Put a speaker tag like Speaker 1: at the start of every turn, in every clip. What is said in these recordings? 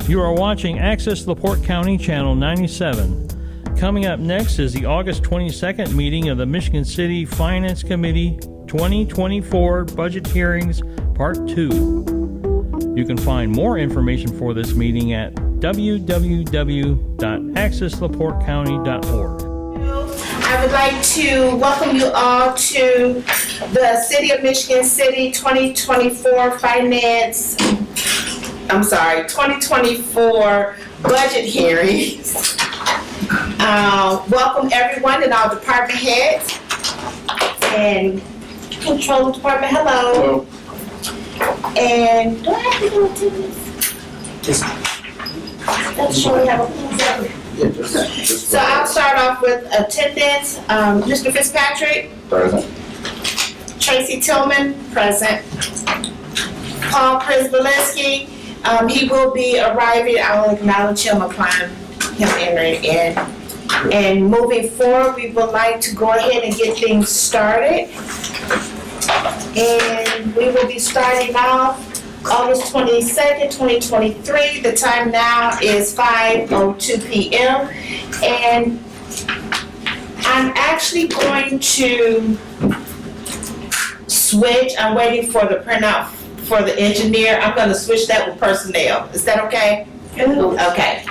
Speaker 1: You are watching Access LaPorte County Channel 97. Coming up next is the August 22nd meeting of the Michigan City Finance Committee 2024 Budget Hearings Part 2. You can find more information for this meeting at www.accesslaportecounty.org.
Speaker 2: I would like to welcome you all to the City of Michigan City 2024 budget hearings. Welcome everyone and all department heads and control department. Hello. And do I have to do attendance? That's sure we have a. So I'll start off with attendance. Mr. Fitzpatrick?
Speaker 3: Present.
Speaker 2: Tracy Tillman? Present. Paul Przybylski? He will be arriving. I'll acknowledge him upon him entering in. And moving forward, we would like to go ahead and get things started. And we will be starting off August 22nd, 2023. The time now is 5:02 p.m. And I'm actually going to switch. I'm waiting for the printout for the engineer. I'm going to switch that with personnel. Is that okay? Okay.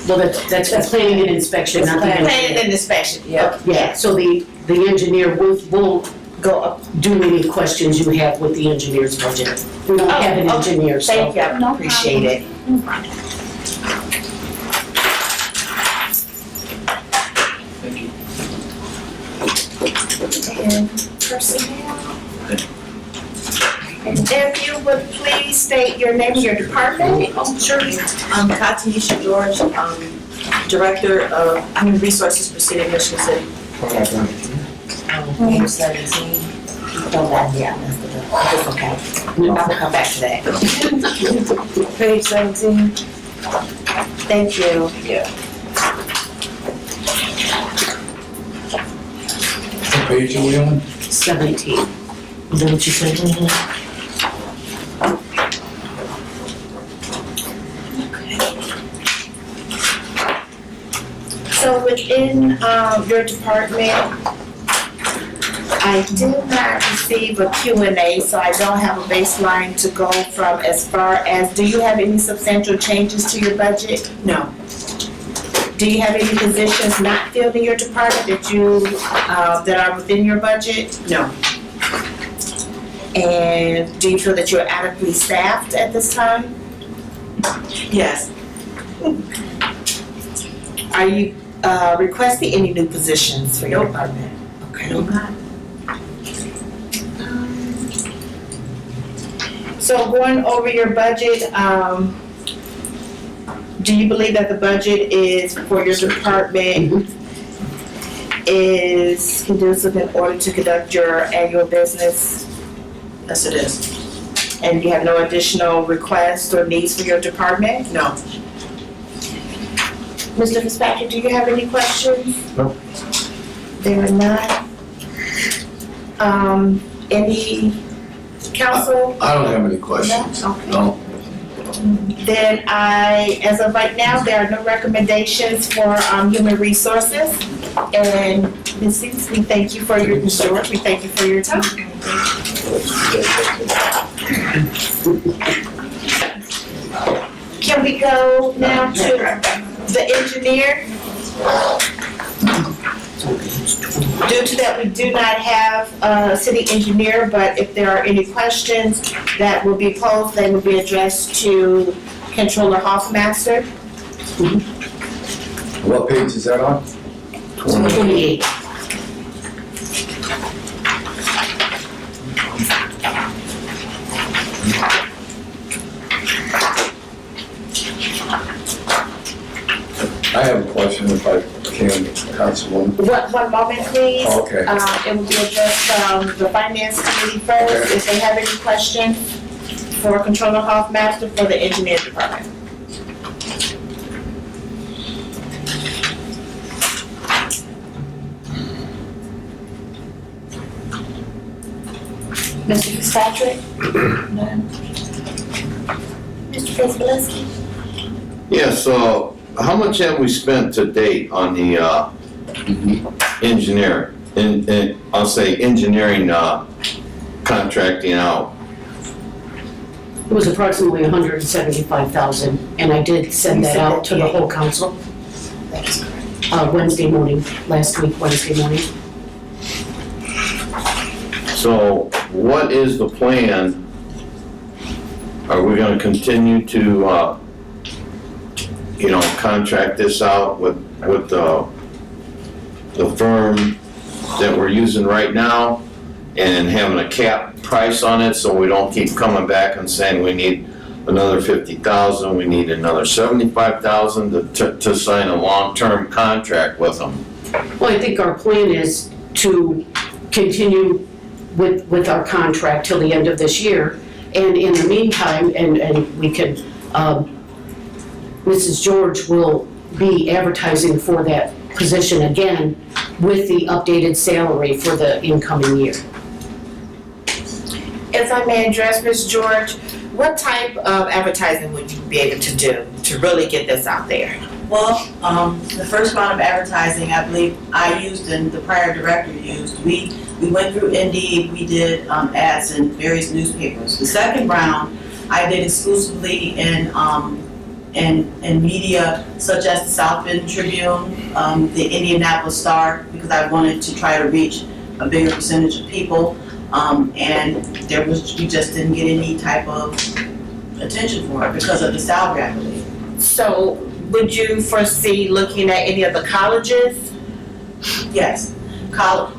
Speaker 4: Well, that's planning and inspection, not the
Speaker 2: Planning
Speaker 4: engineer.
Speaker 2: and inspection.
Speaker 4: Yeah, so the engineer will
Speaker 2: Go up.
Speaker 4: do any questions you have with the engineer's budget. We don't have an engineer, so.
Speaker 2: Thank you. I appreciate it. And personnel. And if you would please state your name and your department.
Speaker 5: Sure. Katanisha George, Director of Human Resources for City of Michigan City.
Speaker 2: Page 17. Yeah, that's okay. I'll come back to that. Page 17. Thank you.
Speaker 3: What page are we on?
Speaker 4: 17. Is that what you said?
Speaker 2: So within your department, I did not receive a Q&A, so I don't have a baseline to go from as far as, do you have any substantial changes to your budget?
Speaker 5: No.
Speaker 2: Do you have any positions not filled in your department that are within your budget?
Speaker 5: No.
Speaker 2: And do you feel that you're adequately staffed at this time?
Speaker 5: Yes.
Speaker 2: Are you requesting any new positions for your department? Okay. So going over your budget, do you believe that the budget is for your department is conducive in order to conduct your annual business?
Speaker 5: Yes, it is.
Speaker 2: And you have no additional requests or needs for your department?
Speaker 5: No.
Speaker 2: Mr. Fitzpatrick, do you have any questions?
Speaker 3: No.
Speaker 2: There are none. Any council?
Speaker 3: I don't have any questions.
Speaker 2: No? Okay.
Speaker 3: No.
Speaker 2: Then as of right now, there are no recommendations for human resources. And Ms. Seeks, we thank you for your, Ms. George, we thank you for your time. Can we go now to the engineer? Due to that, we do not have a city engineer, but if there are any questions that will be posed, they will be addressed to Controller Hoffmaster.
Speaker 3: What page is that on?
Speaker 4: 28.
Speaker 3: I have a question if I can, Councilwoman.
Speaker 2: One moment, please.
Speaker 3: Okay.
Speaker 2: It will be addressed from the Finance Committee first.
Speaker 3: Okay.
Speaker 2: If they have any questions for Controller Hoffmaster for the Engineer Department. Mr. Fitzpatrick? None. Mr. Przybylski?
Speaker 6: Yeah, so how much have we spent to date on the engineer? And I'll say engineering contracting out.
Speaker 4: It was approximately 175,000, and I did send that out to the whole council
Speaker 2: That is correct.
Speaker 4: Wednesday morning, last week, Wednesday morning.
Speaker 6: So what is the plan? Are we gonna continue to, contract this out with the firm that we're using right now and having a cap price on it so we don't keep coming back and saying we need another 50,000, we need another 75,000 to sign a long-term contract with them?
Speaker 4: Well, I think our plan is to continue with our contract till the end of this year. And in the meantime, and we can, Mrs. George will be advertising for that position again with the updated salary for the incoming year.
Speaker 2: If I may address Ms. George, what type of advertising would you be able to do to really get this out there?
Speaker 5: Well, the first round of advertising, I believe I used and the prior director used, we went through Indeed, we did ads in various newspapers. The second round, I did exclusively in media such as the South Bend Tribune, the Indianapolis Star, because I wanted to try to reach a bigger percentage of people. And we just didn't get any type of attention for it because of the salary, I believe.
Speaker 2: So would you foresee looking at any of the colleges?
Speaker 5: Yes,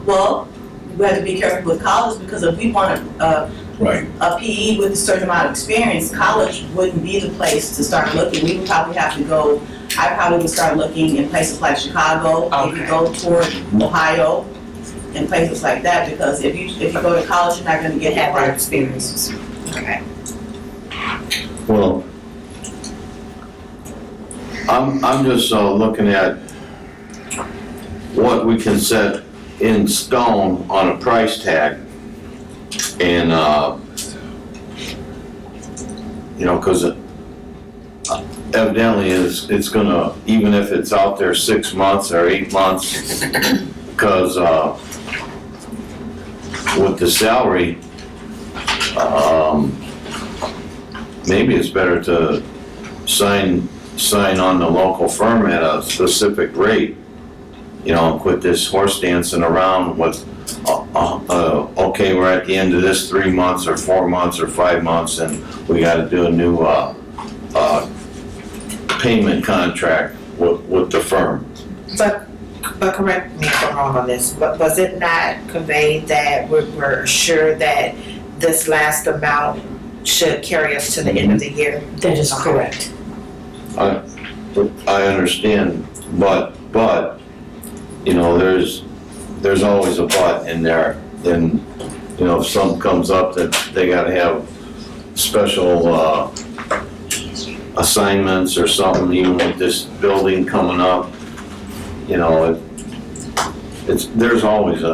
Speaker 5: well, we have to be careful with college because if we want
Speaker 3: Right.
Speaker 5: a PE with a certain amount of experience, college wouldn't be the place to start looking. We would probably have to go, I probably would start looking in places like Chicago, maybe
Speaker 2: Okay.
Speaker 5: go toward Ohio and places like that, because if you go to college, you're not gonna get that
Speaker 2: Have that
Speaker 5: experience.
Speaker 2: Okay.
Speaker 6: Well, I'm just looking at what we can set in stone on a price tag. And, cause evidently it's gonna, even if it's out there 6 months or 8 months, cause, with the salary, maybe it's better to sign on the local firm at a specific rate, and quit this horse dancing around with, okay, we're at the end of this 3 months or 4 months or 5 months and we gotta do a new, payment contract with the firm.
Speaker 2: But correct me if I'm wrong on this, but was it not conveyed that we're sure that this last amount should carry us to the end of the year?
Speaker 4: That is correct.
Speaker 6: I understand, but, there's always a but in there. And, if something comes up that they gotta have special, assignments or something, even with this building coming up, there's always a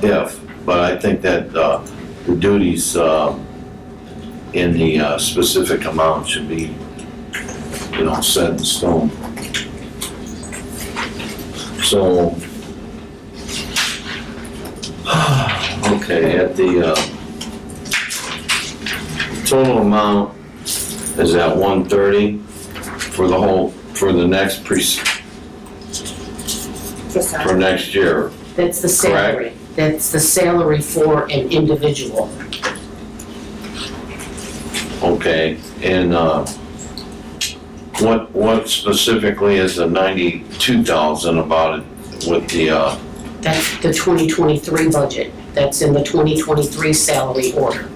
Speaker 6: if, but I think that, the duties, in the, specific amount should be, set in stone. So, okay, at the, total amount is at 130 for the next for next year.
Speaker 4: That's the salary. That's the salary for an individual.
Speaker 6: Okay, and, what specifically is the 92,000 about it with the,
Speaker 4: That's the 2023 budget. That's in the 2023 salary order.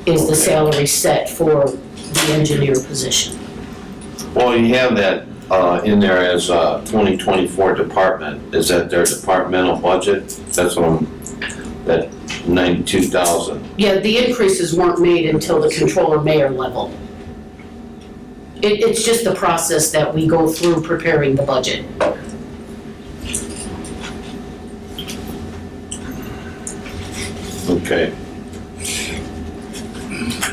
Speaker 4: Is the salary set for the engineer position?
Speaker 6: well, you have that, in there as, 2024 department. Is that their departmental budget? That's what that 92,000.
Speaker 4: Yeah, the increases weren't made until the controller mayor level. It's just the process that we go through preparing the budget.
Speaker 6: Okay.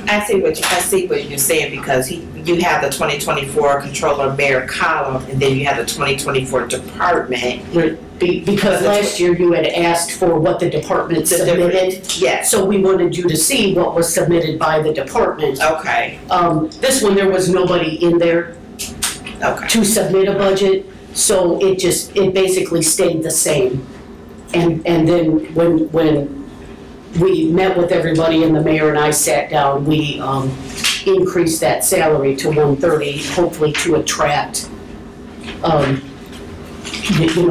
Speaker 2: I see what you're saying, because we you have the 2024 controller mayor column, and then you have the 2024 department.
Speaker 4: Because last year you had asked for what the department
Speaker 2: The different-
Speaker 4: submitted,
Speaker 2: Yes,
Speaker 4: so we wanted you to see what was submitted by the department.
Speaker 2: okay,
Speaker 4: This one, there was nobody in there
Speaker 2: okay.
Speaker 4: to submit a budget, so it basically stayed the same. And then when we met with everybody and the mayor and I sat down, we increased that salary to 130, hopefully to attract,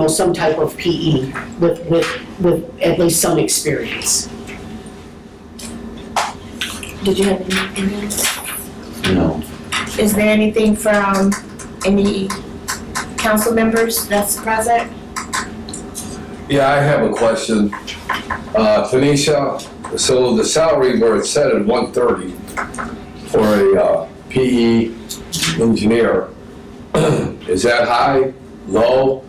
Speaker 4: some type of PE with at least some experience.
Speaker 2: Did you have anything else?
Speaker 6: No.
Speaker 2: Is there anything from any council members that's present?
Speaker 3: Yeah, I have a question. Tanisha, so the salary where it's set at 130 for a PE engineer, is that high, low?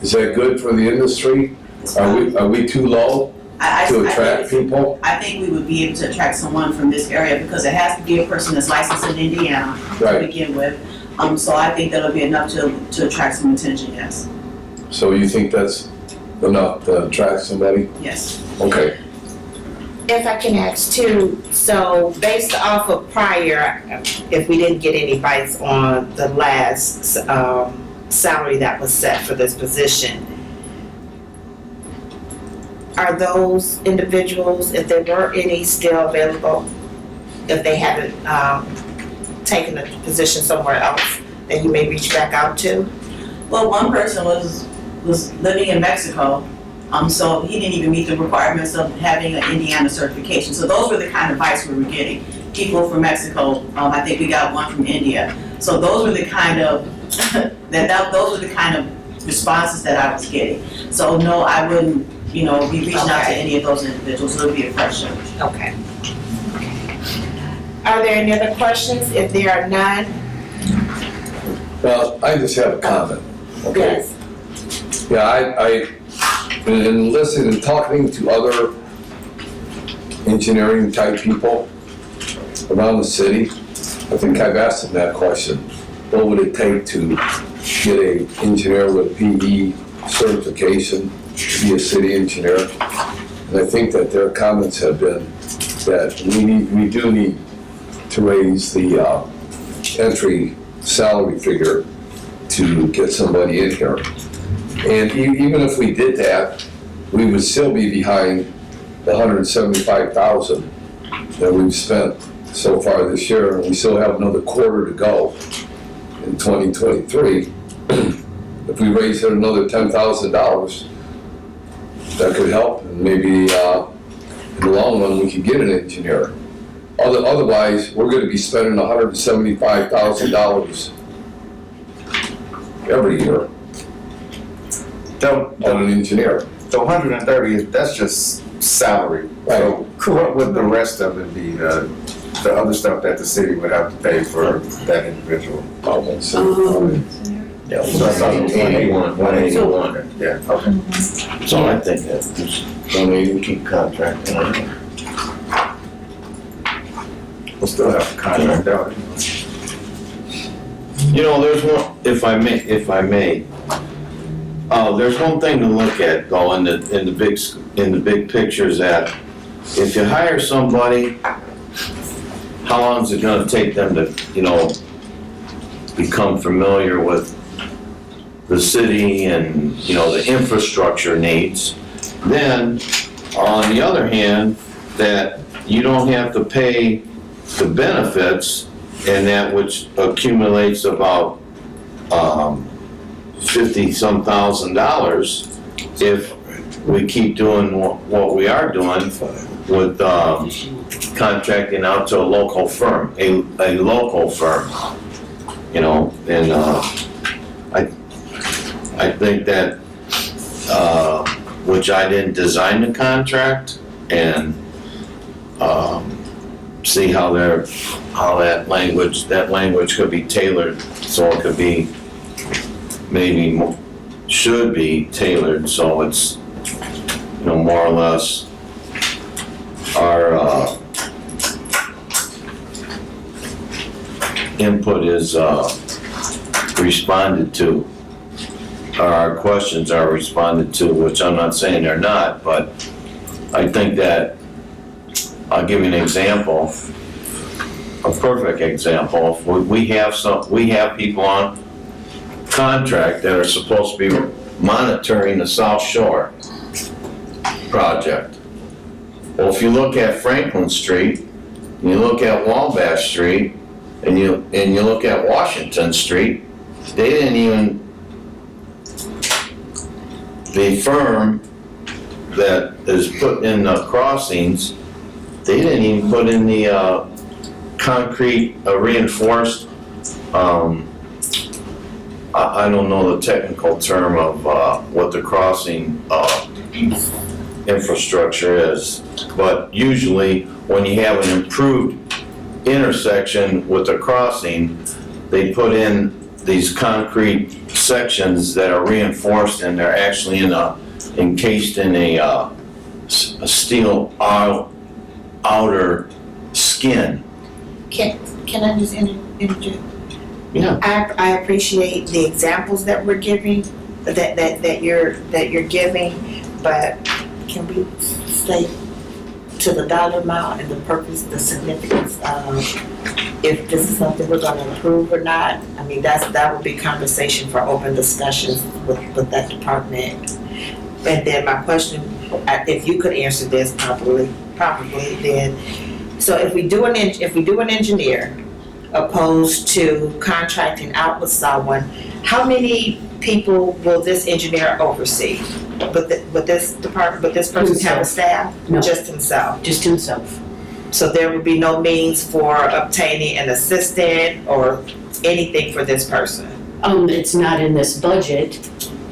Speaker 3: Is that good for the industry? Are we too low to attract people?
Speaker 5: I think we would be able to attract someone from this area because it has to be a person that's licensed in Indiana to
Speaker 3: Right.
Speaker 5: begin with. So I think that'll be enough to attract some attention, yes,
Speaker 3: So you think that's enough to attract somebody?
Speaker 5: yes.
Speaker 3: Okay.
Speaker 2: If I can ask too, so based off of prior, if we didn't get any bites on the last salary that was set for this position, are those individuals, if there were any, still available? If they haven't taken a position somewhere else that you may reach back out to?
Speaker 5: Well, one person was living in Mexico, so he didn't even meet the requirements of having an Indiana certification. So those were the kind of bites we were getting. People from Mexico, I think we got one from India. So those were the kind of, those were the kind of responses that I was getting. So no, I wouldn't, be reaching out to
Speaker 2: Okay.
Speaker 5: any of those individuals. It would be a fresh search.
Speaker 2: Okay. Are there any other questions? If there are none,
Speaker 3: Well, I just have a comment, okay?
Speaker 2: yes.
Speaker 3: Yeah, I in listening and talking to other engineering type people around the city, I think I've asked them that question. What would it take to get an engineer with a PE certification to be a city engineer? And I think that their comments have been that we do need to raise the entry salary figure to get somebody in here. And even if we did that, we would still be behind the $175,000 that we've spent so far this year, and we still have another quarter to go in 2023. If we raise it another $10,000, that could help, and maybe in the long run, we could get an engineer. Otherwise, we're gonna be spending $175,000 every year on an engineer.
Speaker 7: The 130, that's just salary. So what would the rest of it be, the other stuff that the city would have to pay for that individual?
Speaker 3: So
Speaker 7: So that's all 181.
Speaker 6: 181.
Speaker 7: Yeah, okay.
Speaker 6: So I think that just we keep contracting on it.
Speaker 7: We'll still have to contract out.
Speaker 6: There's one, if I may, there's one thing to look at though in the big picture is that if you hire somebody, how long is it gonna take them to, become familiar with the city and, the infrastructure needs? Then, on the other hand, that you don't have to pay the benefits, and that which accumulates about $50-some thousand if we keep doing what we are doing with contracting out to a local firm, a local firm, and I think that which I didn't design the contract, and see how that language could be tailored, so it could be, should be tailored, so it's, more or less our, input is, responded to, or our questions are responded to, which I'm not saying they're not, but I think that, I'll give you an example, a perfect example. We have people on contract that are supposed to be monitoring the South Shore project. Well, if you look at Franklin Street, and you look at Wabash Street, and you look at Washington Street, they didn't even, the firm that is putting in the crossings, they didn't even put in the concrete reinforced, I don't know the technical term of what the crossing infrastructure is, but usually when you have an improved intersection with a crossing, they put in these concrete sections that are reinforced, and they're actually encased in a steel outer skin.
Speaker 2: Can I just interject?
Speaker 6: Yeah.
Speaker 2: I appreciate the examples that we're giving, that you're giving, but can we stay to the dollar amount and the purpose, the significance of if this is something we're gonna approve or not? I mean, that would be conversation for open discussions with that department. And then my question, if you could answer this probably then, so if we do an engineer opposed to contracting out with someone, how many people will this engineer oversee? With this department, with this person have a staff?
Speaker 4: No.
Speaker 2: Just himself?
Speaker 4: Just himself.
Speaker 2: So there would be no means for obtaining an assistant or anything for this person?
Speaker 4: It's not in this budget,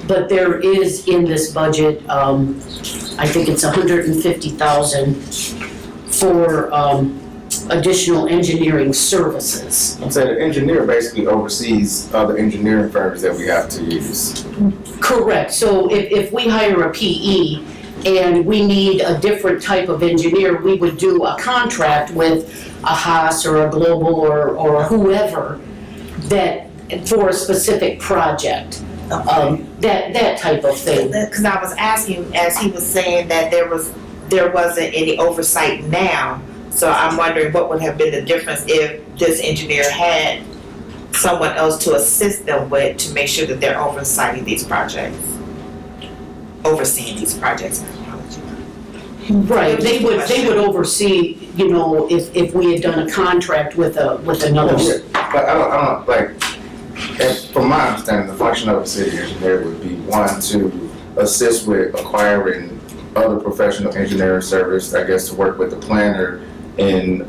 Speaker 4: but there is in this budget, I think it's $150,000 for, additional engineering services.
Speaker 7: I'm saying the engineer basically oversees other engineering firms that we have to use.
Speaker 4: Correct, so if we hire a PE and we need a different type of engineer, we would do a contract with a Haas or a Global or whoever that, for a specific project, that type of thing.
Speaker 2: Because I was asking, as he was saying that there wasn't any oversight now, so I'm wondering what would have been the difference if this engineer had someone else to assist them with to make sure that they're overseeing these projects.
Speaker 4: Right, they would oversee, you know, if we had done a contract with another.
Speaker 7: But I don't, like, from my understanding, the function of a city engineer would be one, to assist with acquiring other professional engineering service, I guess, to work with the planner and,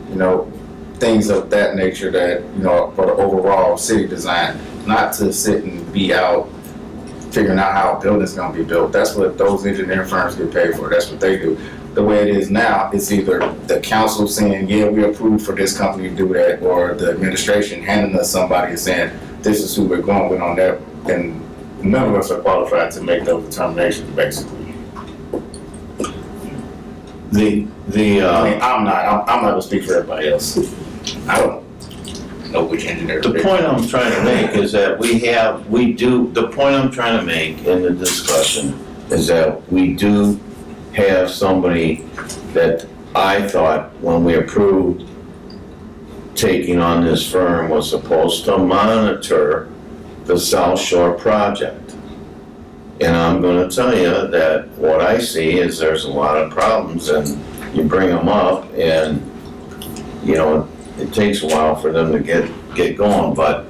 Speaker 7: you know, things of that nature that, you know, for the overall city design, not to sit and be out figuring out how a building's gonna be built. That's what those engineering firms get paid for. That's what they do. The way it is now, it's either the council saying, yeah, we approve for this company to do that, or the administration handing us somebody and saying, this is who we're going with on that, and none of us are qualified to make those determinations, basically. I mean, I'm not gonna speak for everybody else. I don't know which engineer.
Speaker 6: The point I'm trying to make is that the point I'm trying to make in the discussion is that we do have somebody that I thought when we approved taking on this firm was supposed to monitor the South Shore project. And I'm gonna tell you that what I see is there's a lot of problems, and you bring them up and, you know, it takes a while for them to get going, but,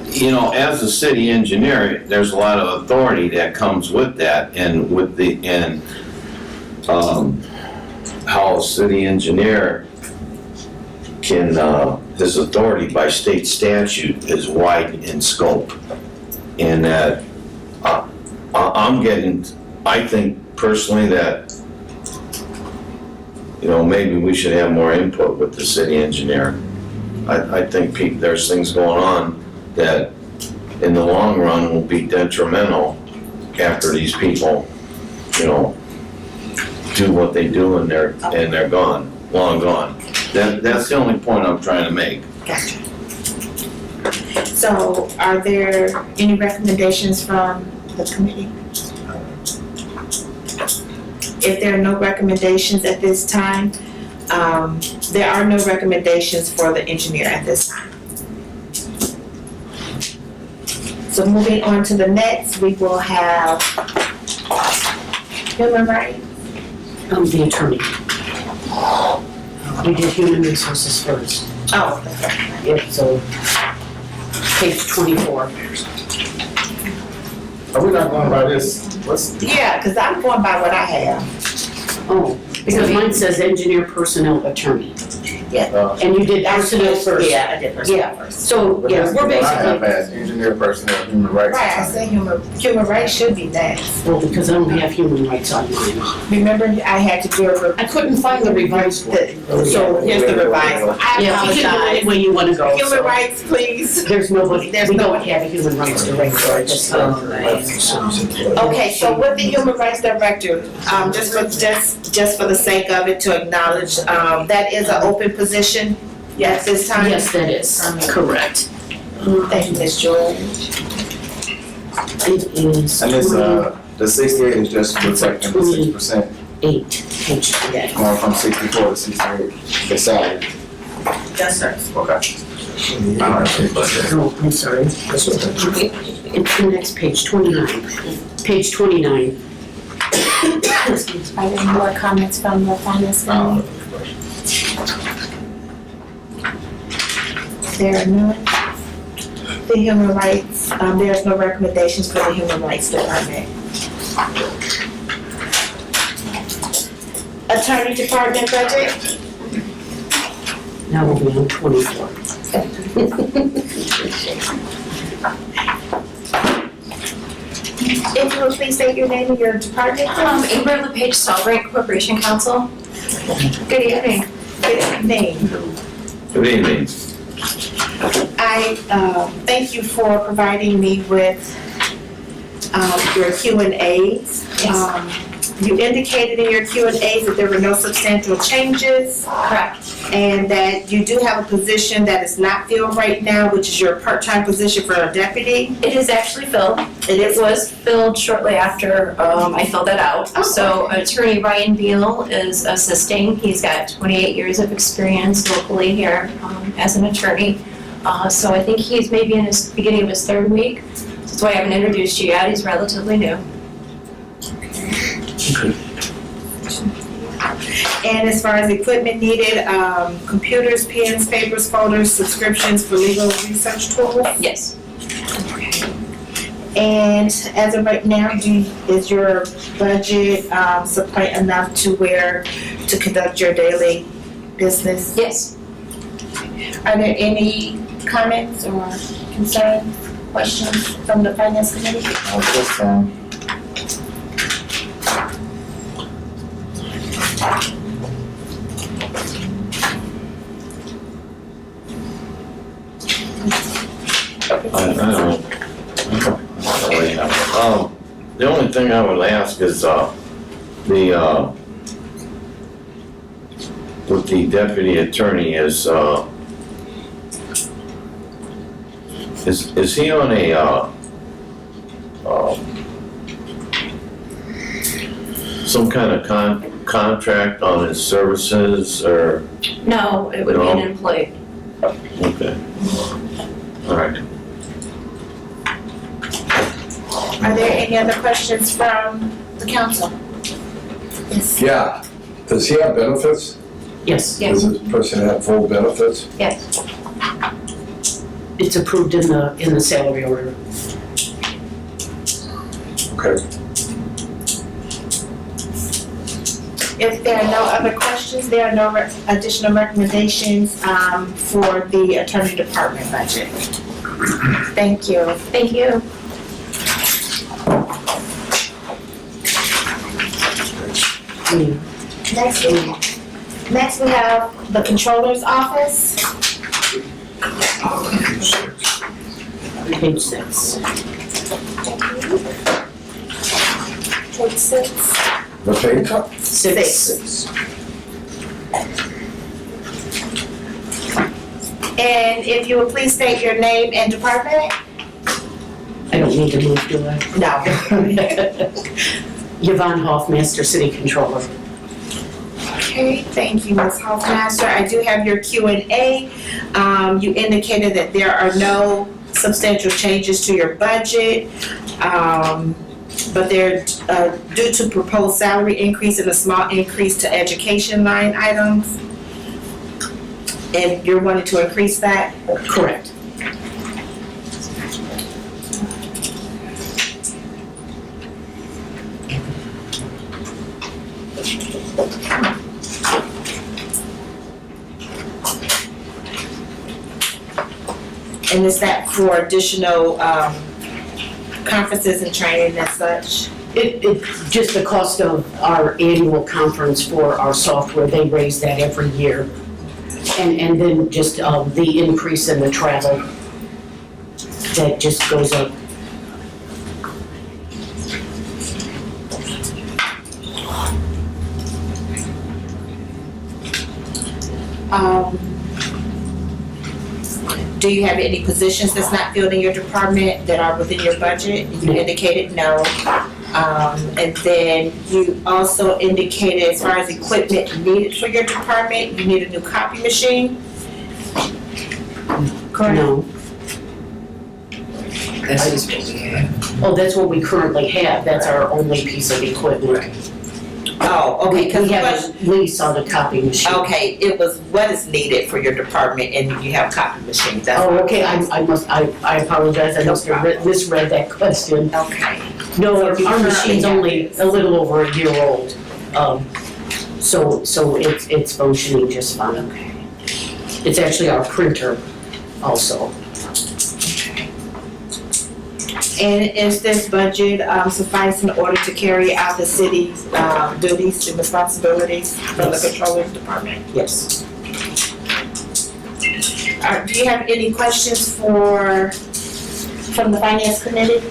Speaker 6: you know, as a city engineer, there's a lot of authority that comes with that, and how a city engineer can, his authority by state statute is wide in scope. And that, I think personally that, you know, maybe we should have more input with the city engineer. I think there's things going on that in the long run will be detrimental after these people, you know, do what they do and they're gone, long gone. That's the only point I'm trying to make.
Speaker 2: Gotcha. So are there any recommendations from the committee? If there are no recommendations at this time, there are no recommendations for the engineer at this time. So moving on to the next, we will have human rights.
Speaker 4: The attorney. We did human resources first.
Speaker 2: Oh,
Speaker 4: Yep, so page 24.
Speaker 7: Are we not going by this? What's,
Speaker 2: yeah, because I'm going by what I have.
Speaker 4: Oh, because mine says engineer personnel attorney. And you did personnel first.
Speaker 2: Yeah, I did personnel
Speaker 4: Yeah.
Speaker 2: first.
Speaker 4: So,
Speaker 7: but
Speaker 4: yeah,
Speaker 7: that's
Speaker 4: we're
Speaker 7: what I have
Speaker 4: basically,
Speaker 7: as engineer personnel, human rights.
Speaker 2: Right, I said human rights should be next.
Speaker 4: well, because I don't have human rights on mine.
Speaker 2: Remember, I had to do a,
Speaker 4: I couldn't find the revised one.
Speaker 2: so here's the revised one. I
Speaker 4: Yeah, we can do
Speaker 2: apologize.
Speaker 4: any way you want to go.
Speaker 2: Human
Speaker 4: so.
Speaker 2: rights, please.
Speaker 4: There's nobody,
Speaker 2: There's
Speaker 4: we
Speaker 2: no
Speaker 4: don't
Speaker 2: one.
Speaker 4: have a human rights director at this time.
Speaker 2: Okay, so with the human rights director, just for the sake of it, to acknowledge, that is an open position at this time?
Speaker 4: Yes, that is correct.
Speaker 2: Thank you, Ms. George.
Speaker 4: It is
Speaker 7: And this, the 68 is just protecting the 6%,
Speaker 4: 28, page 28.
Speaker 7: going from 64 to 68, the salary.
Speaker 5: Yes, sir.
Speaker 7: Okay. I don't have any budget.
Speaker 4: Oh, I'm sorry. It's the next page, 29. Page 29.
Speaker 2: Are there more comments from the finance committee? There are none. The human rights, there's no recommendations for the human rights department. Attorney department budget?
Speaker 4: Now we'll be on 24.
Speaker 2: If you would please state your name and your department, please.
Speaker 8: Amber LePage, Solbright Corporation Counsel. Good evening.
Speaker 2: Good evening.
Speaker 6: Good evening.
Speaker 2: I thank you for providing me with your Q&As. You indicated in your Q&As that there were no substantial changes
Speaker 8: Correct.
Speaker 2: and that you do have a position that is not filled right now, which is your part-time position for a deputy.
Speaker 8: It is actually filled. It was filled shortly after I filled that out.
Speaker 2: Oh,
Speaker 8: So Attorney Ryan Beal is assisting. He's got 28 years of experience locally here as an attorney. So I think he's maybe in his beginning of his third week. That's why I haven't introduced you yet. He's relatively new.
Speaker 2: And as far as equipment needed, computers, pens, papers, folders, subscriptions for legal research tools.
Speaker 8: Yes.
Speaker 2: And as of right now, is your budget supply enough to conduct your daily business?
Speaker 8: Yes.
Speaker 2: Are there any comments or concerns, questions from the finance committee?
Speaker 7: This time,
Speaker 6: I don't really have. The only thing I would ask is, with the deputy attorney is he on a, some kind of contract on his services or,
Speaker 8: No, it would be an
Speaker 6: No.
Speaker 8: employee.
Speaker 6: okay. All right.
Speaker 2: Are there any other questions from the council? Yes.
Speaker 3: Yeah, does he have benefits?
Speaker 4: Yes,
Speaker 8: Yes.
Speaker 3: Does this person have full benefits?
Speaker 8: Yes.
Speaker 4: it's approved in the salary order.
Speaker 3: Okay.
Speaker 2: If there are no other questions, there are no additional recommendations for the attorney department budget. Thank you.
Speaker 8: Thank you.
Speaker 2: Next we have the controller's office.
Speaker 4: Page 6.
Speaker 2: Page 6.
Speaker 3: The pay cut?
Speaker 4: 6.
Speaker 2: And if you would please state your name and department?
Speaker 4: I don't need to move, do I?
Speaker 2: No.
Speaker 4: Yvonne Hoffmaster, City Controller.
Speaker 2: Okay, thank you, Ms. Hoffmaster. I do have your Q&A. You indicated that there are no substantial changes to your budget, but they're due to proposed salary increase and a small increase to education line items. And you're wanting to increase that?
Speaker 4: Correct.
Speaker 2: And is that for additional conferences and training and such?
Speaker 4: It just the cost of our annual conference for our software, they raise that every year. And then just the increase in the travel, that just goes up.
Speaker 2: Do you have any positions that's not filled in your department that are within your budget? You indicated no. And then you also indicated as far as equipment needed for your department, you need a new copy machine? Correct?
Speaker 4: No. Oh, that's what we currently have. That's our only piece of equipment.
Speaker 2: Oh, okay,
Speaker 4: We have a lease on a copy machine.
Speaker 2: okay, it was what is needed for your department and you have copy machines, that's.
Speaker 4: Oh, okay, I apologize. I must have misread that question.
Speaker 2: Okay.
Speaker 4: No, our
Speaker 2: So you
Speaker 4: machine's
Speaker 2: currently
Speaker 4: only a little over a year old. So it's functioning just fine.
Speaker 2: Okay.
Speaker 4: It's actually our printer also.
Speaker 2: And is this budget suffice in order to carry out the city's duties and responsibilities from the controller's department?
Speaker 4: Yes.
Speaker 2: Do you have any questions from the finance committee?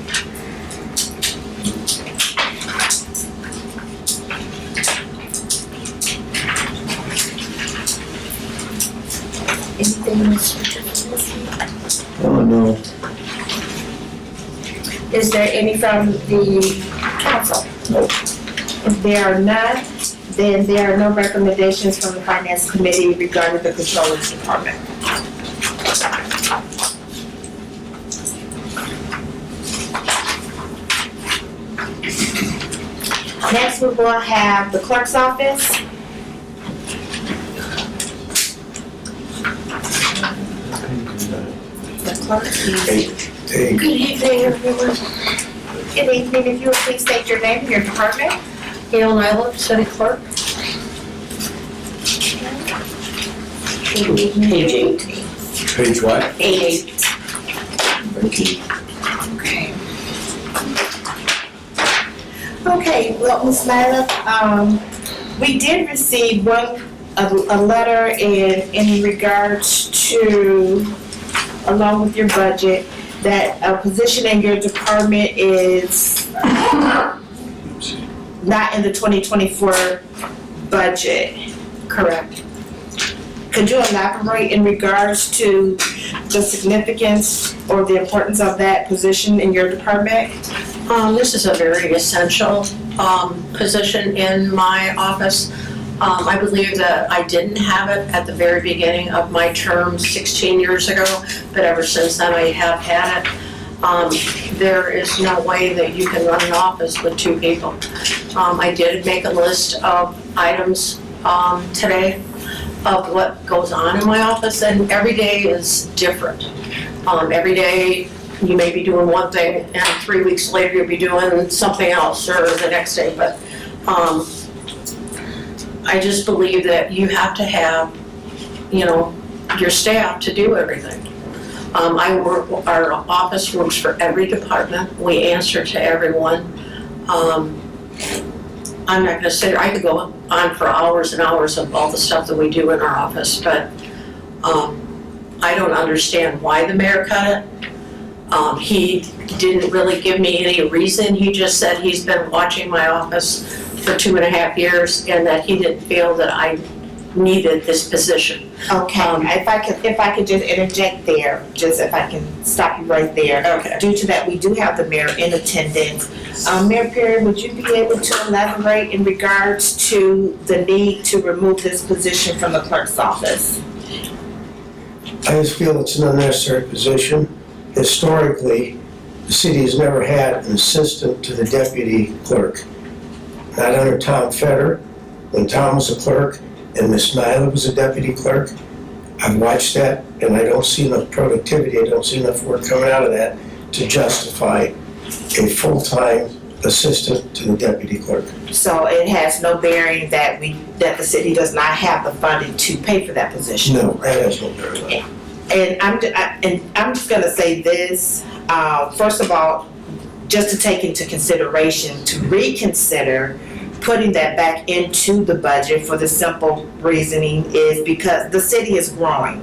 Speaker 2: Anything, Mr. Trubisky?
Speaker 3: Oh, no.
Speaker 2: Is there any from the council?
Speaker 3: Nope.
Speaker 2: If there are none, then there are no recommendations from the finance committee regarding the controller's department. Next, we will have the clerk's office. The clerk is.
Speaker 3: Hey,
Speaker 2: Good evening, everyone. Good evening, if you would please state your name and your department.
Speaker 8: Gail Nyla, City Clerk.
Speaker 4: Page 8.
Speaker 3: page what?
Speaker 4: 8.
Speaker 3: Thank you.
Speaker 2: Okay. Okay, well, Ms. Nyla, we did receive a letter in regards to, along with your budget, that a position in your department is not in the 2024 budget.
Speaker 8: Correct.
Speaker 2: Could you elaborate in regards to the significance or the importance of that position in your department?
Speaker 9: This is a very essential position in my office. I believe that I didn't have it at the very beginning of my term 16 years ago, but ever since then I have had it. There is no way that you can run an office with two people. I did make a list of items today of what goes on in my office, and every day is different. Every day you may be doing one thing and 3 weeks later you'll be doing something else, or the next day, but I just believe that you have to have, your staff to do everything. Our office works for every department. We answer to everyone. I'm not gonna say, I could go on for hours and hours of all the stuff that we do in our office, but I don't understand why the mayor cut it. He didn't really give me any reason. He just said he's been watching my office for 2.5 years and that he didn't feel that I needed this position.
Speaker 2: Okay, if I could just interject there, just if I can stop you right there.
Speaker 9: Okay.
Speaker 2: Due to that, we do have the mayor in attendance. Mayor Perry, would you be able to elaborate in regards to the need to remove this position from the clerk's office?
Speaker 10: I just feel it's an unnecessary position. Historically, the city has never had an assistant to the deputy clerk. Not under Tom Fetter, when Tom was a clerk and Miss Nyla was a deputy clerk. I've watched that and I don't see enough productivity, I don't see enough work coming out of that to justify a full-time assistant to the deputy clerk.
Speaker 2: So it has no bearing that the city does not have the funding to pay for that position?
Speaker 10: No, that has no bearing.
Speaker 2: And I'm just gonna say this, first of all, just to take into consideration, to reconsider putting that back into the budget for the simple reasoning is because the city is growing.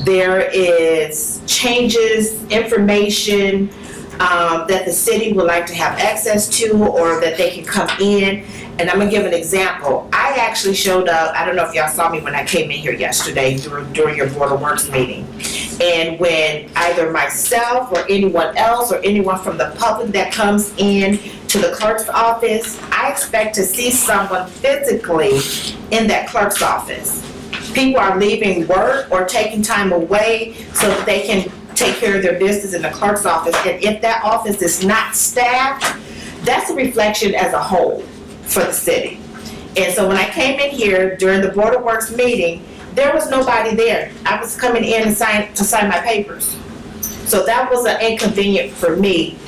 Speaker 2: There is changes, information, that the city would like to have access to or that they can come in. And I'm gonna give an example. I actually showed up, I don't know if y'all saw me when I came in here yesterday during your Board of Works meeting. And when either myself or anyone else or anyone from the public that comes in to the clerk's office, I expect to see someone physically in that clerk's office. People are leaving work or taking time away so that they can take care of their business in the clerk's office. And if that office is not staffed, that's a reflection as a whole for the city. And so when I came in here during the Board of Works meeting, there was nobody there. I was coming in and to sign my papers. So that was an inconvenient for me.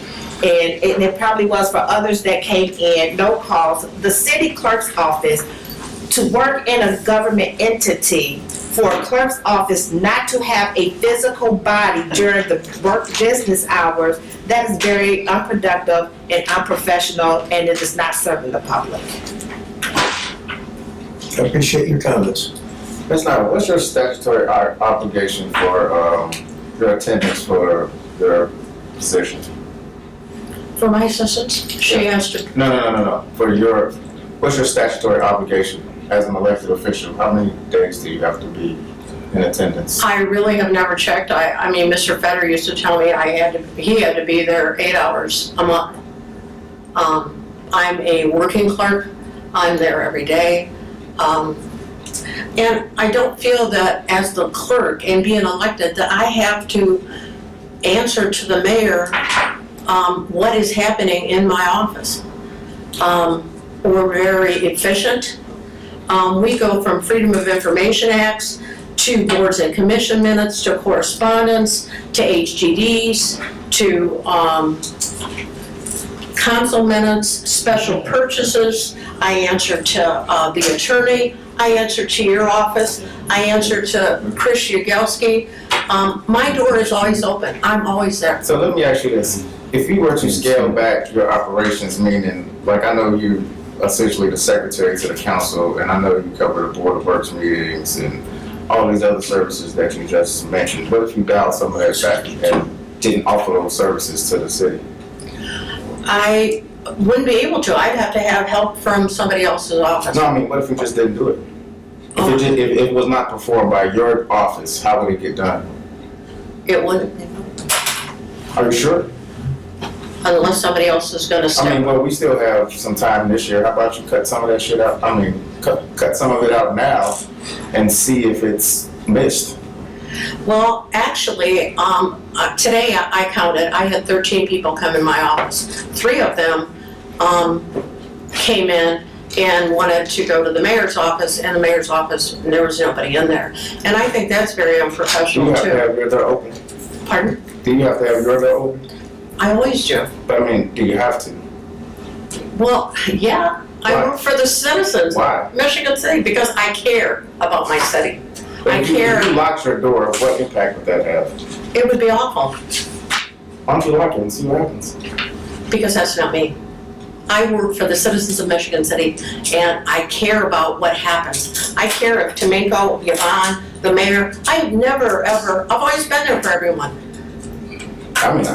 Speaker 2: And it probably was for others that came in, no calls. The city clerk's office, to work in a government entity, for a clerk's office not to have a physical body during the work business hours, that is very unproductive and unprofessional, and it is not serving the public.
Speaker 10: I appreciate your comments.
Speaker 7: Ms. Nyla, what's your statutory obligation for your attendance for your position?
Speaker 9: For my assistants, she has to,
Speaker 7: No. What's your statutory obligation as an elected official? How many days do you have to be in attendance?
Speaker 9: I really have never checked. I mean, Mr. Fetter used to tell me he had to be there 8 hours a month. I'm a working clerk. I'm there every day. And I don't feel that as the clerk and being elected that I have to answer to the mayor what is happening in my office. We're very efficient. We go from Freedom of Information Acts to boards and commission minutes, to correspondence, to HGDs, to council minutes, special purchases. I answer to the attorney. I answer to your office. I answer to Chris Yagelski. My door is always open. I'm always there.
Speaker 7: So let me ask you this. If you were to scale back your operations, meaning, like, I know you essentially the secretary to the council, and I know you cover the Board of Works meetings and all these other services that you just mentioned. What if you dialed some of that back and didn't offer those services to the city?
Speaker 9: I wouldn't be able to. I'd have to have help from somebody else's office.
Speaker 7: No, I mean, what if you just didn't do it? If it was not performed by your office, how would it get done?
Speaker 9: It wouldn't,
Speaker 7: Are you sure?
Speaker 9: unless somebody else is gonna
Speaker 7: I
Speaker 9: step
Speaker 7: mean, well, we still have some time this year. How about you cut some of that shit out? I mean, cut some of it out now and see if it's missed.
Speaker 9: Well, actually, today I counted, I had 13 people come in my office. 3 of them came in and wanted to go to the mayor's office, and the mayor's office, there was nobody in there. And I think that's very
Speaker 7: Do you
Speaker 9: unprofessional
Speaker 7: have to
Speaker 9: too.
Speaker 7: have your door open?
Speaker 9: Pardon?
Speaker 7: Do you have to have your door open?
Speaker 9: I always do.
Speaker 7: But I mean, do you have to?
Speaker 9: Well, yeah, I
Speaker 7: Why?
Speaker 9: work for the citizens
Speaker 7: Why?
Speaker 9: of Michigan City because I care about my city.
Speaker 7: But
Speaker 9: I
Speaker 7: if you
Speaker 9: care,
Speaker 7: locked your door, what impact would that have?
Speaker 9: it would be awful
Speaker 7: Why don't you lock it and see what happens?
Speaker 9: because that's not me. I work for the citizens of Michigan City, and I care about what happens. I care if Tomenko, Yvonne, the mayor, I've never, ever, I've always been there for everyone.
Speaker 7: I mean,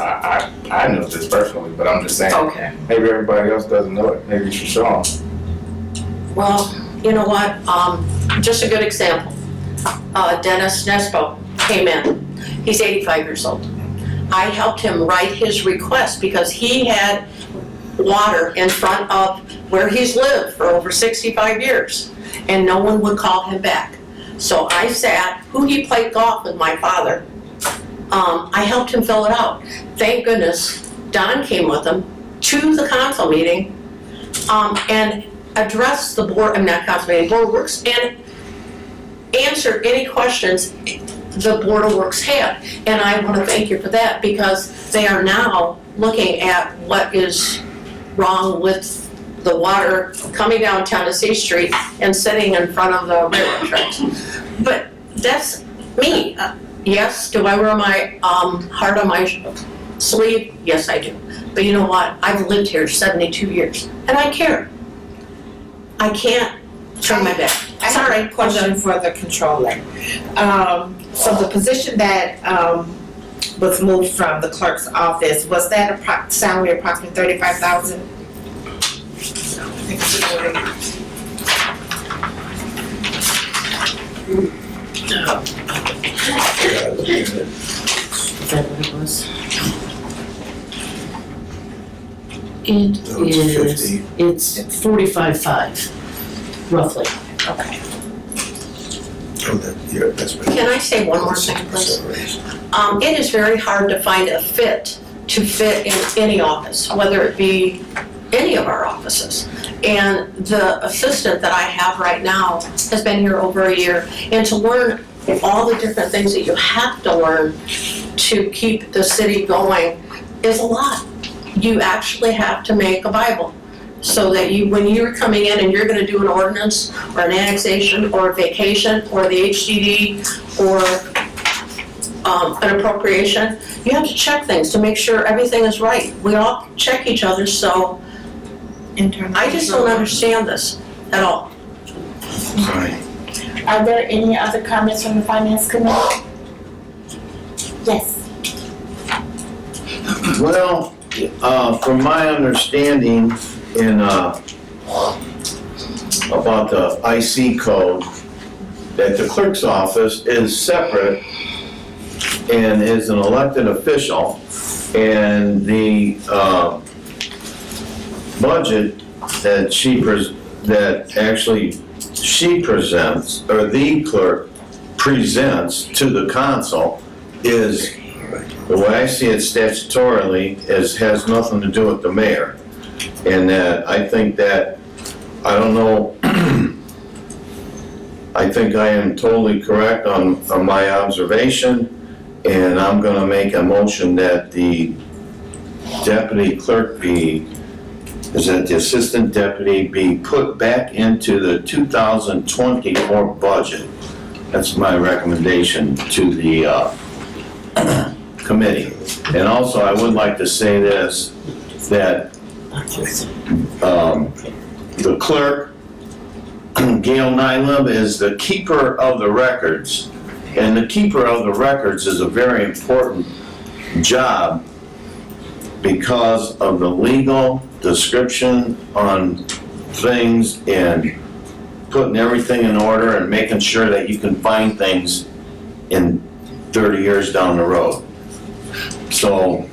Speaker 7: I know this personally, but I'm just saying,
Speaker 9: Okay.
Speaker 7: maybe everybody else doesn't know it. Maybe you should show them.
Speaker 9: Well, you know what, just a good example. Dennis Nesbo came in, he's 85 years old. I helped him write his request because he had water in front of where he's lived for over 65 years, and no one would call him back. So I sat, he played golf with my father. I helped him fill it out. Thank goodness Don came with him to the council meeting, and addressed the board, not council meeting, Board of Works, and answered any questions the Board of Works had. And I want to thank you for that, because they are now looking at what is wrong with the water coming down Tennessee Street and sitting in front of the railroad tracks. But that's me. Yes, do I wear my heart on my sleeve? Yes, I do. But you know what? I've lived here 72 years, and I care. I can't turn my back.
Speaker 2: I
Speaker 9: Sorry,
Speaker 2: have a question for the controller. So the position that was moved from the clerk's office, was that a salary approximately $35,000?
Speaker 4: Is that what it was? It
Speaker 10: No, it's
Speaker 4: is,
Speaker 10: 50.
Speaker 4: it's 45.5, roughly.
Speaker 2: Okay.
Speaker 10: Oh, that's what.
Speaker 9: Can I say one more thing, please? It is very hard to find a fit to fit in any office, whether it be any of our offices. And the assistant that I have right now has been here over a year, and to learn all the different things that you have to learn to keep the city going is a lot. You actually have to make a Bible, so that you, when you're coming in and you're gonna do an ordinance, or an annexation, or a vacation, or the HDD, or an appropriation, you have to check things to make sure everything is right. We all check each other, so I just don't understand this at all.
Speaker 2: Are there any other comments from the finance committee? Yes.
Speaker 6: Well, from my understanding in, about the IC code, that the clerk's office is separate and is an elected official, and the, budget that she presents, or the clerk presents to the council, is, the way I see it statutorily, has nothing to do with the mayor. And that, I think that, I don't know, I think I am totally correct on my observation, and I'm gonna make a motion that the deputy clerk the assistant deputy be put back into the 2024 budget. That's my recommendation to the committee. And also, I would like to say this, that the clerk, Gail Nylam, is the keeper of the records. And the keeper of the records is a very important job because of the legal description on things and putting everything in order and making sure that you can find things in 30 years down the road. So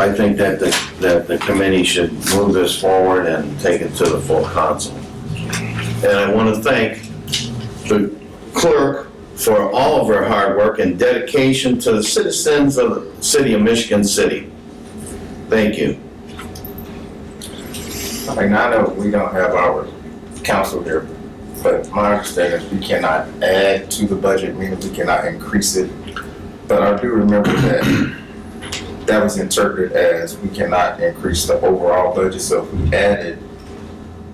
Speaker 6: I think that the committee should move this forward and take it to the full council. And I want to thank the clerk for all of her hard work and dedication to the citizens of the city of Michigan City. Thank you.
Speaker 7: Like, now I know we don't have our council here, but my understanding is we cannot add to the budget, meaning we cannot increase it. But I do remember that was interpreted as we cannot increase the overall budget, so if we added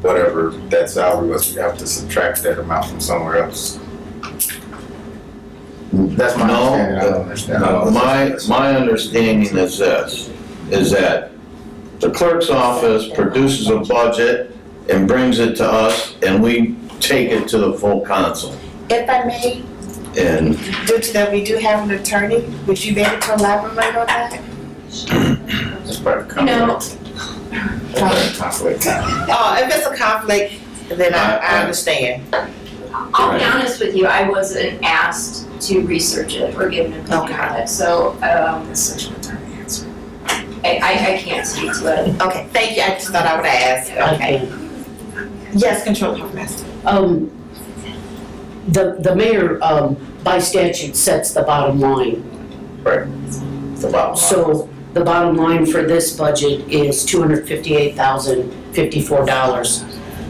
Speaker 7: whatever that salary was, we'd have to subtract that amount from somewhere else. That's my understanding, I don't understand.
Speaker 6: My understanding is this, is that the clerk's office produces a budget and brings it to us, and we take it to the full council.
Speaker 2: If I may,
Speaker 6: And
Speaker 2: due to that we do have an attorney, would you be able to elaborate on that?
Speaker 7: That's part of the
Speaker 8: No.
Speaker 7: conflict. That's part of the conflict.
Speaker 2: If it's a conflict, then I understand.
Speaker 8: I'll be honest with you, I wasn't asked to research it or give an opinion
Speaker 2: Okay.
Speaker 8: on it, so, I can't speak to it.
Speaker 2: Okay, thank you, I just thought I would ask, okay. Yes, Controller Hoffmaster.
Speaker 4: The mayor, by statute, sets the bottom line.
Speaker 7: Right. It's about.
Speaker 4: So the bottom line for this budget is $258,054.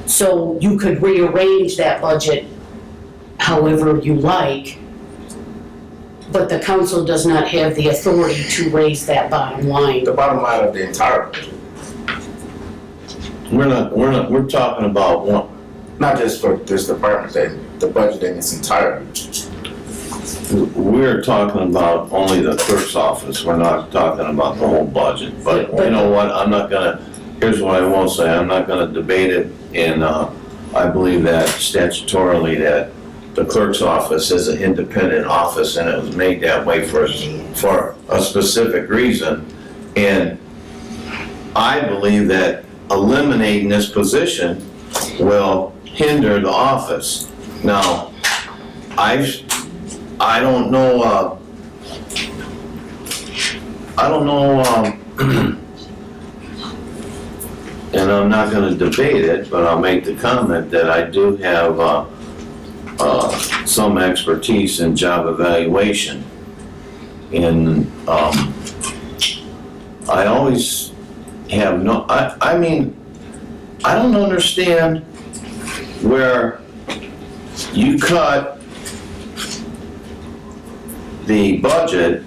Speaker 4: So you could rearrange that budget however you like, but the council does not have the authority to raise that bottom line.
Speaker 7: The bottom line of the entire budget,
Speaker 6: We're talking about one,
Speaker 7: not just for this department, the budget in its entirety.
Speaker 6: we're talking about only the clerk's office, we're not talking about the whole budget. But you know what, here's what I will say, I'm not gonna debate it, and I believe that statutorily that the clerk's office is an independent office, and it was made that way for a specific reason. And I believe that eliminating this position will hinder the office. Now, I don't know, and I'm not gonna debate it, but I'll make the comment that I do have, some expertise in job evaluation. And, I always have I mean, I don't understand where you cut the budget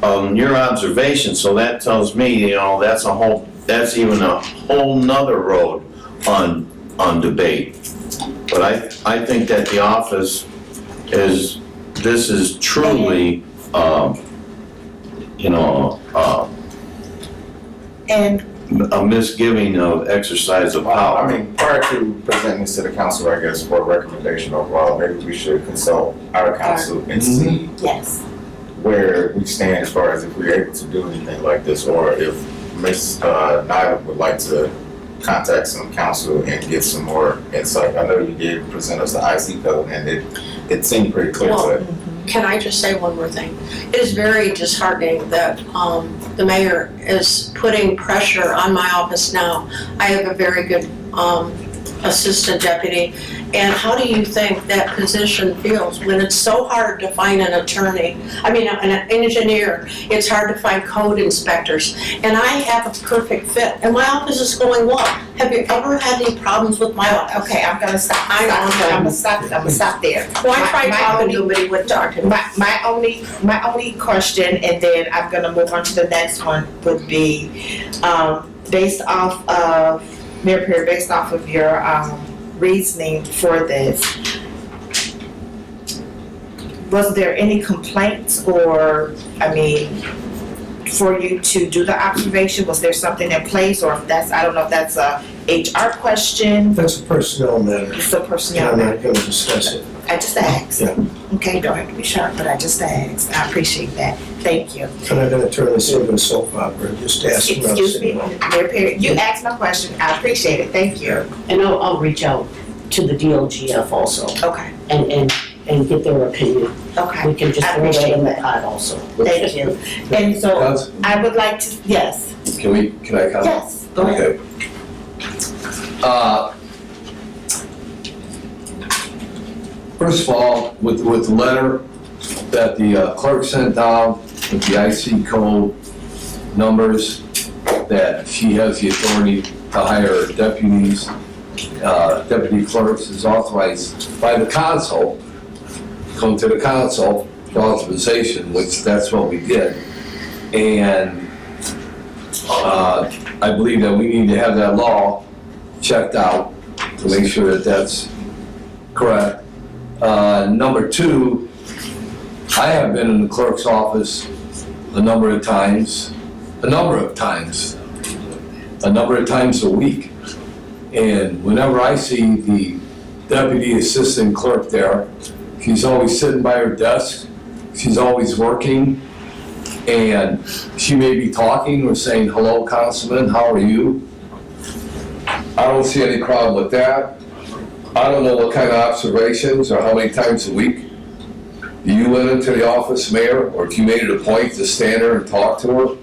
Speaker 6: on your observation, so that tells me, you know, that's even a whole nother road on debate. But I think that the office this is truly,
Speaker 2: And
Speaker 6: a misgiving of exercise of
Speaker 7: I
Speaker 6: power.
Speaker 7: mean, prior to presenting this to the council, I guess, for a recommendation overall, maybe we should consult our council and see
Speaker 2: yes,
Speaker 7: where we stand as far as if we're able to do anything like this, or if Ms. Nyla would like to contact some council and get some more insight. I know you did present us the IC code, and it seemed pretty clear,
Speaker 9: Well,
Speaker 7: but
Speaker 9: Can I just say one more thing? It is very disheartening that the mayor is putting pressure on my office now. I have a very good assistant deputy. And how do you think that position feels when it's so hard to find an attorney? I mean, an engineer, it's hard to find code inspectors. And I have a perfect fit, and my office is going well. Have you ever had any problems with my office?
Speaker 2: okay, I'm gonna stop there.
Speaker 9: Well, I tried
Speaker 2: My
Speaker 9: talking
Speaker 2: only-
Speaker 9: to him, but he wouldn't talk to me.
Speaker 2: My only question, and then I'm gonna move on to the next one, would be, based off of, Mayor Perry, based off of your, reasoning for this, was there any complaints or, for you to do the observation? Was there something in place, or if that's, I don't know if that's a HR question,
Speaker 10: That's a personnel matter,
Speaker 2: it's a
Speaker 10: and
Speaker 2: personnel
Speaker 10: I'm
Speaker 2: matter?
Speaker 10: not gonna discuss it.
Speaker 2: I just asked.
Speaker 10: Yeah.
Speaker 2: Okay, you don't have to be sharp, but I just asked. I appreciate that. Thank you.
Speaker 10: I'm not gonna turn this into a soap opera, just ask about
Speaker 2: Excuse
Speaker 10: city
Speaker 2: me,
Speaker 10: hall.
Speaker 2: Mayor Perry, you asked my question. I appreciate it. Thank you.
Speaker 4: And I'll reach out to the DLGF also
Speaker 2: Okay,
Speaker 4: and get their opinion.
Speaker 2: okay.
Speaker 4: We can just
Speaker 2: I
Speaker 4: throw that
Speaker 2: appreciate
Speaker 4: in the
Speaker 2: that.
Speaker 4: pot also.
Speaker 2: Thank you. And so
Speaker 3: Council,
Speaker 2: I would like to, yes,
Speaker 3: can I comment?
Speaker 2: yes, go ahead.
Speaker 3: Okay. First of all, with the letter that the clerk sent down with the IC code numbers, that she has the authority to hire deputies, deputy clerks is authorized by the council, come to the council for authorization, which that's what we did. And I believe that we need to have that law checked out to make sure that that's correct. Number two, I have been in the clerk's office a number of times a week. And whenever I see the deputy assistant clerk there, she's always sitting by her desk, she's always working, and she may be talking or saying, "Hello, Councilman, how are you?" I don't see any problem with that. I don't know what kind of observations or how many times a week you went into the office, Mayor, or if you made it a point to stand there and talk to her,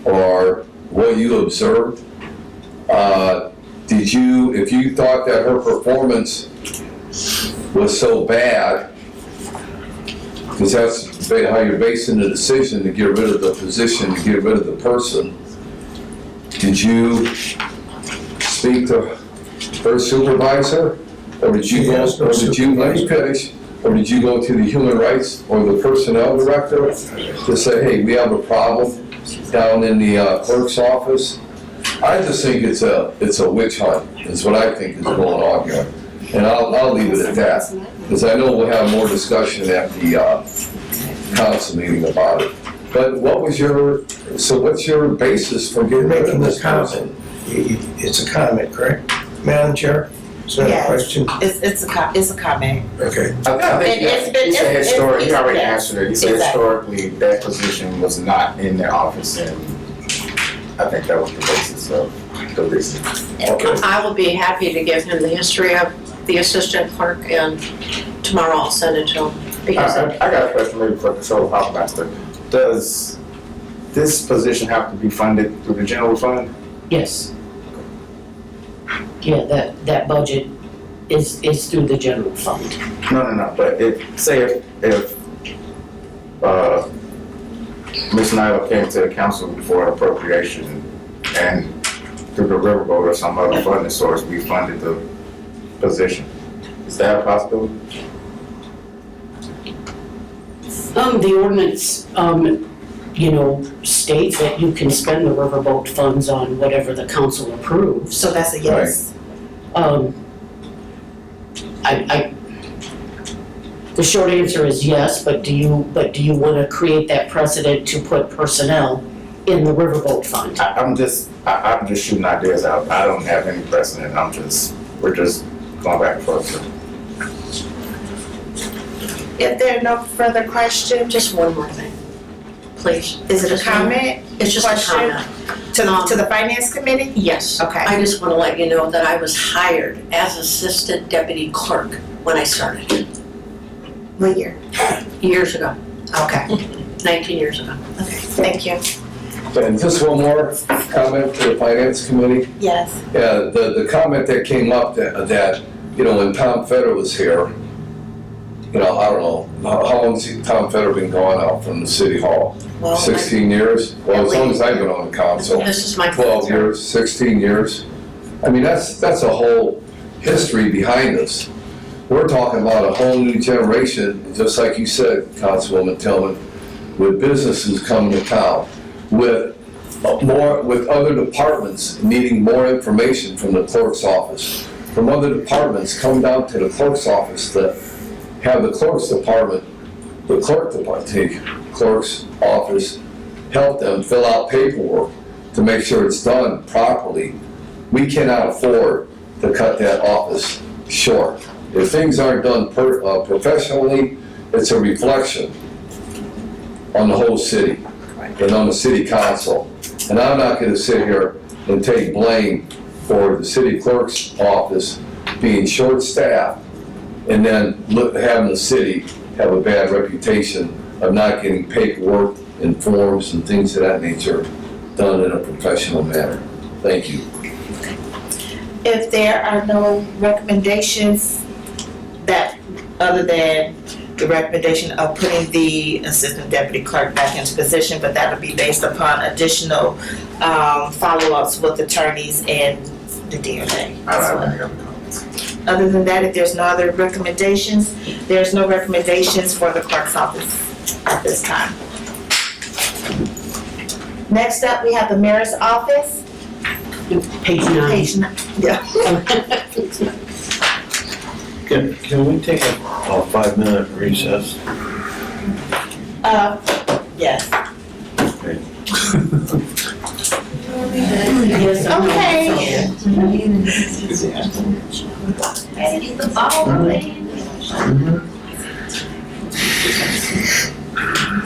Speaker 3: or what you observed. If you thought that her performance was so bad, because that's how you're basing the decision to get rid of the position, to get rid of the person, did you speak to her supervisor? Or did you go,
Speaker 10: Yes, no
Speaker 3: or did you, let me finish, or did you go to the human rights or the personnel director to say, hey, we have a problem down in the clerk's office? I just think it's a witch hunt, is what I think is going on here. And I'll leave it at that, because I know we'll have more discussion at the council meeting about it. But what's your basis for getting rid of
Speaker 10: Making
Speaker 3: this
Speaker 10: a
Speaker 3: person?
Speaker 10: comment. It's a comment, correct? Madam Chair, is that a
Speaker 2: Yes.
Speaker 10: question?
Speaker 2: It's a comment.
Speaker 10: Okay.
Speaker 7: I think
Speaker 2: And it's been-
Speaker 7: he said
Speaker 2: it's-
Speaker 7: historically, he already
Speaker 2: yeah.
Speaker 7: answered it. He said
Speaker 2: Exactly.
Speaker 7: historically, that position was not in their office, and I think that was the basis of the reason.
Speaker 3: Okay.
Speaker 9: I will be happy to give him the history of the assistant clerk, and tomorrow I'll send it to him. Because
Speaker 7: I got a question maybe for Control Hofmeister. Does this position have to be funded through the general fund?
Speaker 4: Yes. Yeah, that budget is through the general fund.
Speaker 7: No, but if Ms. Nyla came to the council for an appropriation and through the riverboat or some other funding source, we funded the position, is that a possibility?
Speaker 4: The ordinance, states that you can spend the riverboat funds on whatever the council approves.
Speaker 2: So that's a yes.
Speaker 4: The short answer is yes, but do you want to create that precedent to put personnel in the riverboat fund?
Speaker 7: I'm just shooting ideas out. I don't have any precedent. We're just going back and forth.
Speaker 2: If there are no further questions,
Speaker 9: just one more thing, please.
Speaker 2: is it a
Speaker 9: Just one-
Speaker 2: comment
Speaker 9: It's just a
Speaker 2: Question?
Speaker 9: comment.
Speaker 2: to the finance committee?
Speaker 9: Yes.
Speaker 2: Okay.
Speaker 9: I just want to let you know that I was hired as assistant deputy clerk when I started,
Speaker 2: What year?
Speaker 9: years ago,
Speaker 2: Okay,
Speaker 9: 19 years ago.
Speaker 2: okay, thank you.
Speaker 3: And just one more comment to the finance committee.
Speaker 2: Yes.
Speaker 3: Yeah, the comment that came up that, when Tom Feder was here, I don't know, how long's Tom Feder been gone out from the city hall?
Speaker 2: Well,
Speaker 3: 16 years? Well, as long as I've been on the council,
Speaker 9: This is my
Speaker 3: 12 years, 16 years. I mean, that's a whole history behind us. We're talking about a whole new generation, just like you said, Councilwoman Tillman, with businesses coming to town, with other departments needing more information from the clerk's office, from other departments coming down to the clerk's office to have the clerk's office help them fill out paperwork to make sure it's done properly. We cannot afford to cut that office short. If things aren't done professionally, it's a reflection on the whole city and on the city council. And I'm not gonna sit here and take blame for the city clerk's office being short-staffed and then having the city have a bad reputation of not getting paperwork and forms and things of that nature done in a professional manner. Thank you.
Speaker 2: If there are no recommendations other than the recommendation of putting the assistant deputy clerk back into position, but that'll be based upon additional follow-ups with attorneys and the DOJ.
Speaker 7: I don't have any other comments.
Speaker 2: Other than that, if there's no other recommendations, there's no recommendations for the clerk's office at this time. Next up, we have the mayor's office.
Speaker 4: Page 9.
Speaker 2: Page 9. Yeah.
Speaker 6: Can we take a 5-minute recess?
Speaker 2: Yes.
Speaker 4: Yes, I know.
Speaker 2: Okay.
Speaker 8: The ball rolling.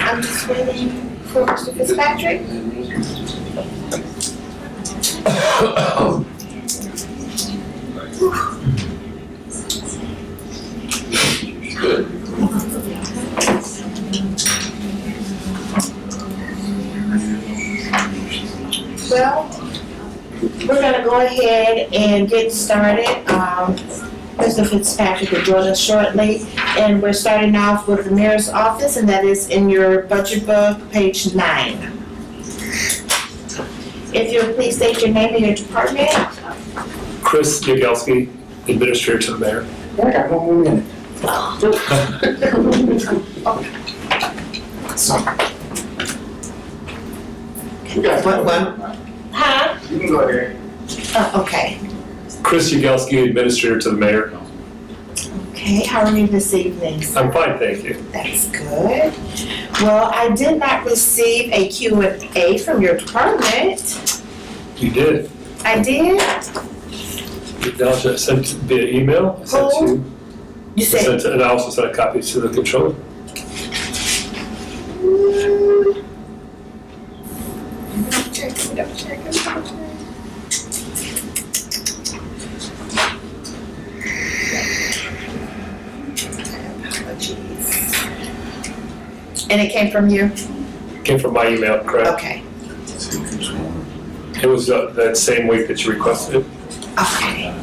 Speaker 2: I'm just waiting for Mr. Fitzpatrick. Well, we're gonna go ahead and get started. Mr. Fitzpatrick will join us shortly. And we're starting off with the mayor's office, and that is in your budget book, page 9. If you'll please state your name and your department.
Speaker 11: Chris Yagelski, Administrator to the Mayor.
Speaker 7: I got one more minute. You got one?
Speaker 2: Huh?
Speaker 7: You can go there.
Speaker 2: Oh, okay.
Speaker 11: Chris Yagelski, Administrator to the Mayor.
Speaker 2: Okay, how are you this evening?
Speaker 11: I'm fine, thank you.
Speaker 2: That's good. Well, I did not receive a Q&A from your department.
Speaker 11: You did.
Speaker 2: I did?
Speaker 11: I sent via email. I sent
Speaker 2: Who?
Speaker 11: to,
Speaker 2: You said,
Speaker 11: and I also sent a copy to the controller.
Speaker 2: double check. And it came from you?
Speaker 11: Came from my email, correct?
Speaker 2: Okay.
Speaker 11: It was that same week that you requested it.
Speaker 2: Okay.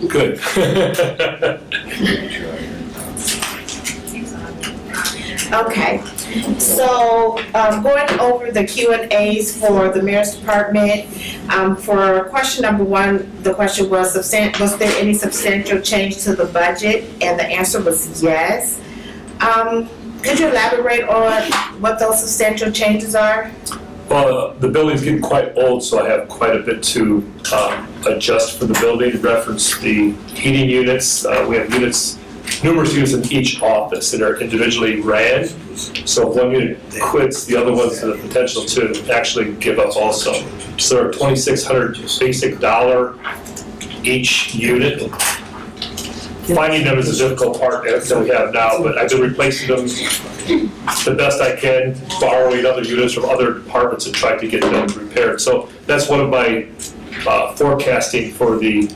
Speaker 11: Good.
Speaker 2: Okay, so going over the Q&As for the mayor's department, for question number 1, the question was was there any substantial change to the budget? And the answer was yes. Could you elaborate on what those substantial changes are?
Speaker 11: Well, the building's getting quite old, so I have quite a bit to adjust for the building. Reference the heating units. We have numerous units in each office that are individually ran. So if one unit quits, the other one's the potential to actually give up also. So there are $2,600 basic dollar each unit. Finding them is a difficult part that we have now, but I've been replacing them the best I can, borrowing other units from other departments and trying to get them repaired. So that's one of my forecasting for the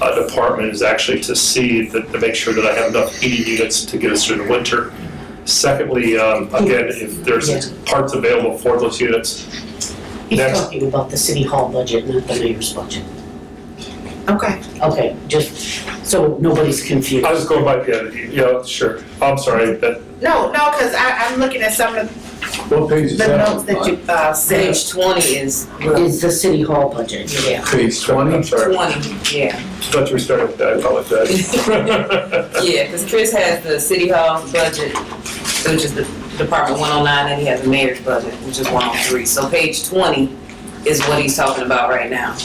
Speaker 11: department is actually to see to make sure that I have enough heating units to get us through the winter. Secondly, again, if there's parts available for those units.
Speaker 4: He's
Speaker 11: Next.
Speaker 4: talking about the city hall budget, not the mayor's budget.
Speaker 2: Okay.
Speaker 4: Okay, just so nobody's confused.
Speaker 11: I was going by, yeah, sure. I'm sorry, that,
Speaker 2: No, because I'm looking at some of
Speaker 3: What page is
Speaker 2: the
Speaker 3: that?
Speaker 2: notes that you said.
Speaker 12: Page 20 is,
Speaker 4: Is the city hall budget.
Speaker 12: yeah,
Speaker 3: Page 20?
Speaker 11: I'm sorry.
Speaker 12: 20, yeah.
Speaker 11: Thought you were starting with that, I apologize.
Speaker 12: Yeah, because Chris has the city hall budget, which is the Department 109, and he has the mayor's budget, which is 103. So page 20 is what he's talking about right now.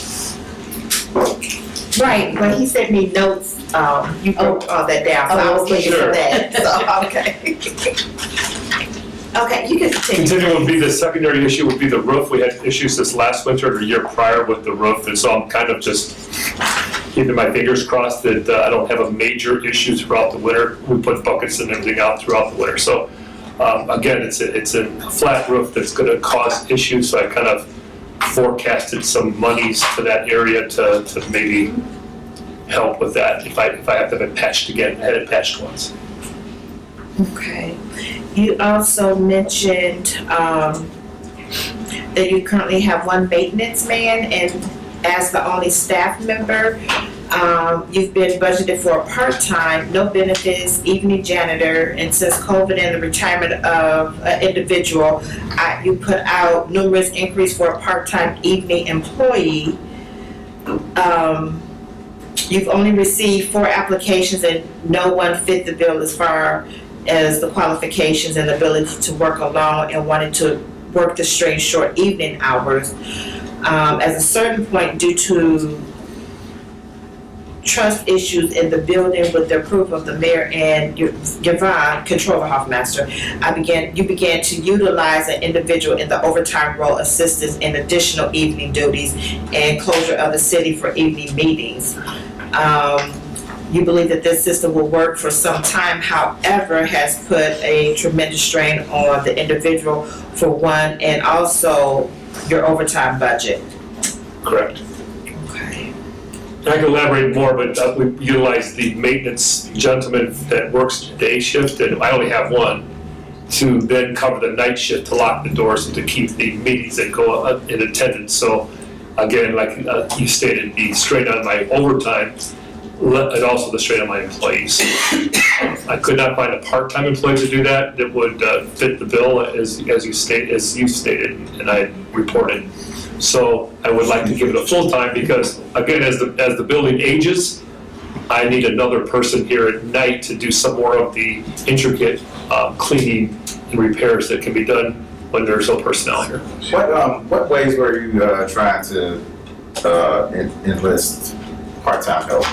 Speaker 2: Right, when he sent me notes, you wrote all that down, so I was looking for
Speaker 11: Sure.
Speaker 2: that, so, okay. Okay, you can continue.
Speaker 11: Continuing would be the secondary issue would be the roof. We had issues this last winter or the year prior with the roof, and so I'm kind of just keeping my fingers crossed that I don't have a major issue throughout the winter. We put buckets and everything out throughout the winter, so again, it's a flat roof that's going to cause issues, so I kind of forecasted some monies to that area to maybe help with that if I have to have it patched again. I had it patched once.
Speaker 2: Okay. You also mentioned that you currently have one maintenance man, and as the only staff member, you've been budgeted for a part-time, no benefits, evening janitor, and since COVID and the retirement of an individual, you put out numerous inquiries for a part-time evening employee. You've only received 4 applications and no one fit the bill as far as the qualifications and ability to work alone and wanted to work the strange short evening hours. At a certain point, due to trust issues in the building with the approval of the mayor and Yvonne, controller Hoffmaster, you began to utilize an individual in the overtime role, assistance in additional evening duties and closure of the city for evening meetings. You believe that this system will work for some time, however, has put a tremendous strain on the individual for one, and also your overtime budget.
Speaker 11: Correct.
Speaker 2: Okay.
Speaker 11: I can elaborate more, but we utilize the maintenance gentleman that works day shift, and I only have one, to then cover the night shift to lock the doors and to keep the meetings that go in attendance. So again, like you stated, the strain on my overtime and also the strain on my employees. I could not find a part-time employee to do that would fit the bill as you stated and I reported. So I would like to give it a full-time because again, as the building ages, I need another person here at night to do some more of the intricate cleaning and repairs that can be done when there's no personnel here.
Speaker 7: What ways were you trying to enlist part-time help?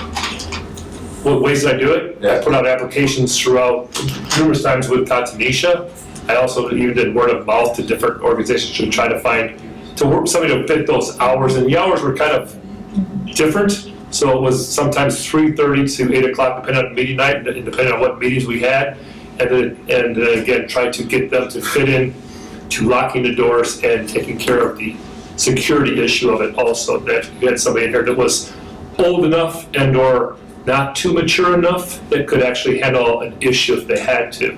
Speaker 11: What ways did I do it?
Speaker 7: Yeah.
Speaker 11: I put out applications throughout numerous times with Tanisha. I also even did word of mouth to different organizations to try to find somebody to fit those hours, and the hours were kind of different. So it was sometimes 3:30 to 8 o'clock, depending on meeting night, and depending on what meetings we had. And then again, trying to get them to fit in to locking the doors and taking care of the security issue of it also, that you had somebody in here that was old enough and or not too mature enough that could actually handle an issue if they had to.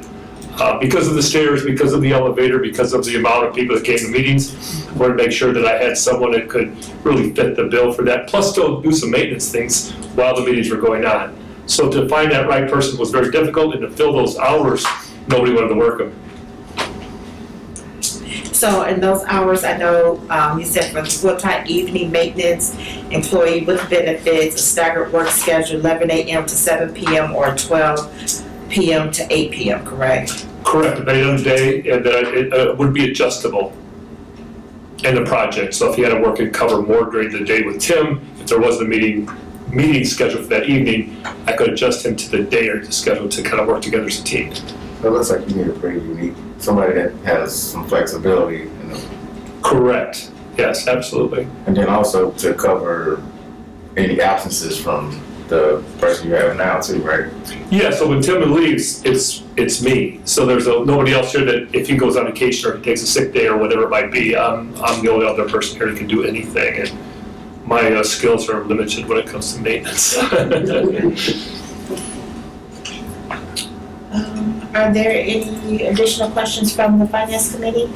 Speaker 11: Because of the stairs, because of the elevator, because of the amount of people that came to meetings, I wanted to make sure that I had someone that could really fit the bill for that, plus still do some maintenance things while the meetings were going on. So to find that right person was very difficult, and to fill those hours, nobody wanted to work them.
Speaker 2: So in those hours, I know you said for the full-time evening maintenance employee with benefits, a staggered work schedule, 11 a.m. to 7 p.m. or 12 p.m. to 8 p.m., correct?
Speaker 11: Correct, depending on the day, and that it would be adjustable in the project. So if you had to work and cover more during the day with Tim, if there wasn't a meeting scheduled for that evening, I could adjust him to the day or the schedule to kind of work together as a team.
Speaker 7: It looks like you need a pretty unique, somebody that has some flexibility, you know.
Speaker 11: Correct, yes, absolutely.
Speaker 7: And then also to cover any absences from the person you have now too, right?
Speaker 11: Yeah, so when Tim leaves, it's me. So there's nobody else here that if he goes on vacation or he takes a sick day or whatever it might be, I'm the only other person here that can do anything. And my skills are limited when it comes to maintenance.
Speaker 2: Are there any additional questions from the Finance Committee?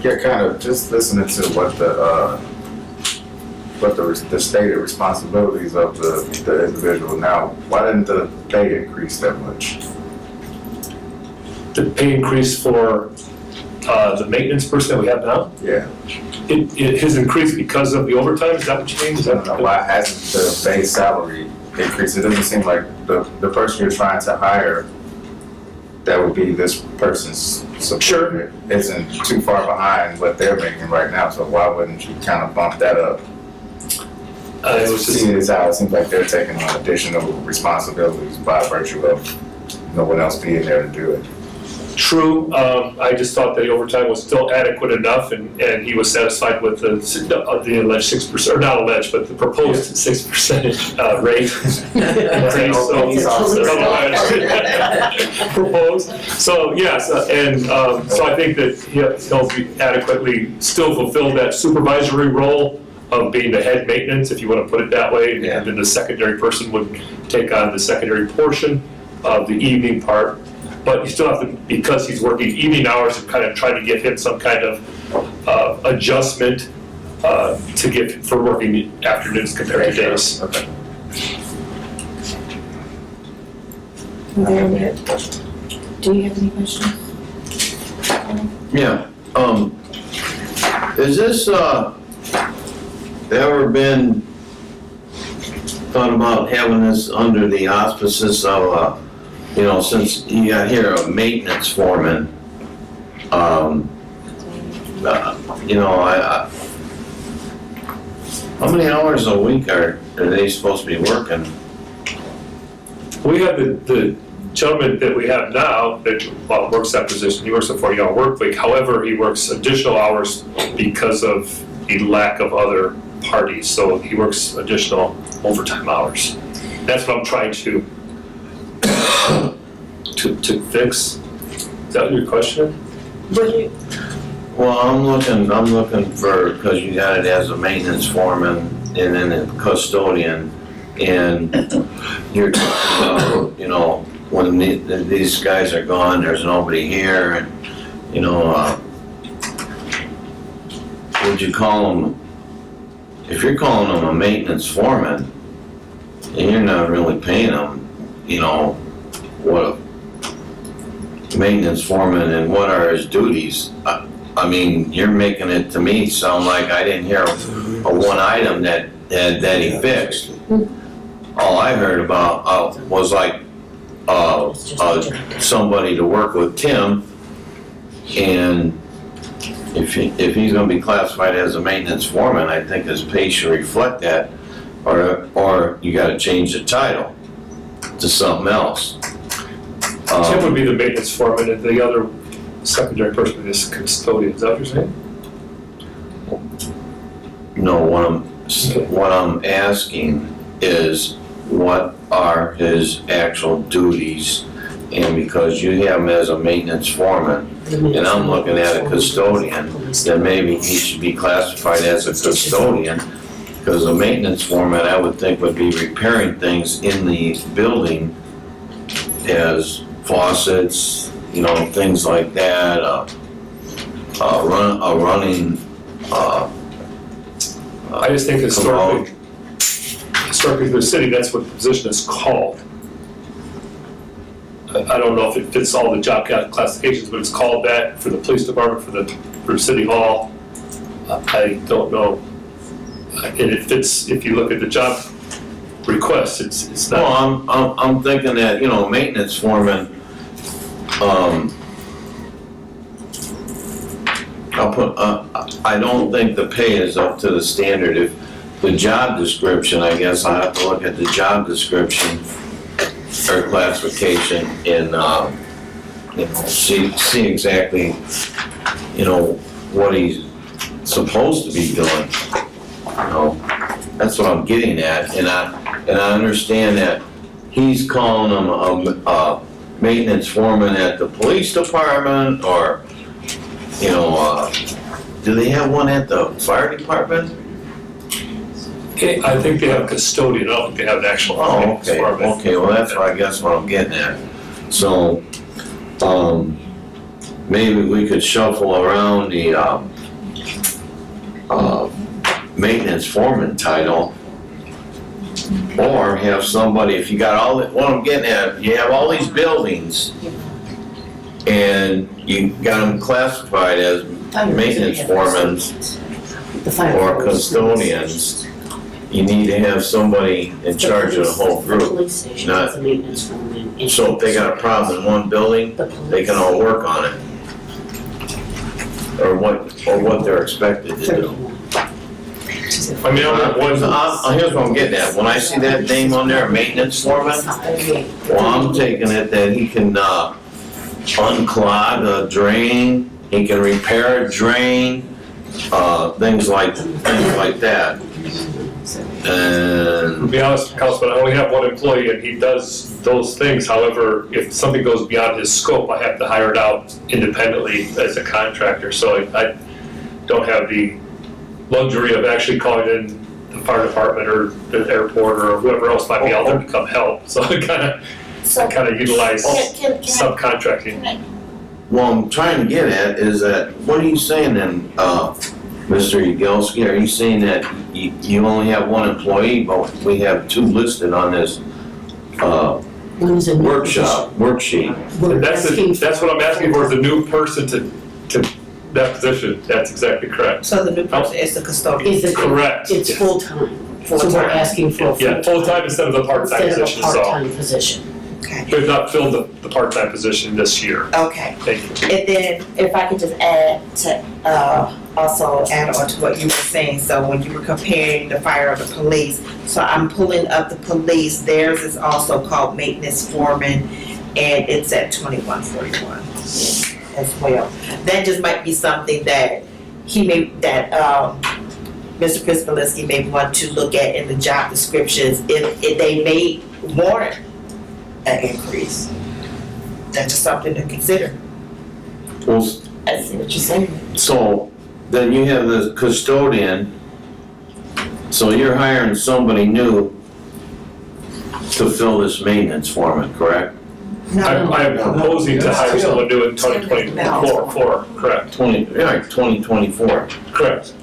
Speaker 7: Yeah, kind of just listening to what the stated responsibilities of the individual now. Why didn't the pay increase that much?
Speaker 11: The pay increase for the maintenance person that we have now,
Speaker 7: Yeah,
Speaker 11: it has increased because of the overtime, is that what you mean? Is
Speaker 7: I
Speaker 11: that
Speaker 7: don't know, why hasn't the base salary increased? It doesn't seem like the person you're trying to hire, that would be this person's support,
Speaker 11: Sure.
Speaker 7: isn't too far behind what they're making right now, so why wouldn't you kind of bump that up?
Speaker 11: It was just,
Speaker 7: Seeing as how it seems like they're taking on additional responsibilities by virtue of no one else being there to do it.
Speaker 11: true, I just thought the overtime was still adequate enough, and he was satisfied with the alleged 6%, or not alleged, but the proposed 6% rate. Proposed. So yes, and so I think that he'll be adequately still fulfill that supervisory role of being the head maintenance, if you want to put it that way,
Speaker 7: Yeah.
Speaker 11: and then the secondary person would take on the secondary portion of the evening part. But you still have to, because he's working evening hours, and kind of trying to give him some kind of adjustment to give for working afternoons compared to days.
Speaker 7: Okay.
Speaker 2: Do you have any questions?
Speaker 6: Yeah, is this, ever been thought about having this under the auspices of, since you got here a maintenance foreman, how many hours a week are they supposed to be working?
Speaker 11: We have the gentleman that we have now that works that position. He works a 40-hour work week. However, he works additional hours because of the lack of other parties. So he works additional overtime hours. That's what I'm trying to fix. Is that your question?
Speaker 6: Well, I'm looking for, because you got it as a maintenance foreman and then a custodian, and you're talking about, you know, when these guys are gone, there's nobody here, and, you know, would you call them, if you're calling them a maintenance foreman, and you're not really paying them, you know, what a maintenance foreman and what are his duties? I mean, you're making it to me sound like I didn't hear a one item that he fixed. All I heard about was like somebody to work with Tim, and if he's gonna be classified as a maintenance foreman, I think his pay should reflect that, or you gotta change the title to something else.
Speaker 11: Tim would be the maintenance foreman, and the other secondary person is custodian, is that what you're saying?
Speaker 6: No, what I'm asking is, what are his actual duties? And because you have him as a maintenance foreman, and I'm looking at a custodian, then maybe he should be classified as a custodian, because a maintenance foreman, I would think, would be repairing things in the building, as faucets, you know, things like that, running,
Speaker 11: I just think historically for the city, that's what the position is called. I don't know if it fits all the job classifications, but it's called that for the police department, for City Hall. I don't know. And it fits, if you look at the job request, it's not.
Speaker 6: Well, I'm thinking that, you know, maintenance foreman, I don't think the pay is up to the standard. If the job description, I guess I have to look at the job description or classification and, you know, see exactly, you know, what he's supposed to be doing. You know, that's what I'm getting at, and I understand that he's calling him a maintenance foreman at the police department, or, you know, do they have one at the fire department?
Speaker 11: I think they have a custodian, I don't think they have an actual
Speaker 6: Oh,
Speaker 11: maintenance
Speaker 6: okay,
Speaker 11: department.
Speaker 6: okay, well, that's what I guess what I'm getting at. So, maybe we could shuffle around the, maintenance foreman title, or have somebody, if you got all, what I'm getting at, you have all these buildings, and you got them classified as maintenance foremen or custodians, you need to have somebody in charge of the whole group. Not, so if they got a problem in one building, they can all work on it. Or what they're expected to do.
Speaker 11: I mean, I don't
Speaker 6: Here's what I'm getting at. When I see that name on there, maintenance foreman, well, I'm taking it that he can unclog a drain, he can repair a drain, things like that.
Speaker 11: To
Speaker 6: And
Speaker 11: be honest, Councilman, I only have one employee and he does those things. However, if something goes beyond his scope, I have to hire it out independently as a contractor. So I don't have the luxury of actually calling in the fire department or the airport or whoever else might be out there to come help. So I kind of utilize subcontracting.
Speaker 6: what I'm trying to get at is that, what are you saying then, Mr. Yagelski? Are you saying that you only have one employee, but we have two listed on this worksheet?
Speaker 11: And that's what I'm asking for, is a new person to that position. That's exactly correct.
Speaker 5: So the new person is the custodian.
Speaker 11: Correct.
Speaker 4: It's
Speaker 11: yes.
Speaker 4: full-time, so we're asking for a
Speaker 11: Yeah, full-time instead of the part-time
Speaker 4: instead of a
Speaker 11: position, so
Speaker 4: part-time position.
Speaker 2: Okay.
Speaker 11: we've not filled the part-time position this year.
Speaker 2: Okay.
Speaker 11: Thank you.
Speaker 2: And then if I could just add to, also add on to what you were saying, so when you were comparing the fire or the police, so I'm pulling up the police, theirs is also called maintenance foreman, and it's at 2141 as well. That just might be something that Mr. Prispalinski may want to look at in the job descriptions, if they may warrant an increase. That's just something to consider.
Speaker 6: Well,
Speaker 2: I see what you're saying.
Speaker 6: So then you have the custodian, so you're hiring somebody new to fill this maintenance foreman, correct?
Speaker 11: I'm proposing to hire someone new in 2024, correct,
Speaker 6: 2024.
Speaker 11: correct.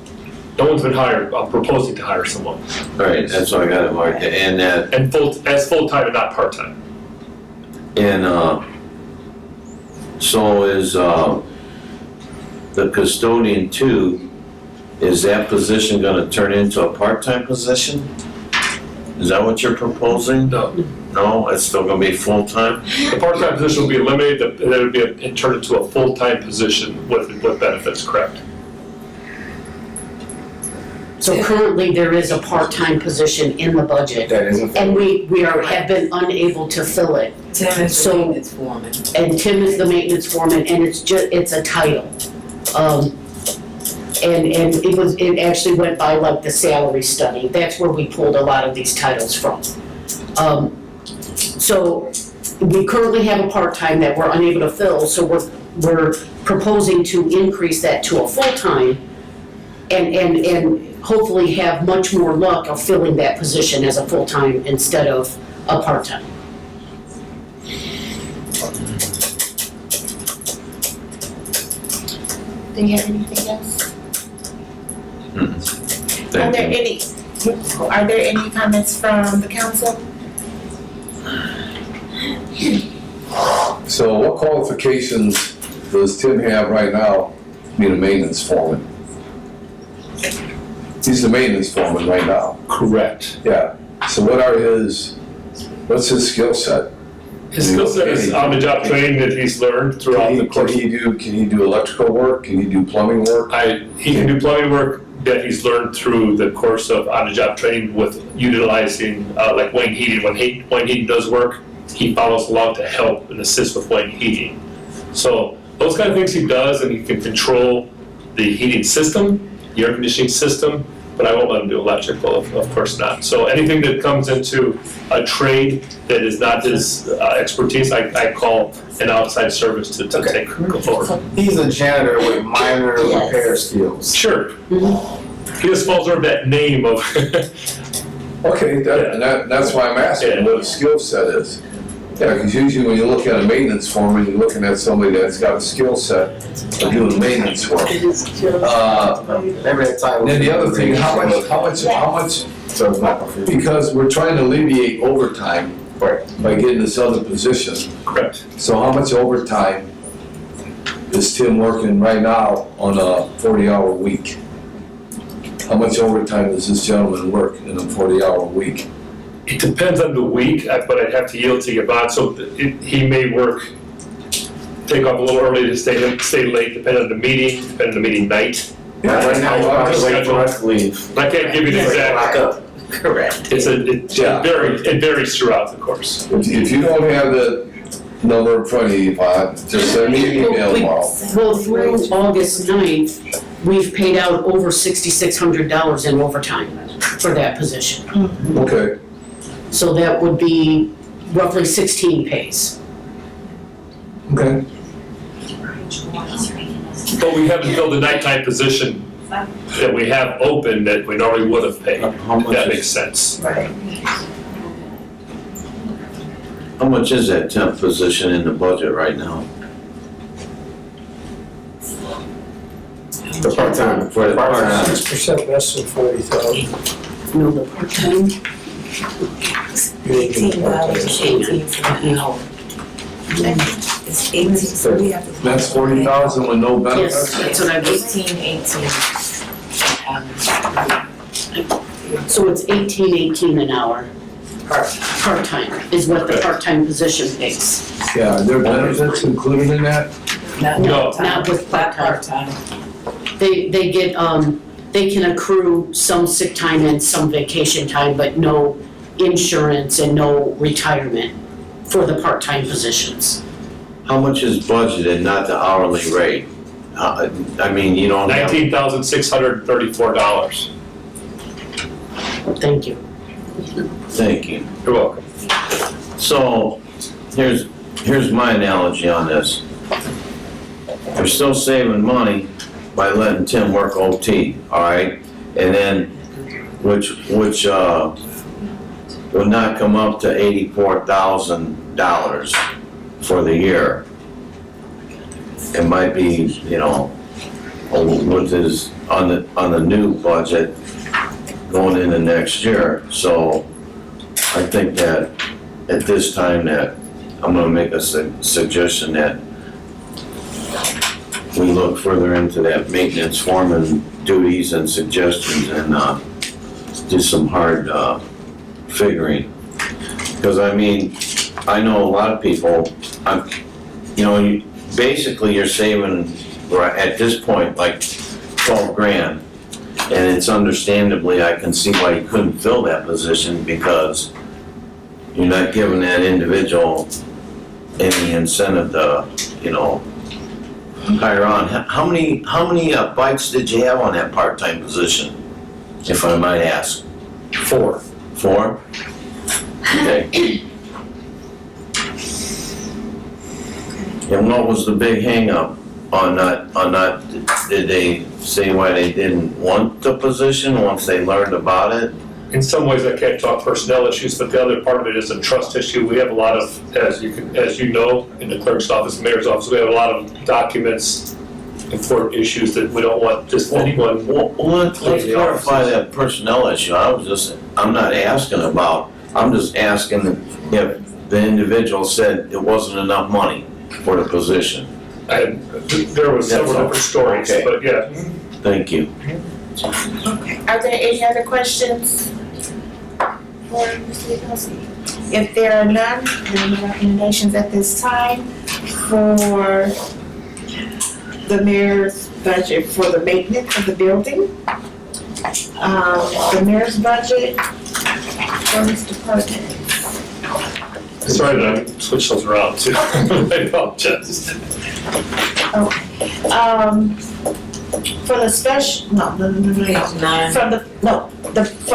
Speaker 11: No one's been hired, I'm proposing to hire someone,
Speaker 6: All right, that's what I got it marked, and that,
Speaker 11: and as full-time and not part-time.
Speaker 6: and, so is, the custodian too, is that position gonna turn into a part-time position? Is that what you're proposing?
Speaker 11: No.
Speaker 6: No, it's still gonna be full-time?
Speaker 11: The part-time position will be eliminated, and it would be, it turned into a full-time position with benefits, correct?
Speaker 4: So currently, there is a part-time position in the budget,
Speaker 7: That isn't.
Speaker 4: and we have been unable to fill it.
Speaker 12: Tim is the
Speaker 4: So-
Speaker 12: maintenance foreman.
Speaker 4: And Tim is the maintenance foreman, and it's a title. And it actually went by like the salary study, that's where we pulled a lot of these titles from. So we currently have a part-time that we're unable to fill, so we're proposing to increase that to a full-time and hopefully have much more luck of filling that position as a full-time instead of a part-time.
Speaker 2: Do you have anything else?
Speaker 6: Thank you.
Speaker 2: Are there any comments from the council?
Speaker 3: So what qualifications does Tim have right now being a maintenance foreman? He's the maintenance foreman right now.
Speaker 11: Correct.
Speaker 3: Yeah. So what's his skill set?
Speaker 11: His skill set is on-the-job training that he's learned throughout the course.
Speaker 3: Can he do electrical work? Can he do plumbing work?
Speaker 11: He can do plumbing work that he's learned through the course of on-the-job training with utilizing, like Wayne Heating. When Wayne Heating does work, he follows along to help and assist with Wayne Heating. So those kind of things he does, and he can control the heating system, the air conditioning system, but I won't let him do electrical, of course not. So anything that comes into a trade that is not his expertise, I call an outside service to take go forward.
Speaker 7: He's a janitor with minor
Speaker 2: Yes.
Speaker 7: repair skills.
Speaker 11: Sure. He just falls under that name of,
Speaker 3: Okay, that's why I'm asking what his skill set is. Yeah, because usually when you look at a maintenance foreman, you're looking at somebody that's got a skill set of doing maintenance work.
Speaker 7: Every time.
Speaker 3: Then the other thing, how much,
Speaker 7: So it's not confusing.
Speaker 3: because we're trying to alleviate overtime
Speaker 7: Right.
Speaker 3: by getting this other position.
Speaker 11: correct.
Speaker 3: So how much overtime is Tim working right now on a 40-hour week? How much overtime does this gentleman work in a 40-hour week?
Speaker 11: It depends on the week, but I'd have to yield to Yvonne, so he may take off a little early to stay late, depending on the meeting, depending on the meeting night.
Speaker 7: Yeah, right now,
Speaker 11: I'll
Speaker 7: he's
Speaker 11: just
Speaker 7: probably waiting for us to leave.
Speaker 11: I can't give you the
Speaker 7: Lock
Speaker 11: exact,
Speaker 7: up.
Speaker 12: Correct.
Speaker 11: it varies throughout the course.
Speaker 3: If you don't have the number in front of you, Yvonne, just send me an email tomorrow.
Speaker 4: Well, through August 9th, we've paid out over $6,600 in overtime for that position.
Speaker 3: Okay,
Speaker 4: So that would be roughly 16 pays.
Speaker 3: okay.
Speaker 11: But we haven't filled the nighttime position that we have open that we normally would have paid,
Speaker 6: How
Speaker 11: if
Speaker 6: much
Speaker 11: that
Speaker 6: is-
Speaker 11: makes sense.
Speaker 6: How much is that temp position in the budget right now?
Speaker 7: The part-time.
Speaker 6: For the part-time.
Speaker 10: 6% less than 40,000.
Speaker 4: No, the part-time,
Speaker 12: It's 18, so we have to.
Speaker 3: That's 40,000 with no
Speaker 4: yes,
Speaker 3: benefits?
Speaker 4: that's what I was, so it's 18 an hour. Part-time is what the part-time position pays.
Speaker 3: Yeah, are there benefits included in that?
Speaker 11: No.
Speaker 4: Not with part-time. They get, they can accrue some sick time and some vacation time, but no insurance and no retirement for the part-time positions.
Speaker 6: How much is budgeted, not the hourly rate? I mean, you don't have.
Speaker 11: $19,634.
Speaker 4: Thank you.
Speaker 6: Thank you.
Speaker 11: You're welcome.
Speaker 6: So, here's my analogy on this. They're still saving money by letting Tim work OT, all right? And then, which would not come up to $84,000 for the year. It might be, you know, with his, on the new budget going into next year. So I think that at this time that I'm gonna make a suggestion that we look further into that maintenance foreman duties and suggestions and do some hard figuring. Because I mean, I know a lot of people, basically you're saving right at this point like 12 grand. And it's understandably, I can see why you couldn't fill that position because you're not giving that individual any incentive to, hire on. How many bites did you have on that part-time position, if I might ask?
Speaker 11: 4.
Speaker 6: 4? Okay. And what was the big hang-up on that? Did they say why they didn't want the position once they learned about it?
Speaker 11: In some ways, I can't talk personnel issues, but the other part of it is a trust issue. We have a lot of, as you know, in the clerk's office, mayor's office, we have a lot of documents, important issues that we don't want just anyone.
Speaker 6: Well, let's clarify that personnel issue. I'm just asking if the individual said it wasn't enough money for the position.
Speaker 11: There was several different stories,
Speaker 6: Okay.
Speaker 11: but yeah.
Speaker 6: Thank you.
Speaker 2: Okay, are there any other questions for Mr. Kelsey? If there are none, there are no recommendations at this time for the mayor's budget for the maintenance of the building. The mayor's budget for his department.
Speaker 11: Sorry that I switched those around too. I apologize.
Speaker 2: For the special, for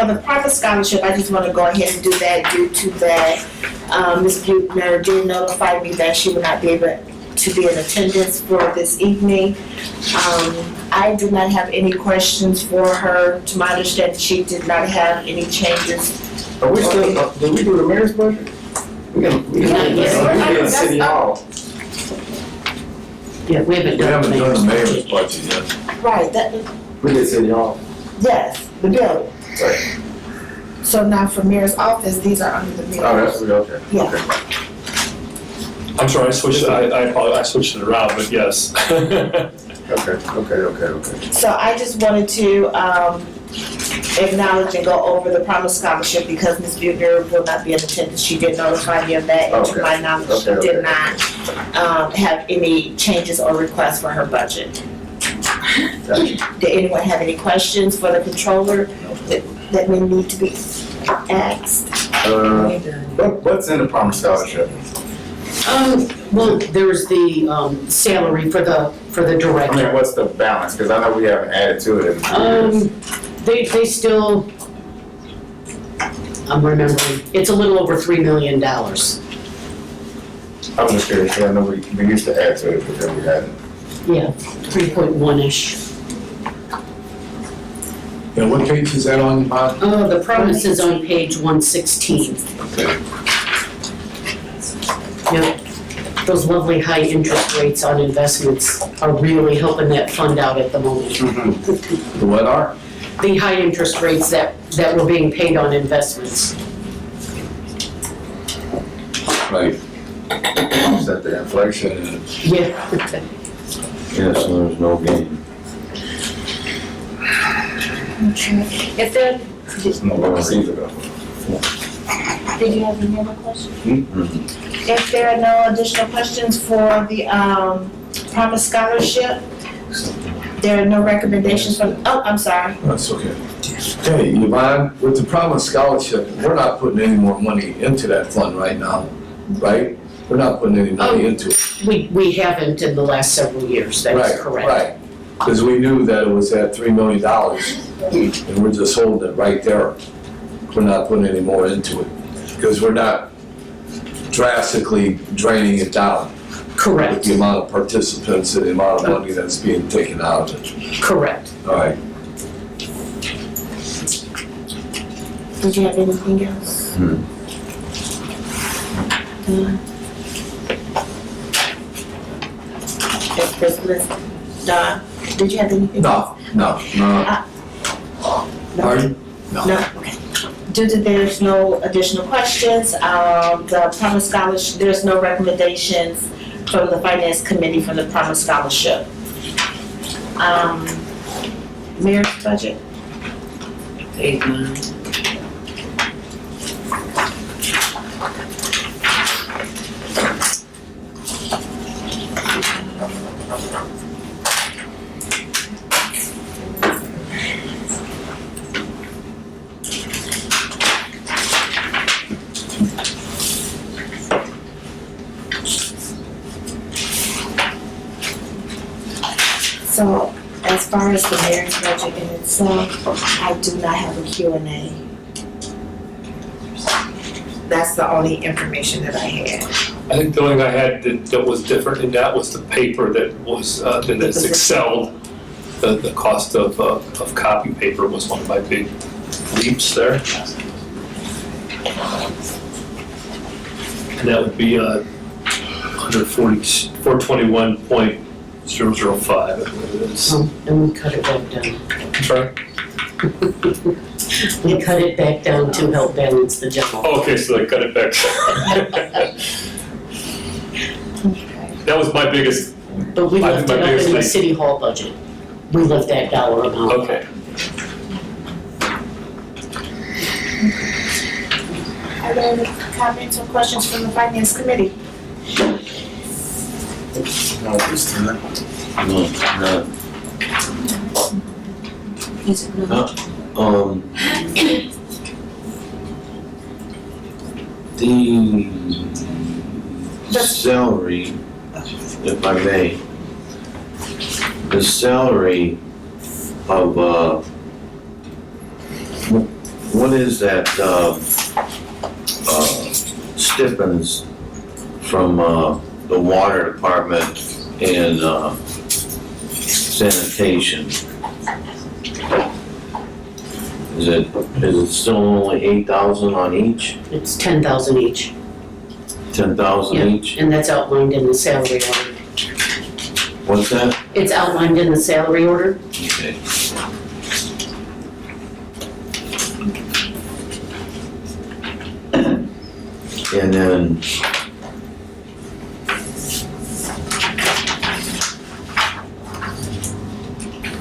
Speaker 2: the private scholarship, I just want to go ahead and do that due to that. Ms. Buchner did notify me that she would not be able to be in attendance for this evening. I did not have any questions for her. To my understanding, she did not have any changes.
Speaker 7: Are we still, did we do the mayor's budget? We can City Hall.
Speaker 4: Yeah, we haven't
Speaker 3: We haven't done the mayor's
Speaker 4: budget.
Speaker 3: budget yet.
Speaker 2: Right, that,
Speaker 7: We did City Hall.
Speaker 2: yes, the building.
Speaker 7: Right.
Speaker 2: So now for mayor's office, these are under the mayor.
Speaker 7: Oh, that's, okay.
Speaker 2: Yeah.
Speaker 7: Okay.
Speaker 11: I'm sorry, I switched it, I apologize, I switched it around, but yes.
Speaker 7: Okay.
Speaker 2: So I just wanted to acknowledge and go over the promise scholarship because Ms. Buchner will not be in attendance. She did notify me of that, and to my knowledge, she did not have any changes or requests for her budget. Did anyone have any questions for the controller that may need to be asked?
Speaker 7: What's in the promise scholarship?
Speaker 4: Well, there's the salary for the
Speaker 7: I mean,
Speaker 4: director.
Speaker 7: what's the balance? Because I know we haven't added to it in years.
Speaker 4: They still, I'm remembering, it's a little over $3 million.
Speaker 7: I was just curious, 'cause I know we used to add to it, but then we hadn't.
Speaker 4: Yeah, 3.1-ish.
Speaker 3: And what page is that on, Bob?
Speaker 4: The promise is on page 116.
Speaker 3: Okay.
Speaker 4: Yep. Those lovely high interest rates on investments are really helping that fund out at the moment.
Speaker 3: The what are?
Speaker 4: The high interest rates that were being paid on investments.
Speaker 3: Right.
Speaker 7: Offset the inflation.
Speaker 4: Yeah.
Speaker 6: Yeah, so there's no gain.
Speaker 2: If there,
Speaker 7: Just no longer seems ago.
Speaker 2: did you have any other questions?
Speaker 6: Mhm.
Speaker 2: If there are no additional questions for the promise scholarship, there are no recommendations from, oh, I'm sorry.
Speaker 3: That's okay. Hey, Yvonne, with the Promise Scholarship, we're not putting any more money into that fund right now, right? We're not putting any money into it.
Speaker 4: We haven't in the last several years, that is correct.
Speaker 3: Right, because we knew that it was at $3 million, and we're just holding it right there. We're not putting any more into it, because we're not drastically draining it down.
Speaker 4: Correct,
Speaker 3: the amount of participants and the amount of money that's being taken out of it.
Speaker 4: correct.
Speaker 3: All right.
Speaker 2: Did you have anything else? Yes, President Don, did you have anything?
Speaker 3: No. Pardon?
Speaker 2: No, okay. Due to there's no additional questions, the Promise Scholarship, there's no recommendations from the Finance Committee for the Promise Scholarship. Mayor's budget?
Speaker 12: Page 9.
Speaker 2: So, as far as the mayor's budget in itself, I do not have a Q&A. That's the only information that I had.
Speaker 11: I think the only thing I had that was different in that was the paper that was, that's excelled. The cost of copy paper was one of my big leaps there. And that would be under 421.005, I believe it is.
Speaker 4: And we cut it back down.
Speaker 11: Sorry?
Speaker 4: We cut it back down to help balance the general.
Speaker 11: Okay, so they cut it back. That was my biggest,
Speaker 4: But we
Speaker 11: I
Speaker 4: left
Speaker 11: think
Speaker 4: it
Speaker 11: my
Speaker 4: up
Speaker 11: biggest
Speaker 4: in the
Speaker 11: leak.
Speaker 4: city hall budget. We left that dollar amount.
Speaker 11: okay.
Speaker 2: Are there any comments or questions from the Finance Committee?
Speaker 7: No, this time.
Speaker 6: No.
Speaker 2: Is it no?
Speaker 6: The salary, if I may, the salary of, what is that, stipends from, the water department and, sanitation? Is it still only 8,000 on each?
Speaker 4: It's 10,000 each.
Speaker 6: 10,000
Speaker 4: Yeah.
Speaker 6: each?
Speaker 4: And that's outlined in the salary order.
Speaker 6: What's that?
Speaker 4: It's outlined in the salary order.
Speaker 6: Okay. And then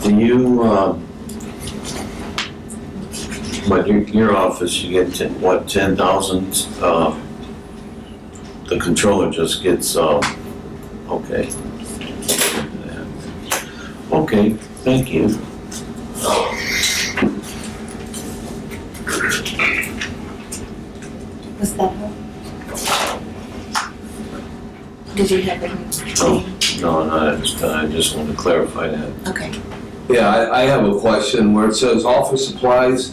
Speaker 6: do you, but your office, you get, 10,000, the controller just gets, okay. Okay, thank you.
Speaker 2: Was that her? Did you have any?
Speaker 6: No, I just want to clarify that.
Speaker 2: Okay.
Speaker 3: Yeah, I have a question where it says office supplies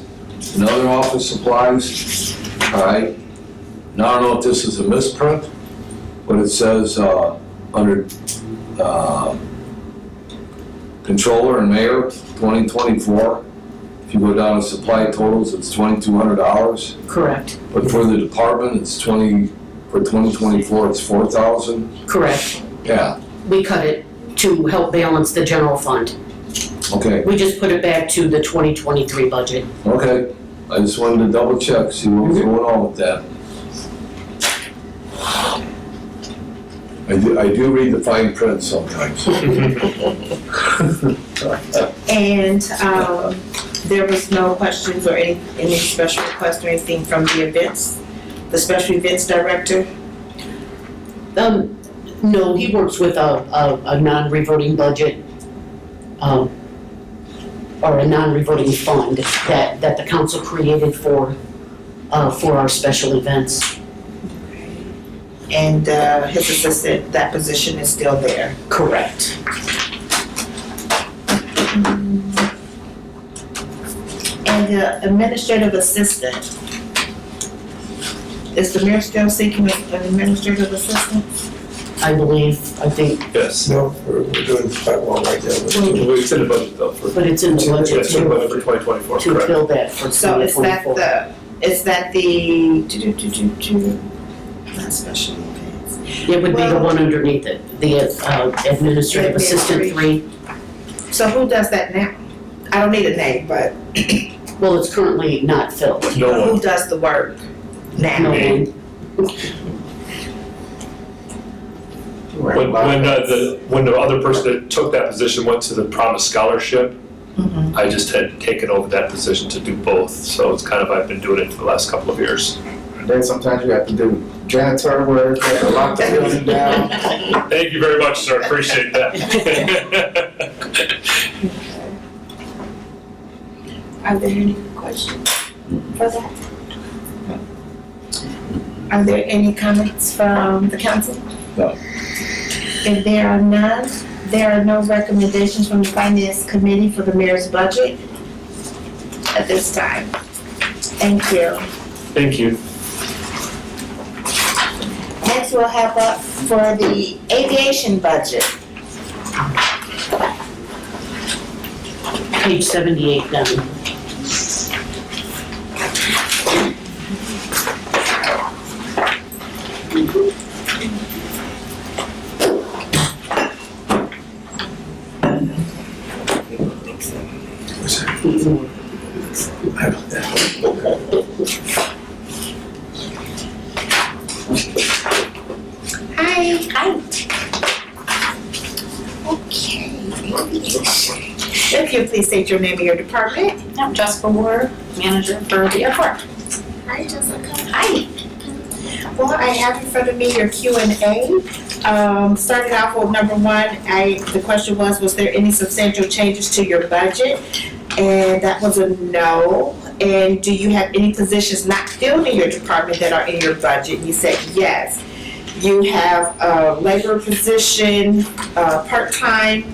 Speaker 3: and other office supplies, all right? Now, I don't know if this is a misprint, but it says, under, controller and mayor, 2024. If you go down to supply totals, it's $2,200.
Speaker 4: Correct.
Speaker 3: But for the department, it's for 2024, it's 4,000.
Speaker 4: Correct.
Speaker 3: Yeah,
Speaker 4: We cut it to help balance the general fund.
Speaker 3: okay,
Speaker 4: We just put it back to the 2023 budget.
Speaker 3: okay. I just wanted to double check, see what was going on with that. I do read the fine print sometimes.
Speaker 2: And there was no questions or any special requests or anything from the events, the special events director?
Speaker 4: No, he works with a non-reverting budget, or a non-reverting fund that the council created for our special events.
Speaker 2: And his assistant, that position is still there.
Speaker 4: Correct.
Speaker 2: And the administrative assistant, is the mayor still seeking an administrative assistant?
Speaker 4: I believe, I think,
Speaker 11: Yes.
Speaker 10: No, we're doing quite well right now. Let's do it.
Speaker 11: We extended budget though for,
Speaker 4: but it's in the budget
Speaker 11: yes, for budget for
Speaker 4: to
Speaker 11: 2024,
Speaker 4: to
Speaker 11: correct?
Speaker 4: fill that for
Speaker 2: So is that
Speaker 4: 2024.
Speaker 2: not special events.
Speaker 4: It would be the
Speaker 2: Well-
Speaker 4: one underneath it, the administrative assistant 3.
Speaker 2: So who does that now? I don't need a name, but
Speaker 4: Well, it's currently not filled.
Speaker 11: No
Speaker 2: who
Speaker 11: one.
Speaker 2: does the work
Speaker 4: No
Speaker 2: now?
Speaker 4: one.
Speaker 11: When the other person that took that position went to the Promise Scholarship,
Speaker 2: Mhm.
Speaker 11: I just had taken over that position to do both. So it's kind of, I've been doing it for the last couple of years.
Speaker 7: Then sometimes you have to do janitor work, you have to lock the building down.
Speaker 11: Thank you very much, sir. Appreciate that.
Speaker 2: Are there any questions for that? Are there any comments from the council?
Speaker 3: No.
Speaker 2: If there are none, there are no recommendations from the finance committee for the mayor's budget at this time. Thank you.
Speaker 11: Thank you.
Speaker 2: Next, we'll have up for the aviation budget.
Speaker 4: Page 78 down.
Speaker 2: Hi. Hi. Okay. If you please state your name and your department.
Speaker 8: I'm Jessica Ward, manager for the airport.
Speaker 2: Hi, Jessica. Hi. Well, I have in front of me your Q&A. Starting off with number one, the question was there any substantial changes to your budget? And that was a no. And do you have any positions not filled in your department that are in your budget? You said yes. You have a labor position, part-time,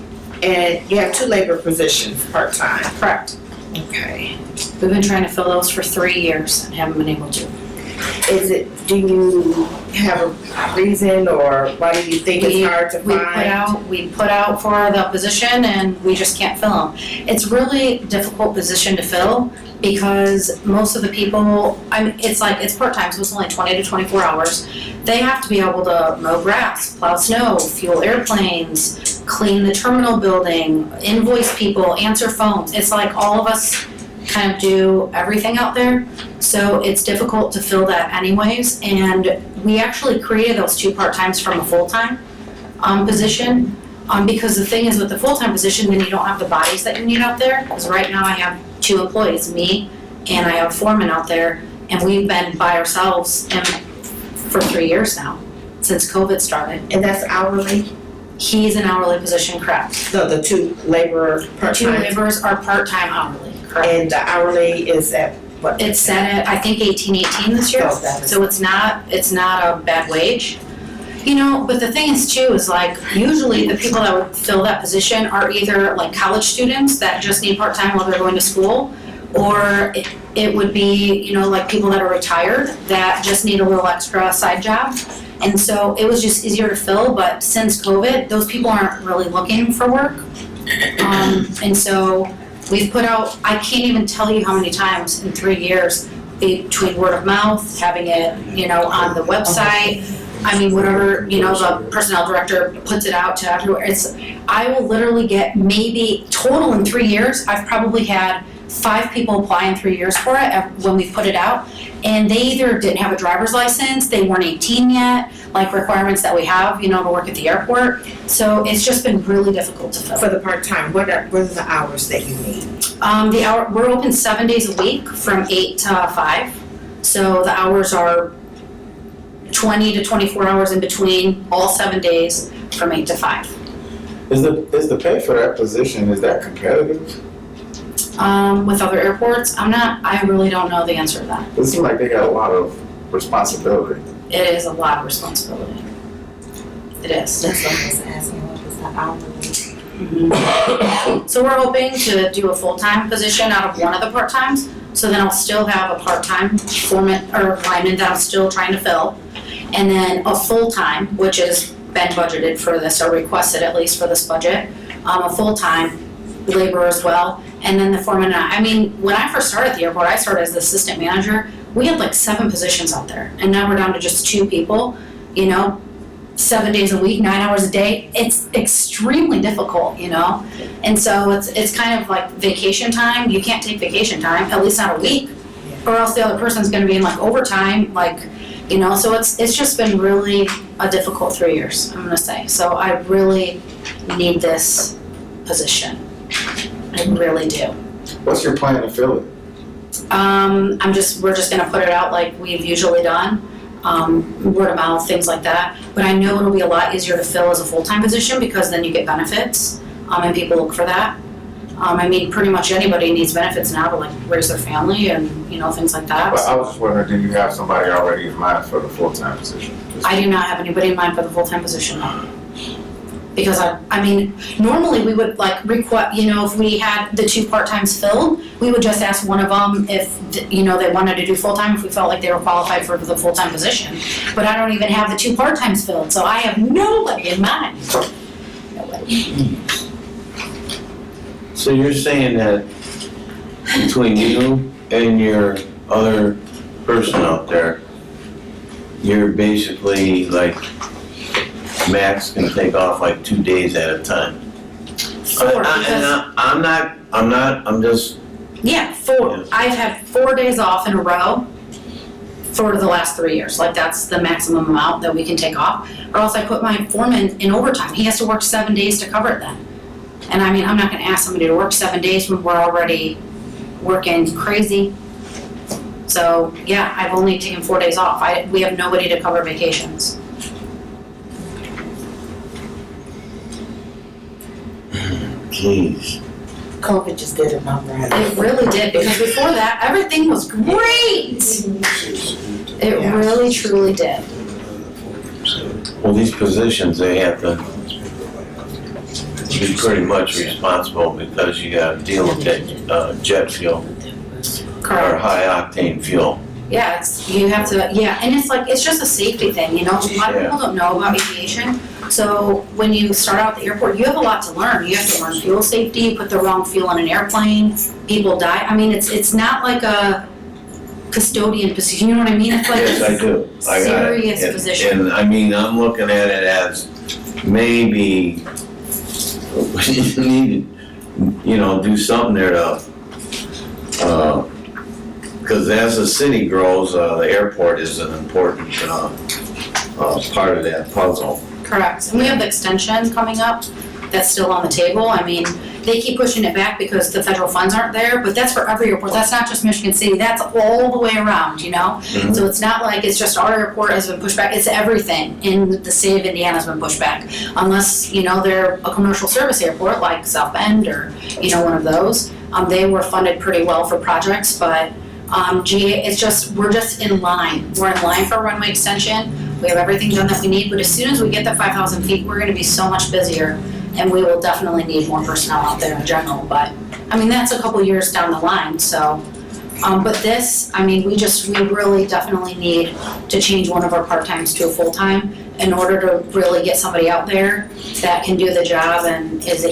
Speaker 2: and you have 2 labor positions, part-time.
Speaker 8: Correct.
Speaker 2: Okay.
Speaker 8: We've been trying to fill those for 3 years and haven't been able to.
Speaker 2: Do you have a reason, or why do you think it's hard to find?
Speaker 8: We put out for the position and we just can't fill them. It's really a difficult position to fill because most of the people, it's part-time, so it's only 20 to 24 hours. They have to be able to mow grass, plow snow, fuel airplanes, clean the terminal building, invoice people, answer phones. It's like all of us kind of do everything out there. So it's difficult to fill that anyways. And we actually created those 2 part-times from a full-time position. Because the thing is with the full-time position, then you don't have the bodies that you need out there. Because right now I have 2 employees, me and I have a foreman out there. And we've been by ourselves for 3 years now, since COVID started.
Speaker 2: And that's hourly?
Speaker 8: He's an hourly position, correct.
Speaker 2: No, the 2 laborer
Speaker 8: The 2
Speaker 2: part-time.
Speaker 8: laborers are part-time hourly, correct.
Speaker 2: And the hourly is at what?
Speaker 8: It's set at, I think, 18.18 this year,
Speaker 2: Oh, that is-
Speaker 8: so it's not a bad wage. You know, but the thing is too, is like, usually the people that would fill that position are either like college students that just need part-time while they're going to school, or it would be, you know, like people that are retired that just need a little extra side job. And so it was just easier to fill, but since COVID, those people aren't really looking for work. And so we've put out, I can't even tell you how many times in 3 years, between word of mouth, having it, you know, on the website, I mean, whatever, you know, the personnel director puts it out to everywhere. I will literally get maybe, total in 3 years, I've probably had 5 people apply in 3 years for it when we put it out. And they either didn't have a driver's license, they weren't 18 yet, like requirements that we have, you know, to work at the airport. So it's just been really difficult to fill.
Speaker 2: For the part-time, what are the hours that you need?
Speaker 8: We're open 7 days a week from 8 to 5. So the hours are 20 to 24 hours in between, all 7 days from 8 to 5.
Speaker 7: Is the pay for that position, is that competitive?
Speaker 8: With other airports, I really don't know the answer to that.
Speaker 7: It seems like they got a lot of responsibility.
Speaker 8: It is a lot of responsibility. It is.
Speaker 2: That's what I was asking, what was the hourly?
Speaker 8: So we're hoping to do a full-time position out of one of the part-times, so then I'll still have a part-time foreman or lineman that I'm still trying to fill. And then a full-time, which is
Speaker 13: been budgeted for this, or requested at least for this budget, a full-time laborer as well, and then the foreman. I mean, when I first started at the airport, I started as the assistant manager. We had like 7 positions out there, and now we're down to just 2 people, 7 days a week, 9 hours a day. It's extremely difficult, and so it's kind of like vacation time. You can't take vacation time, at least not a week, or else the other person's gonna be in like overtime, so it's just been really a difficult 3 years, I'm gonna say. So I really need this position. I really do.
Speaker 7: What's your plan to fill it?
Speaker 13: We're just gonna put it out like we've usually done, word of mouth, things like that. But I know it'll be a lot easier to fill as a full-time position because then you get benefits, and people look for that. Pretty much anybody needs benefits now to like raise their family and, things like that.
Speaker 7: But I was just wondering, do you have somebody already in mind for the full-time position?
Speaker 13: I do not have anybody in mind for the full-time position now. Because normally we would like request, if we had the 2 part-times filled, we would just ask one of them if, they wanted to do full-time, if we felt like they were qualified for the full-time position. But I don't even have the 2 part-times filled, so I have nobody in mind. Nobody.
Speaker 6: So you're saying that between you and your other person out there, you're basically like, max can take off like 2 days at a time?
Speaker 13: 4,
Speaker 6: I'm just.
Speaker 13: Yeah, 4. I've had 4 days off in a row for the last 3 years. Like that's the maximum amount that we can take off. Or else I put my foreman in overtime. He has to work 7 days to cover it then. And I'm not gonna ask somebody to work 7 days when we're already working crazy. So yeah, I've only taken 4 days off. We have nobody to cover vacations.
Speaker 6: Jeez.
Speaker 2: COVID just did a number.
Speaker 13: It really did, because before that, everything was great. It really, truly did.
Speaker 6: Well, these positions, they have to be pretty much responsible because you gotta deal with that jet fuel or
Speaker 13: Correct.
Speaker 6: high octane fuel.
Speaker 13: Yeah, and it's just a safety thing, a lot of people don't know about aviation. So when you start out at the airport, you have a lot to learn. You have to learn fuel safety, you put the wrong fuel in an airplane, people die. It's not like a custodian position, you know what I mean? It's like
Speaker 6: Yes, I do. I got it.
Speaker 13: serious position.
Speaker 6: And I'm looking at it as maybe you need to, do something there to, because as the city grows, the airport is an important part of that puzzle.
Speaker 13: Correct. And we have the extension coming up that's still on the table. They keep pushing it back because the federal funds aren't there, but that's for every airport. That's not just Michigan City. That's all the way around,
Speaker 6: Mhm.
Speaker 13: So it's not like it's just our airport has been pushed back. It's everything in the state of Indiana has been pushed back. Unless, they're a commercial service airport like South Bend or, one of those. They were funded pretty well for projects, but we're just in line. We're in line for a runway extension. We have everything done that we need, but as soon as we get the 5,000 feet, we're gonna be so much busier, and we will definitely need more personnel out there in general, but, that's a couple years down the line, so. But this, we really definitely need to change one of our part-times to a full-time in order to really get somebody out there that can do the job and is,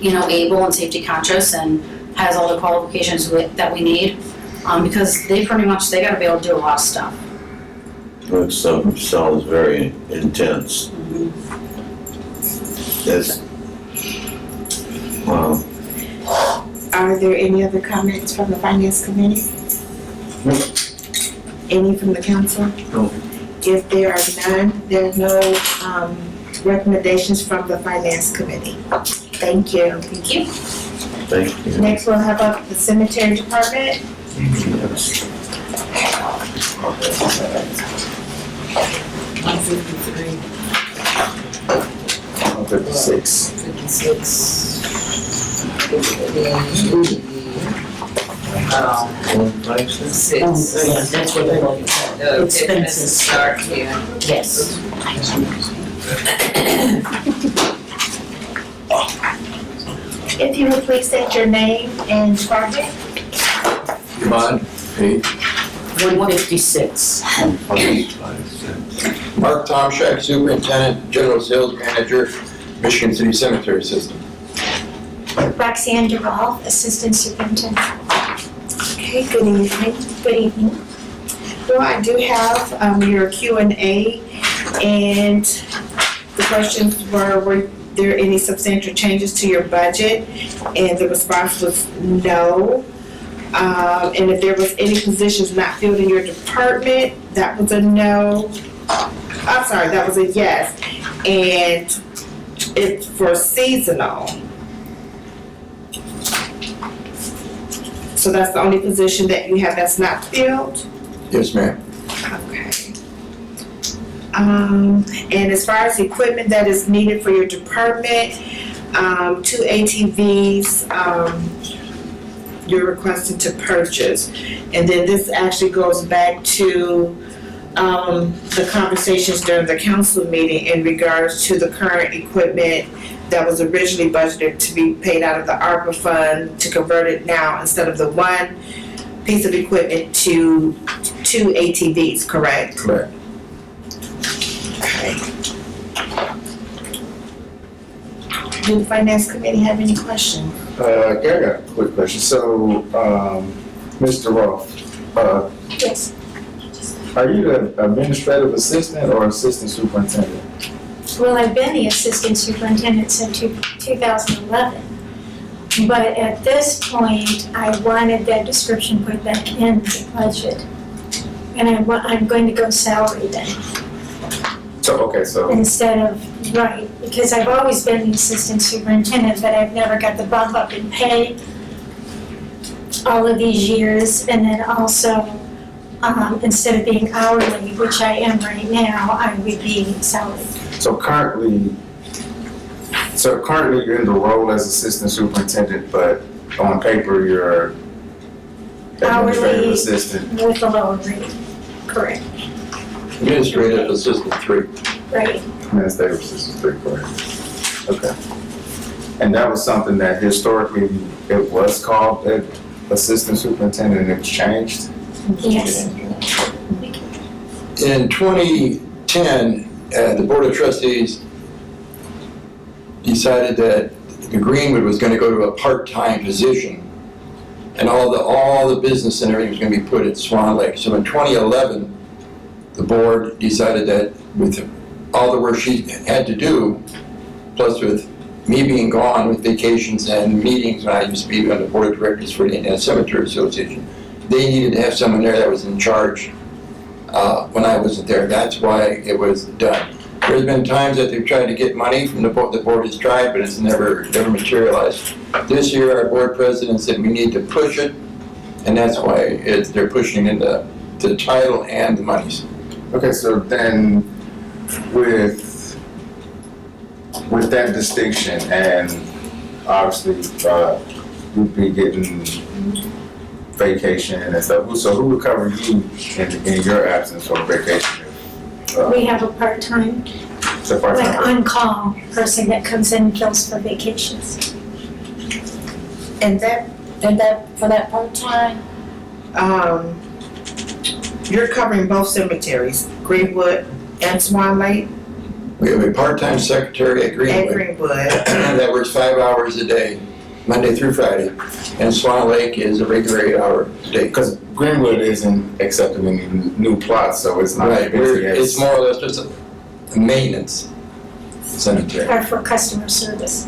Speaker 13: able and safety conscious and has all the qualifications that we need. Because they gotta be able to do a lot of stuff.
Speaker 6: Which sounds very intense. Yes. Wow.
Speaker 2: Are there any other comments from the finance committee? Any from the council?
Speaker 6: No.
Speaker 2: If there are none, there are no recommendations from the finance committee. Thank you.
Speaker 13: Thank you.
Speaker 6: Thank you.
Speaker 2: Next, we'll have up the cemetery department.
Speaker 7: $156.
Speaker 12: 6.
Speaker 4: That's what they're looking for.
Speaker 12: Expenses start here.
Speaker 4: Yes.
Speaker 2: If you would please state your name and department.
Speaker 3: Come on, hey.
Speaker 4: 156.
Speaker 14: Mark Tomczak, Superintendent, General Sales Manager, Michigan City Cemetery System.
Speaker 15: Roxanne DeRolf, Assistant Superintendent.
Speaker 2: Okay, good evening.
Speaker 15: Good evening.
Speaker 2: Well, I do have your Q&A, and the questions were there any substantial changes to your budget? And the response was no. And if there was any positions not filled in your department, that was a no. I'm sorry, that was a yes. And it's for seasonal. So that's the only position that you have that's not filled?
Speaker 14: Yes, ma'am.
Speaker 2: Okay. And as far as equipment that is needed for your department, 2 ATVs, you're requesting to purchase. And then this actually goes back to the conversations during the council meeting in regards to the current equipment that was originally budgeted to be paid out of the ARPA fund, to convert it now instead of the one piece of equipment to 2 ATVs, correct?
Speaker 14: Correct.
Speaker 2: Okay. Do the finance committee have any questions?
Speaker 7: Yeah, I got a quick question. So, Mr. Roth,
Speaker 15: Yes.
Speaker 7: are you the administrative assistant or assistant superintendent?
Speaker 15: Well, I've been the Assistant Superintendent since 2011. But at this point, I wanted that description put back in the budget. And I'm going to go salary then,
Speaker 7: So, okay, so,
Speaker 15: instead of, right, because I've always been the Assistant Superintendent, but I've never got the bump up in pay all of these years. And then also, instead of being hourly, which I am right now, I would be salary.
Speaker 7: so currently you're in the role as assistant superintendent, but on paper you're administrative
Speaker 15: Hourly.
Speaker 7: assistant.
Speaker 15: With a lower rate, correct,
Speaker 14: Administrative Assistant 3.
Speaker 15: right.
Speaker 7: Administrative assistant 3, correct. Okay. And that was something that historically it was called assistant superintendent and it's changed?
Speaker 15: Yes.
Speaker 14: In 2010, the Board of Trustees decided that the Greenwood was gonna go to a part-time position, and all the business and everything was gonna be put at Swan Lake. So in 2011, the board decided that with all the work she had to do, plus with me being gone with vacations and meetings when I used to be on the board of directors for the Indiana Cemetery Association, they needed to have someone there that was in charge when I wasn't there. That's why it was done. There's been times that they've tried to get money from the board has tried, but it's never materialized. This year, our board president said we need to push it, and that's why they're pushing in the title and the monies.
Speaker 7: Okay, so then with that distinction, and obviously you'd be getting vacation and stuff, so who would cover you in your absence or vacation?
Speaker 15: We have a part-time,
Speaker 7: So
Speaker 15: like
Speaker 7: part-time.
Speaker 15: on-call person that comes in and fills for vacations.
Speaker 2: And for that part-time, you're covering both cemeteries, Greenwood and Swan Lake?
Speaker 14: We have a part-time secretary at
Speaker 2: At
Speaker 14: Greenwood
Speaker 2: Greenwood.
Speaker 14: that works 5 hours a day, Monday through Friday, and Swan Lake is a regular 8-hour day.
Speaker 7: Because Greenwood isn't accepting any new plots, so it's not
Speaker 14: Right,
Speaker 7: busy as.
Speaker 14: it's more or less just a maintenance cemetery.
Speaker 15: Or for customer service.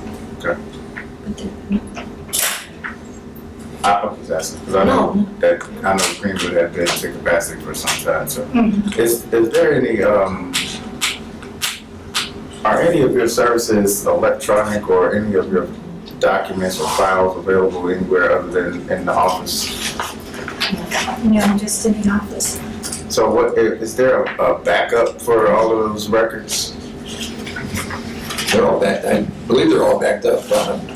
Speaker 7: I was asking, because I know Greenwood had been to capacity for some time, so. Is there any, are any of your services electronic or any of your documents or files available anywhere other than in the office?
Speaker 15: Just in the office.
Speaker 7: So what, is there a backup for all of those records?
Speaker 14: They're all backed, I believe they're all backed up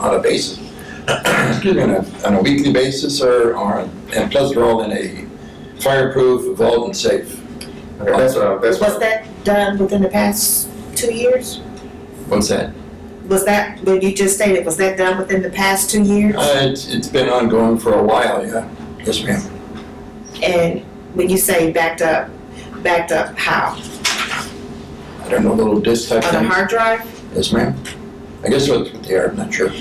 Speaker 14: on a basis, excuse me, on a weekly basis and plus they're all in a fireproof, vault and safe.
Speaker 7: Okay, that's
Speaker 2: Was that done within the past 2 years?
Speaker 14: What's that?
Speaker 2: Was that, what you just stated, was that done within the past 2 years?
Speaker 14: It's been ongoing for a while, yeah. Yes, ma'am.
Speaker 2: And When you say backed up how?
Speaker 14: I don't know, little disk type
Speaker 2: On a
Speaker 14: things.
Speaker 2: hard drive?
Speaker 14: Yes, ma'am. I guess that's what they are, I'm not sure.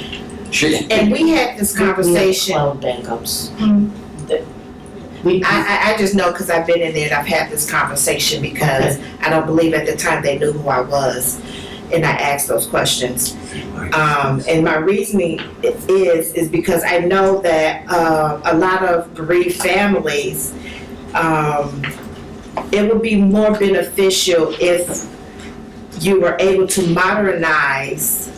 Speaker 2: And we had this conversation.
Speaker 4: Cloud backups.
Speaker 2: I just know because I've been in there and I've had this conversation because I don't believe at the time they knew who I was. And I asked those questions. And my reasoning is because I know that a lot of bereaved families, it would be more beneficial if you were able to modernize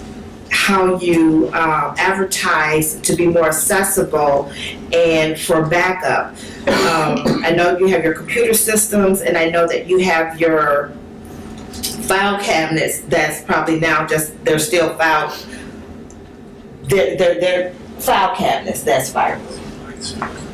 Speaker 2: how you advertise to be more accessible and for backup. I know you have your computer systems, and I know that you have your file cabinets that's probably now they're still file, they're file cabinets, that's fire.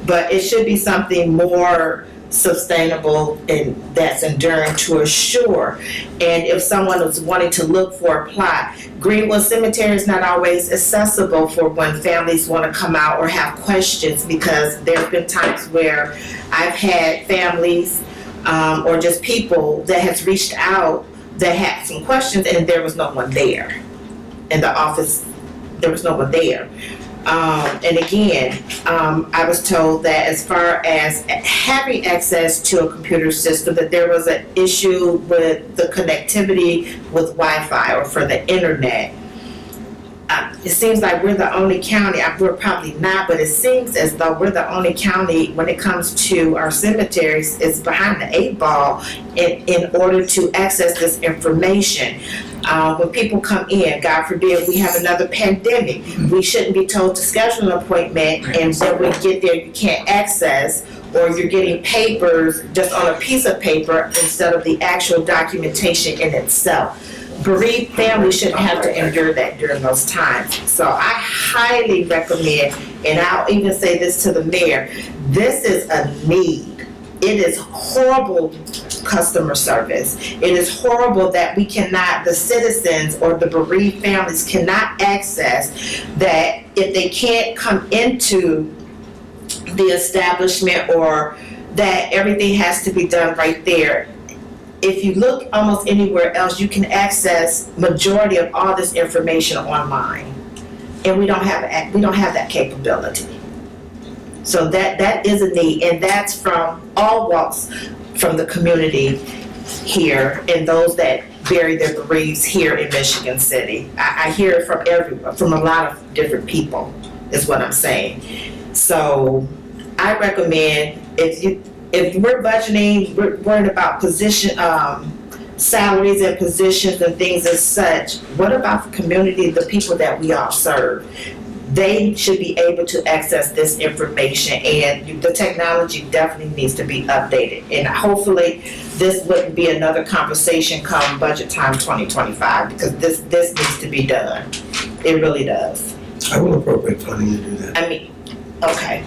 Speaker 2: But it should be something more sustainable and that's enduring to assure. And if someone is wanting to look for a plot, Greenwood Cemetery is not always accessible for when families want to come out or have questions, because there's been times where I've had families or just people that has reached out that had some questions and there was no one there. In the office, there was no one there. And again, I was told that as far as having access to a computer system, that there was an issue with the connectivity with Wi-Fi or for the internet. It seems like we're the only county, we're probably not, but it seems as though we're the only county when it comes to our cemeteries is behind the 8 ball in order to access this information. When people come in, God forbid, we have another pandemic, we shouldn't be told to schedule an appointment and then when you get there you can't access, or you're getting papers just on a piece of paper instead of the actual documentation in itself. Bereaved families shouldn't have to endure that during those times. So I highly recommend, and I'll even say this to the mayor, this is a need. It is horrible customer service. It is horrible that we cannot, the citizens or the bereaved families cannot access that if they can't come into the establishment, or that everything has to be done right there. If you look almost anywhere else, you can access majority of all this information online, and we don't have that capability. So that is a need, and that's from all walks from the community here, and those that bury their bereaved here in Michigan City. I hear it from everyone, from a lot of different people, is what I'm saying. So I recommend, if we're budgeting, we're worried about position, salaries and positions and things as such, what about the community, the people that we all serve? They should be able to access this information, and the technology definitely needs to be updated. And hopefully, this wouldn't be another conversation come budget time 2025, because this needs to be done. It really does.
Speaker 10: I will appropriate funding to do that.
Speaker 2: I mean, okay.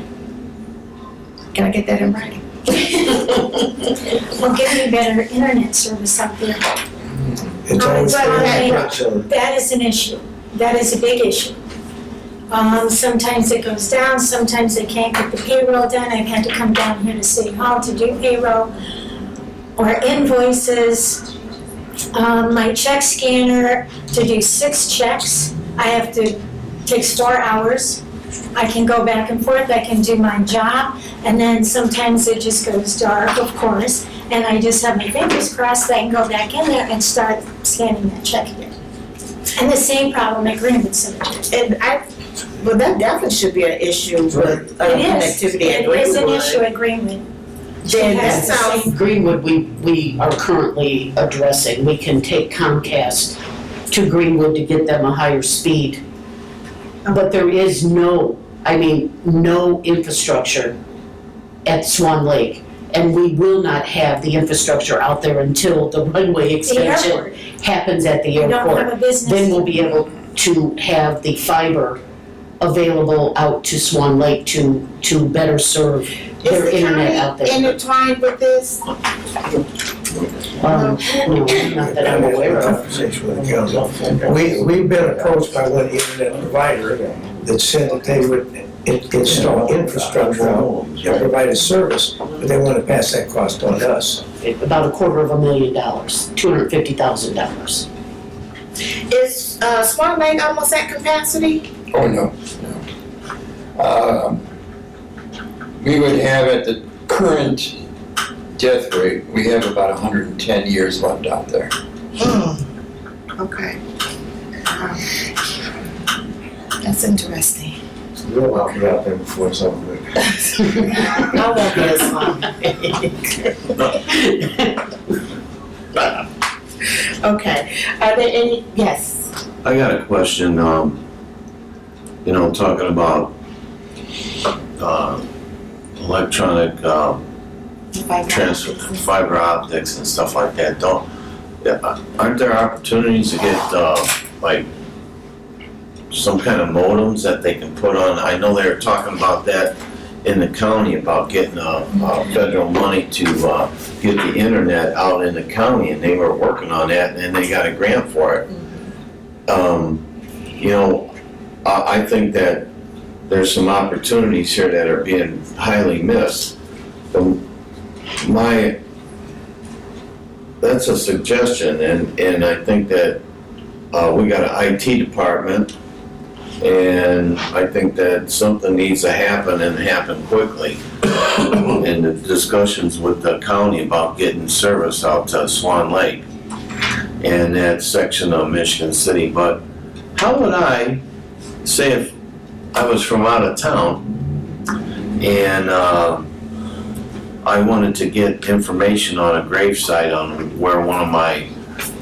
Speaker 2: Can I get that in writing?
Speaker 15: Well, getting better internet service out there.
Speaker 10: It's always
Speaker 15: Well, that is an issue. That is a big issue. Sometimes it goes down, sometimes they can't get the payroll done. I've had to come down here to City Hall to do payroll or invoices. My check scanner, to do 6 checks, takes 4 hours. I can go back and forth, I can do my job, and then sometimes it just goes dark, of course, and I just have my fingers crossed that I can go back in there and start scanning that check again. And the same problem at Greenwood Cemetery.
Speaker 2: Well, that definitely should be an issue with connectivity at Greenwood.
Speaker 15: It is an issue at Greenwood.
Speaker 2: Then that sounds,
Speaker 4: Greenwood, we are currently addressing. We can take Comcast to Greenwood to get them a higher speed. But there is no infrastructure at Swan Lake. And we will not have the infrastructure out there until the runway extension happens at the airport.
Speaker 15: We don't have a business.
Speaker 4: Then we'll be able to have the fiber available out to Swan Lake to better serve their internet out there.
Speaker 2: intertwined with this?
Speaker 4: No, not that I'm aware of.
Speaker 10: Conversation with the council. We've been approached by one internet provider that said that they would install infrastructure out and provide a service, but they want to pass that cost on us.
Speaker 4: About $250,000, $250,000.
Speaker 2: Is, Swan Lake almost at capacity?
Speaker 14: Oh, no, no. We would have, at the current death rate, we have about 110 years left out there.
Speaker 2: Okay. That's interesting.
Speaker 10: We'll walk it out there before something.
Speaker 2: I won't be as long. Okay, are there any, yes,
Speaker 6: I got a question, you know, talking about, electronic, transfer, fiber optics and stuff like that, aren't there opportunities to get, like, some kind of modems that they can put on? I know they were talking about that in the county, about getting, federal money to, get the internet out in the county, and they were working on that, and they got a grant for it. You know, I think that there's some opportunities here that are being highly missed. That's a suggestion, and I think that we got an IT department, and I think that something needs to happen and happen quickly. And the discussions with the county about getting service out to Swan Lake and that section of Michigan City. But how would I, say if I was from out of town and I wanted to get information on a gravesite on where one of my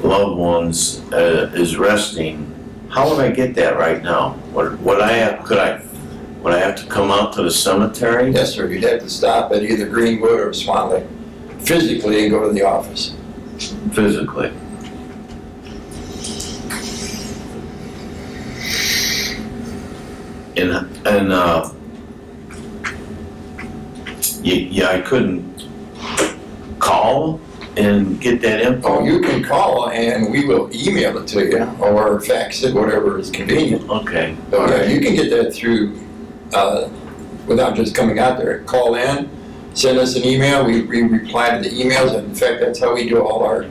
Speaker 6: loved ones is resting, how would I get that right now? Would I have to come out to the cemetery?
Speaker 14: Yes, sir, you'd have to stop at either Greenwood or Swan Lake physically and go to the office.
Speaker 6: Physically. And I couldn't call and get that info?
Speaker 14: Oh, you can call and we will email it to you or fax it, whatever is convenient.
Speaker 6: Okay.
Speaker 14: But yeah, you can get that through, without just coming out there. Call in, send us an email, we reply to the emails, and in fact, that's how we do all our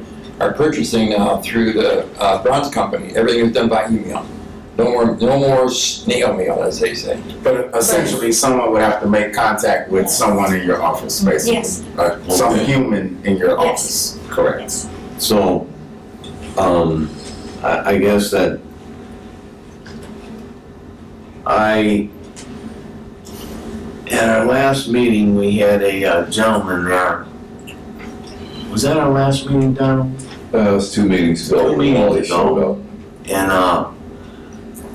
Speaker 14: purchasing now through the Bronze Company. Everything is done by email. No more snail mail, as they say.
Speaker 7: But essentially, someone would have to make contact with someone in your office, basically.
Speaker 15: Yes.
Speaker 7: Some human in your
Speaker 15: Yes.
Speaker 7: office, correct?
Speaker 15: Yes.
Speaker 6: So, I guess that at our last meeting, we had a gentleman there. Was that our last meeting, Donald?
Speaker 3: It was 2 meetings ago.
Speaker 6: 2 meetings
Speaker 3: All they showed
Speaker 6: ago.
Speaker 3: up.
Speaker 6: And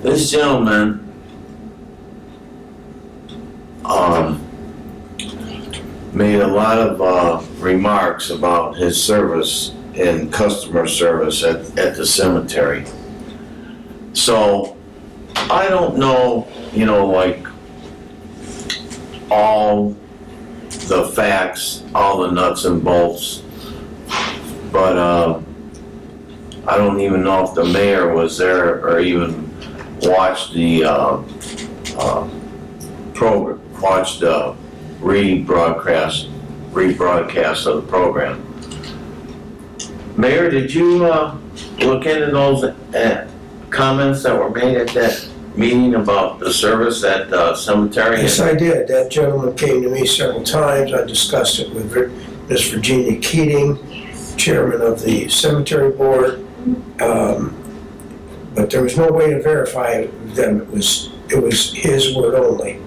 Speaker 6: this gentleman made a lot of remarks about his service and customer service at the cemetery. So I don't know, you know, like all the facts, all the nuts and bolts, but I don't even know if the mayor was there or even watched the program, watched the rebroadcast of the program. Mayor, did you look into those comments that were made at that meeting about the service at the cemetery?
Speaker 10: Yes, I did. That gentleman came to me several times. I discussed it with Miss Virginia Keating, chairman of the cemetery board. But there was no way to verify them. It was his word only.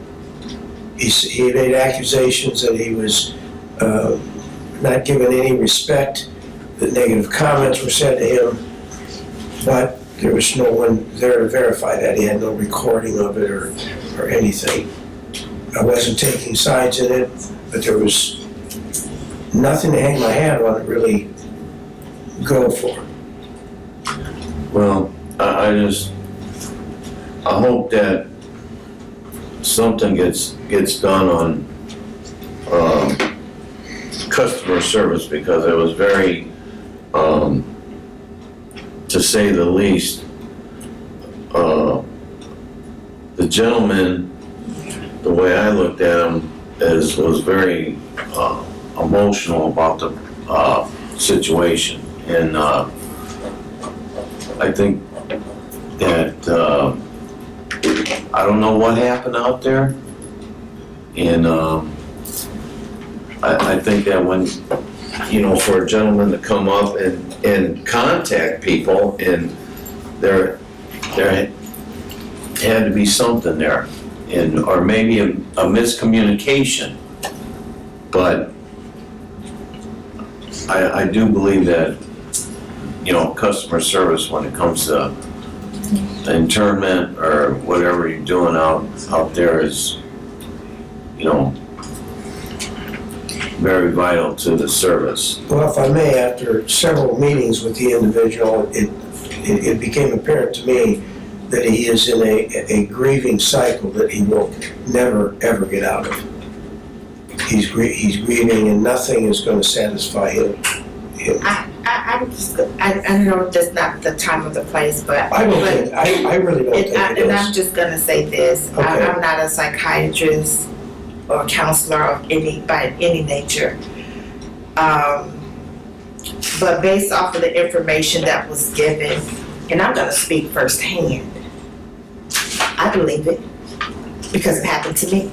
Speaker 10: He made accusations that he was not given any respect, that negative comments were said to him, but there was no one there to verify that. He had no recording of it or anything. I wasn't taking sides in it, but there was nothing to hang my hat on to really go for.
Speaker 6: Well, I hope that something gets done on customer service, because it was very, to say the least, the gentleman the way I looked at him was very emotional about the situation. And I think that, I don't know what happened out there. And I think that when, for a gentleman to come up and contact people, and there had to be something there, or maybe a miscommunication. But I do believe that, customer service when it comes to internment or whatever you're doing out there is, very vital to the service.
Speaker 10: Well, if I may, after several meetings with the individual, it became apparent to me that he is in a grieving cycle that he will never, ever get out of. He's grieving, and nothing is going to satisfy him.
Speaker 2: I know that's not the time or the place, but.
Speaker 10: I really don't think it is.
Speaker 2: And I'm just gonna say this,
Speaker 10: Okay.
Speaker 2: I'm not a psychiatrist or counselor of by any nature. But based off of the information that was given, and I'm gonna speak firsthand, I believe it, because it happened to me.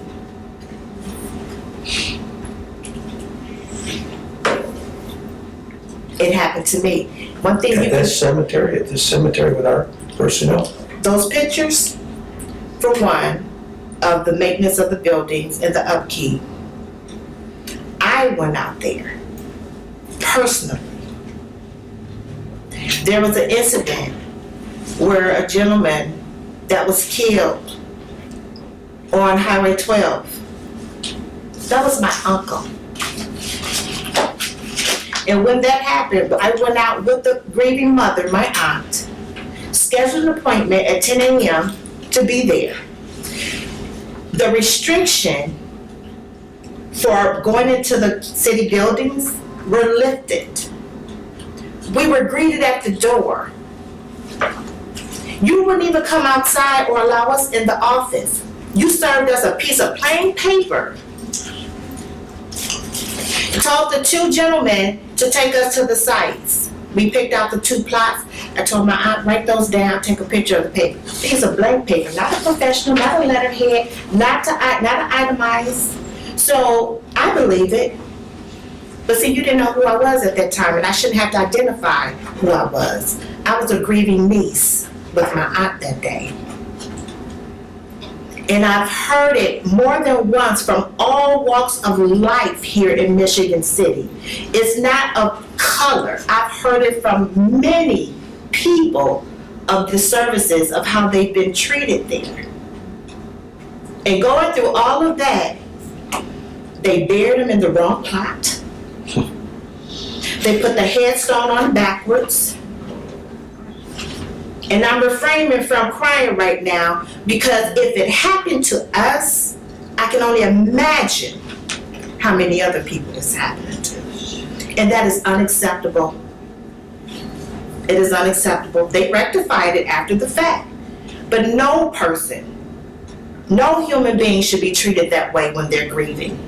Speaker 2: It happened to me. One thing
Speaker 10: At this cemetery with our personnel.
Speaker 2: those pictures, for one, of the maintenance of the buildings and the upkeep, I went out there personally. There was an incident where a gentleman that was killed on Highway 12. That was my uncle. And when that happened, I went out with the grieving mother, my aunt, scheduled an appointment at 10 a.m. to be there. The restriction for going into the city buildings were lifted. We were greeted at the door. You wouldn't even come outside or allow us in the office. You served us a piece of plain paper. Told the two gentlemen to take us to the sites. We picked out the 2 plots. I told my aunt, write those down, take a picture of the paper. These are blank paper, not a professional, not a letterhead, not itemized. So I believe it. But see, you didn't know who I was at that time, and I shouldn't have to identify who I was. I was a grieving niece with my aunt that day. And I've heard it more than once from all walks of life here in Michigan City. It's not of color. I've heard it from many people of the services of how they've been treated there. And going through all of that, they buried them in the wrong plot. They put the headstone on backwards. And I'm refraining from crying right now because if it happened to us, I can only imagine how many other people it's happening to. And that is unacceptable. It is unacceptable. They rectified it after the fact. But no person, no human being should be treated that way when they're grieving.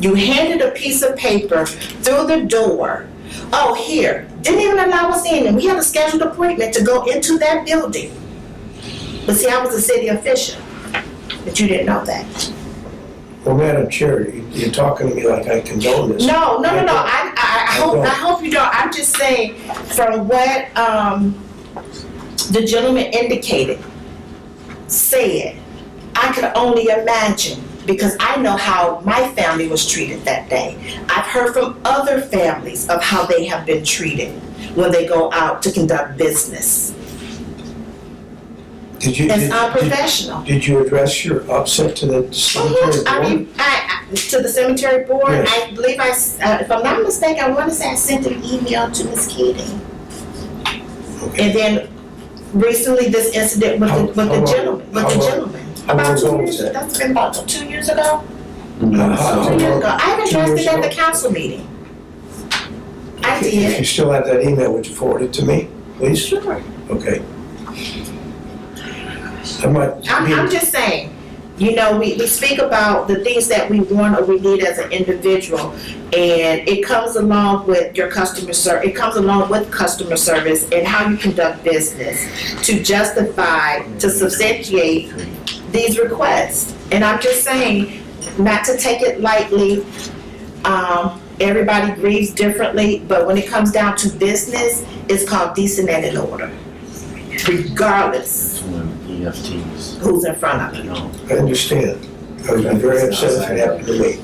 Speaker 2: You handed a piece of paper through the door. Oh, here. Didn't even allow us in, and we had a scheduled appointment to go into that building. But see, I was a city official, but you didn't know that.
Speaker 10: Well, Madam Chair, you're talking to me like I condone this.
Speaker 2: No. I hope you don't. I'm just saying, from what the gentleman said, I could only imagine, because I know how my family was treated that day. I've heard from other families of how they have been treated when they go out to conduct business. It's unprofessional.
Speaker 10: Did you address your upset to the cemetery board?
Speaker 2: To the cemetery board,
Speaker 10: Yes.
Speaker 2: I believe if I'm not mistaken, I want to say I sent an email to Ms. Keating.
Speaker 10: Okay.
Speaker 2: And then recently, this incident with the gentleman.
Speaker 10: How long
Speaker 2: About 2
Speaker 10: ago was
Speaker 2: years,
Speaker 10: that?
Speaker 2: that's been about 2 years ago.
Speaker 10: How
Speaker 2: 2 years
Speaker 10: long?
Speaker 2: ago. I addressed
Speaker 10: 2 years
Speaker 2: it at the
Speaker 10: ago?
Speaker 2: council meeting. I
Speaker 10: If you
Speaker 2: did.
Speaker 10: still have that email, would you forward it to me, please?
Speaker 2: Sure.
Speaker 10: Okay. I might
Speaker 2: I'm just saying, You know, we speak about the things that we want or we need as an individual, and it comes along with your customer service. It comes along with customer service and how you conduct business to justify, to substantiate these requests. And I'm just saying, not to take it lightly. Everybody grieves differently, but when it comes down to business, it's called decent and in order, regardless who's in front of you.
Speaker 10: I understand. I would be very upset if it happened to me.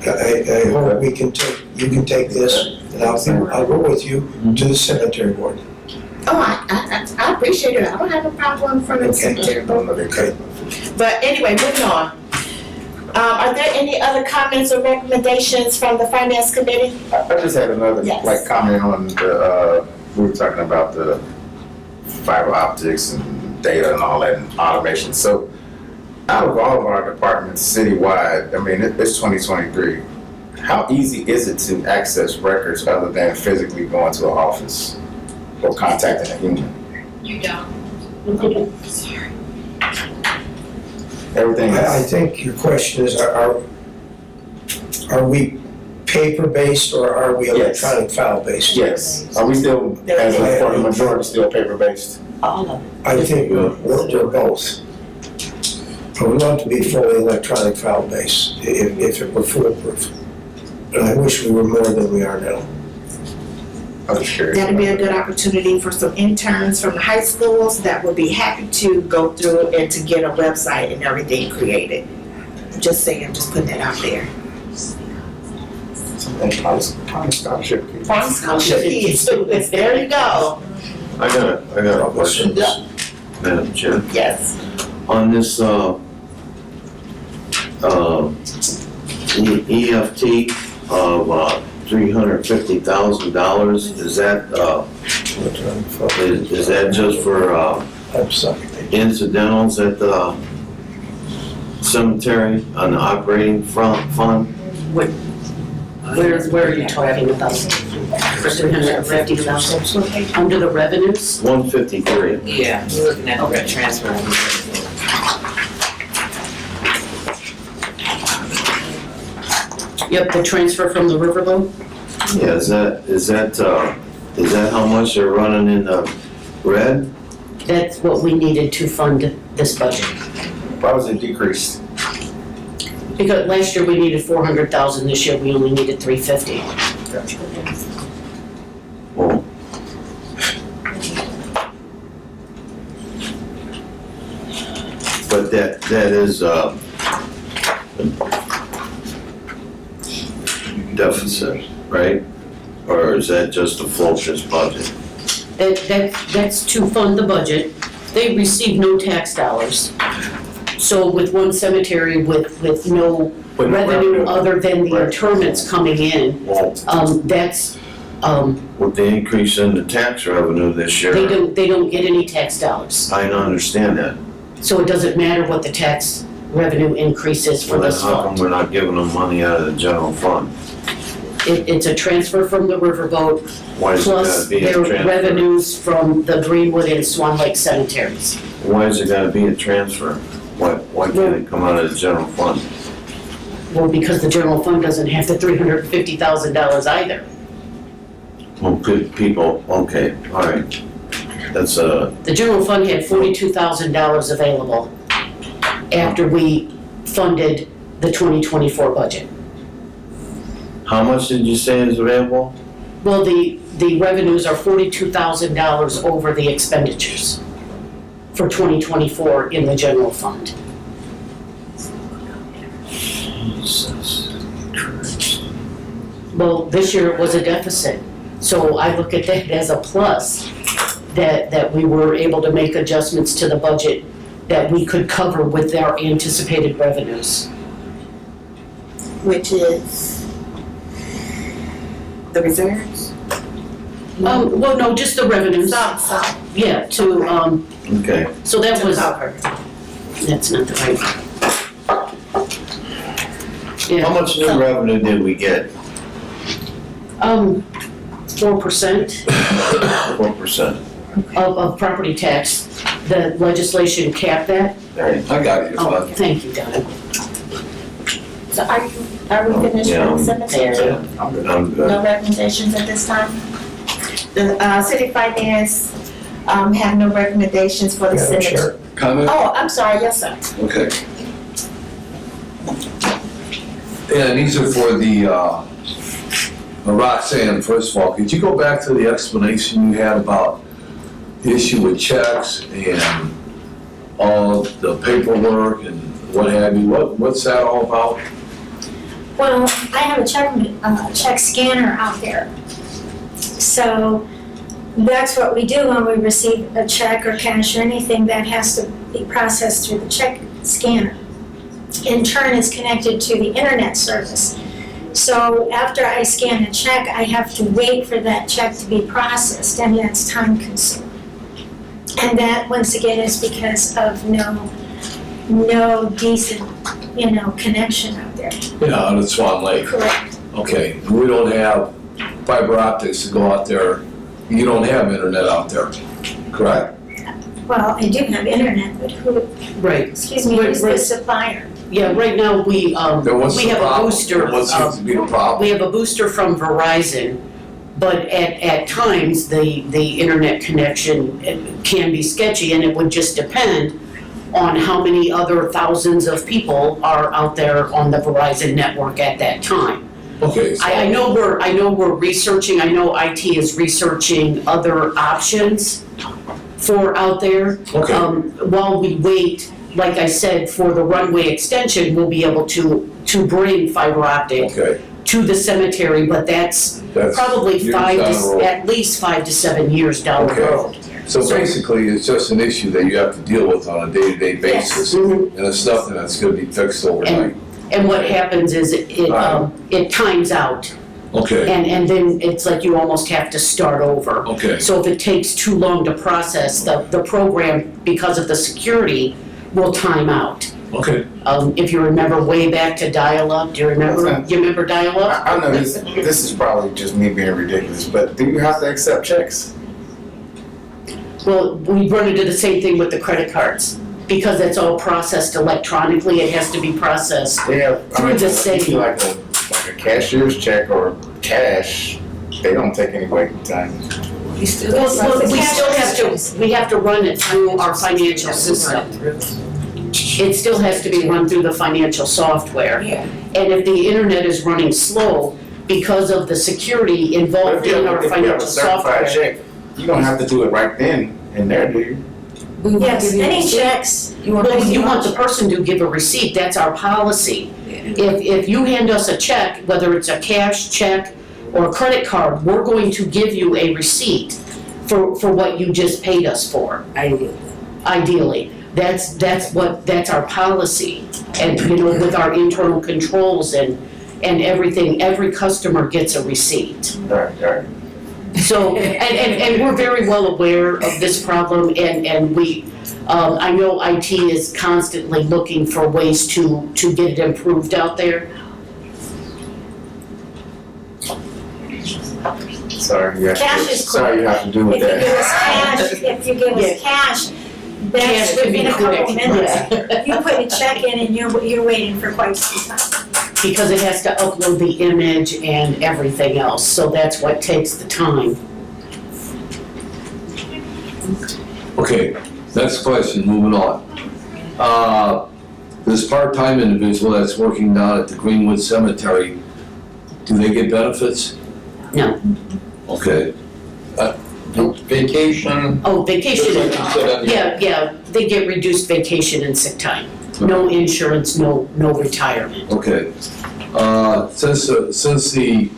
Speaker 10: I hope we can you can take this, and I'll go with you to the cemetery board.
Speaker 2: Oh, I appreciate it. I don't have a problem in front of the cemetery board.
Speaker 10: Okay.
Speaker 2: But anyway, moving on. Are there any other comments or recommendations from the finance committee?
Speaker 7: I just had another,
Speaker 2: Yes.
Speaker 7: like, comment on the, we were talking about the fiber optics and data and all that and automation. So out of all of our departments citywide, I mean, it's 2023. How easy is it to access records other than physically going to an office or contacting a human?
Speaker 8: You don't.
Speaker 7: Everything
Speaker 10: I
Speaker 7: is,
Speaker 10: think your question is, are we paper-based or are we
Speaker 7: Yes.
Speaker 10: electronic file-based?
Speaker 7: yes. Are we still, as a, for the majority, still paper-based?
Speaker 4: All of it.
Speaker 10: I think we're both. I would love to be fully electronic file-based if it were foolproof. But I wish we were more than we are now.
Speaker 7: I'm just curious.
Speaker 2: That'd be a good opportunity for some interns from the high schools that would be happy to go through and to get a website and everything created. Just saying, just putting that out there.
Speaker 7: Prime scholarship.
Speaker 2: Farm scholarship kids, there you go.
Speaker 6: I got a question,
Speaker 2: Yeah.
Speaker 6: Madam Chair.
Speaker 2: Yes.
Speaker 6: On this, EFT of, $350,000, is that, is that just for,
Speaker 10: I'm sorry.
Speaker 6: incidentals at the cemetery on the operating fund?
Speaker 4: Where are you talking about? For 350,000? Under the revenues?
Speaker 6: 153.
Speaker 12: Yeah, we're looking at the transfer.
Speaker 4: Yep, the transfer from the riverboat?
Speaker 6: Yeah, is that how much they're running in the red?
Speaker 4: That's what we needed to fund this budget.
Speaker 7: Why was it decreased?
Speaker 4: Because last year we needed 400,000, this year we only needed 350.
Speaker 6: Well, but that is, deficit, right? Or is that just a floater's budget?
Speaker 4: That's to fund the budget. They receive no tax dollars. So with one cemetery with no revenue other than the interments coming in,
Speaker 6: Well,
Speaker 4: that's,
Speaker 6: with the increase in the tax revenue this year,
Speaker 4: they don't get any tax dollars.
Speaker 6: I don't understand that.
Speaker 4: So it doesn't matter what the tax revenue increase is for
Speaker 6: Well, then
Speaker 4: this
Speaker 6: how come
Speaker 4: fund.
Speaker 6: we're not giving them money out of the general fund?
Speaker 4: It's a transfer from the riverboat,
Speaker 6: Why is it
Speaker 4: plus
Speaker 6: gotta be a
Speaker 4: their
Speaker 6: transfer?
Speaker 4: revenues from the Greenwood and Swan Lake cemeteries.
Speaker 6: Why is it gotta be a transfer? Why can't it come out of the general fund?
Speaker 4: Well, because the general fund doesn't have the $350,000 either.
Speaker 6: Well, good people, okay, all right. That's
Speaker 4: The general fund had $42,000 available after we funded the 2024 budget.
Speaker 6: how much did you say is available?
Speaker 4: Well, the revenues are $42,000 over the expenditures for 2024 in the general fund.
Speaker 6: Jesus Christ.
Speaker 4: Well, this year it was a deficit, so I look at that as a plus, that we were able to make adjustments to the budget that we could cover with our anticipated revenues.
Speaker 2: Which is the reserves?
Speaker 4: Well, no, just the revenues.
Speaker 2: Some.
Speaker 4: Yeah, to,
Speaker 6: Okay,
Speaker 4: so that was,
Speaker 2: Cover.
Speaker 4: that's not the right.
Speaker 6: how
Speaker 4: Yeah,
Speaker 6: much new revenue did we get?
Speaker 4: 4%
Speaker 6: 4%.
Speaker 4: of property tax the legislation capped that.
Speaker 3: I got it,
Speaker 4: Oh,
Speaker 3: bud.
Speaker 4: thank you, Donna.
Speaker 2: So are we finished
Speaker 6: Yeah.
Speaker 2: with the cemetery?
Speaker 6: I'm good.
Speaker 2: No recommendations at this time? The city finance have no recommendations for the
Speaker 10: Madam
Speaker 2: cemetery.
Speaker 10: Chair,
Speaker 3: Comment?
Speaker 2: Oh, I'm sorry, yes, sir.
Speaker 3: Okay. And these are for the Roxanne, first of all, could you go back to the explanation you had about the issue with checks and all the paperwork and what have you? What's that all about?
Speaker 15: Well, I have a check scanner out there. So that's what we do when we receive a check or cash or anything that has to be processed through the check scanner. In turn, it's connected to the internet service. So after I scan a check, I have to wait for that check to be processed, and that's time consuming. And that, once again, is because of no decent, connection out there.
Speaker 3: Yeah, out at Swan Lake.
Speaker 15: Correct.
Speaker 3: Okay, we don't have fiber optics to go out there. You don't have internet out there, correct?
Speaker 15: Well, I do have internet, but
Speaker 4: Right.
Speaker 15: excuse me, who's the supplier?
Speaker 4: Yeah, right now, we
Speaker 3: Then what's
Speaker 4: we
Speaker 3: the
Speaker 4: have a
Speaker 3: problem?
Speaker 4: booster.
Speaker 3: What seems to be the problem?
Speaker 4: We have a booster from Verizon, but at times, the internet connection can be sketchy, and it would just depend on how many other thousands of people are out there on the Verizon network at that time.
Speaker 3: Okay, so.
Speaker 4: I know we're researching, I know IT is researching other options for out there.
Speaker 3: Okay.
Speaker 4: While we wait, like I said, for the runway extension, we'll be able to bring fiber optic
Speaker 3: Okay,
Speaker 4: to the cemetery, but that's
Speaker 3: that's.
Speaker 4: probably
Speaker 3: years down the road.
Speaker 4: at least 5 to 7 years down the
Speaker 3: Okay.
Speaker 4: road.
Speaker 3: So basically, it's just an issue that you have to deal with on a day-to-day basis,
Speaker 4: Mhm.
Speaker 3: and it's nothing that's gonna be fixed overnight.
Speaker 4: And what happens is it times out,
Speaker 3: Okay,
Speaker 4: and then it's like you almost have to start over.
Speaker 3: okay,
Speaker 4: So if it takes too long to process, the program, because of the security, will time out.
Speaker 3: okay.
Speaker 4: If you remember way back to dial-up, do you remember dial-up?
Speaker 7: I know this is probably just me being ridiculous, but do you have to accept checks?
Speaker 4: Well, we run into the same thing with the credit cards. Because it's all processed electronically, it has to be processed.
Speaker 7: Yeah,
Speaker 4: Through the same-
Speaker 7: like a cashier's check or cash, they don't take any waiting time.
Speaker 4: Well, we still have to run it through our financial system. It still has to be run through the financial software.
Speaker 12: Yeah.
Speaker 4: And if the internet is running slow, because of the security
Speaker 7: But
Speaker 4: involved
Speaker 7: if you
Speaker 4: in
Speaker 7: have
Speaker 4: our
Speaker 7: a
Speaker 4: financial
Speaker 7: certified
Speaker 4: software.
Speaker 7: check, you don't have to do it right then and there, do you?
Speaker 15: Yes, any checks,
Speaker 4: Well, you want the person to give a receipt, that's our policy. If you hand us a check, whether it's a cash check or a credit card, we're going to give you a receipt for what you just paid us for. Ideally. That's our policy. And, with our internal controls and everything, every customer gets a receipt.
Speaker 7: Right.
Speaker 4: So, and we're very well aware of this problem, and we, I know IT is constantly looking for ways to get it improved out there.
Speaker 7: Sorry, you have
Speaker 15: Cash
Speaker 7: to,
Speaker 15: is
Speaker 7: sorry you have to do with
Speaker 15: if you give
Speaker 7: that.
Speaker 15: us cash, that's
Speaker 4: Cash can be
Speaker 15: within a couple
Speaker 4: quick,
Speaker 15: minutes. You put a check in and you're waiting for quite some time.
Speaker 4: Because it has to upload the image and everything else, so that's what takes the time.
Speaker 3: Okay, next question, moving on. This part-time individual that's working down at the Greenwood Cemetery, do they get benefits?
Speaker 4: No.
Speaker 3: Okay,
Speaker 14: Vacation,
Speaker 4: Oh, vacation,
Speaker 14: Just like you said on the-
Speaker 4: yeah, they get reduced vacation and sick time. No insurance, no retirement.
Speaker 3: okay. Since the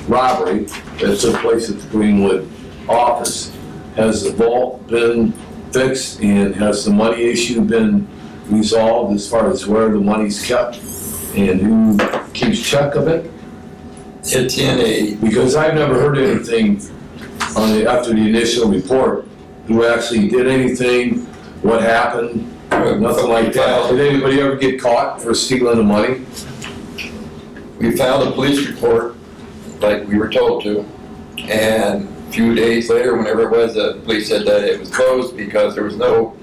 Speaker 3: robbery that took place at the Greenwood office, has the vault been fixed and has the money issue been resolved as far as where the money's kept and who keeps track of it?
Speaker 14: it's in a,
Speaker 3: Because I've never heard anything after the initial report, who actually did anything, what happened, nothing like that. Did anybody ever get caught for stealing the money?
Speaker 14: we filed a police report like we were told to, and few days later, whenever it was, the police said that it was closed because there was no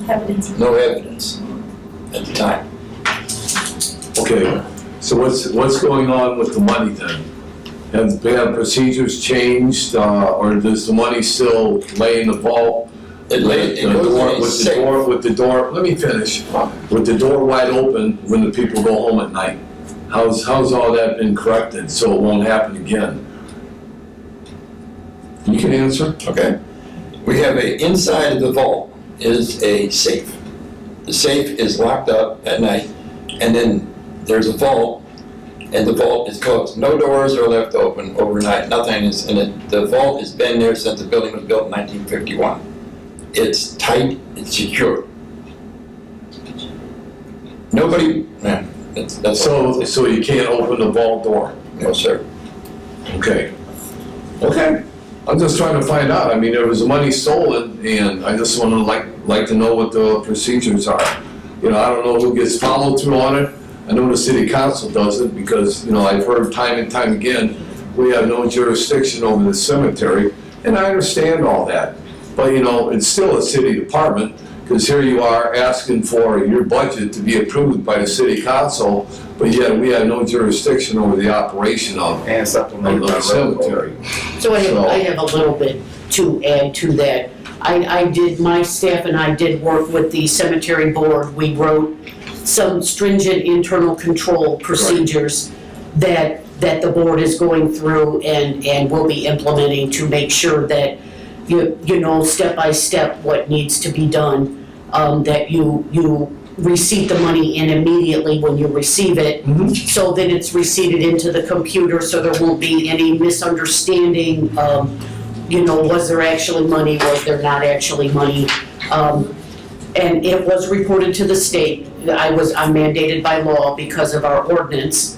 Speaker 14: evidence at the time.
Speaker 3: Okay, so what's going on with the money then? Have procedures changed, or does the money still lay in the vault?
Speaker 14: It goes in a safe.
Speaker 3: With the door, let me finish. With the door wide open when the people go home at night? How's all that been corrected so it won't happen again? You can answer.
Speaker 14: Okay. We have inside of the vault is a safe. The safe is locked up at night, and then there's a vault, and the vault is closed. No doors are left open overnight, nothing is in it. The vault has been there since the building was built in 1951. It's tight, it's secure. Nobody, man, that's.
Speaker 3: So you can't open the vault door?
Speaker 14: No, sir.
Speaker 3: Okay. Okay. I'm just trying to find out. I mean, there was money stolen, and I just want to like to know what the procedures are. You know, I don't know who gets followed through on it. I know the city council doesn't because, you know, I've heard time and time again, we have no jurisdiction over the cemetery, and I understand all that. But, you know, it's still a city department, because here you are asking for your budget to be approved by the city council, but yet we have no jurisdiction over the operation of
Speaker 7: And supplemented by
Speaker 3: the cemetery.
Speaker 4: So I have a little bit to add to that. My staff and I did work with the cemetery board. We wrote some stringent internal control procedures that the board is going through and will be implementing to make sure that you know, step by step what needs to be done, that you receipt the money in immediately when you receive it, so that it's receipted into the computer, so there won't be any misunderstanding, you know, was there actually money, was there not actually money? And it was reported to the state. I'm mandated by law because of our ordinance,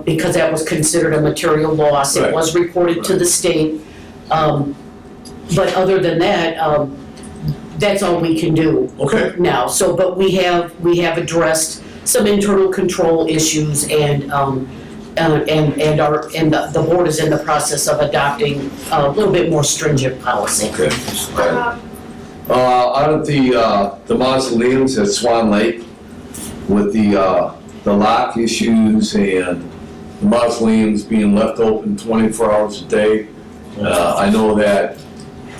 Speaker 4: because that was considered a material loss. It was reported to the state. But other than that, that's all we can do now. So, but we have addressed some internal control issues, and the board is in the process of adopting a little bit more stringent policy.
Speaker 3: Okay. Out of the mausoleums at Swan Lake, with the lock issues and the mausoleums being left open 24 hours a day, I know that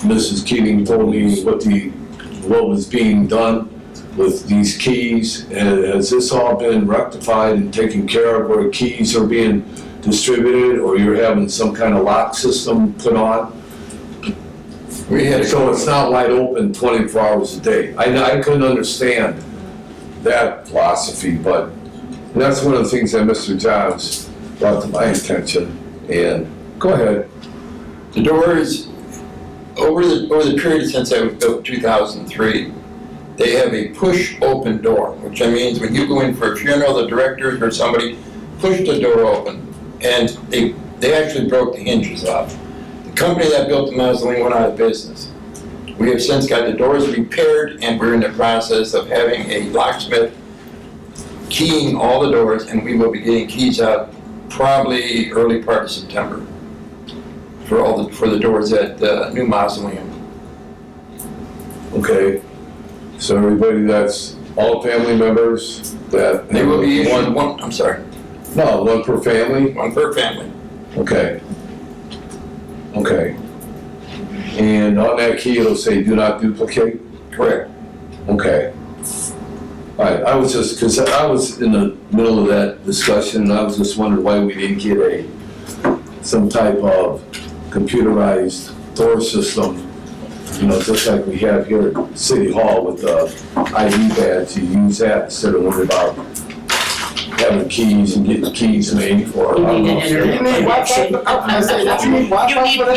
Speaker 3: Mrs. Keating told me what was being done with these keys. Has this all been rectified and taken care of, where keys are being distributed, or you're having some kind of lock system put on? So it's not wide open 24 hours a day. I couldn't understand that philosophy, but that's one of the things that Mr. Johns brought to my attention. And go ahead.
Speaker 14: The doors, over the period since I was built, 2003, they have a push-open door, which means when you go in for a funeral, the directors or somebody pushed the door open, and they actually broke the hinges off. The company that built the mausoleum went out of business. We have since got the doors repaired, and we're in the process of having a locksmith keying all the doors, and we will be getting keys out probably early part of September for the doors at the new mausoleum.
Speaker 3: Okay, so everybody, that's all family members that.
Speaker 14: They will be issued one, I'm sorry.
Speaker 3: No, one per family?
Speaker 14: One per family.
Speaker 3: Okay. Okay. And on that key, it'll say do not duplicate?
Speaker 14: Correct.
Speaker 3: Okay. All right, I was just, because I was in the middle of that discussion, and I was just wondering why we didn't get some type of computerized door system, you know, just like we have here at City Hall with the ID badge. You use that instead of worrying about having keys and getting keys made for.
Speaker 4: You need an internet connection.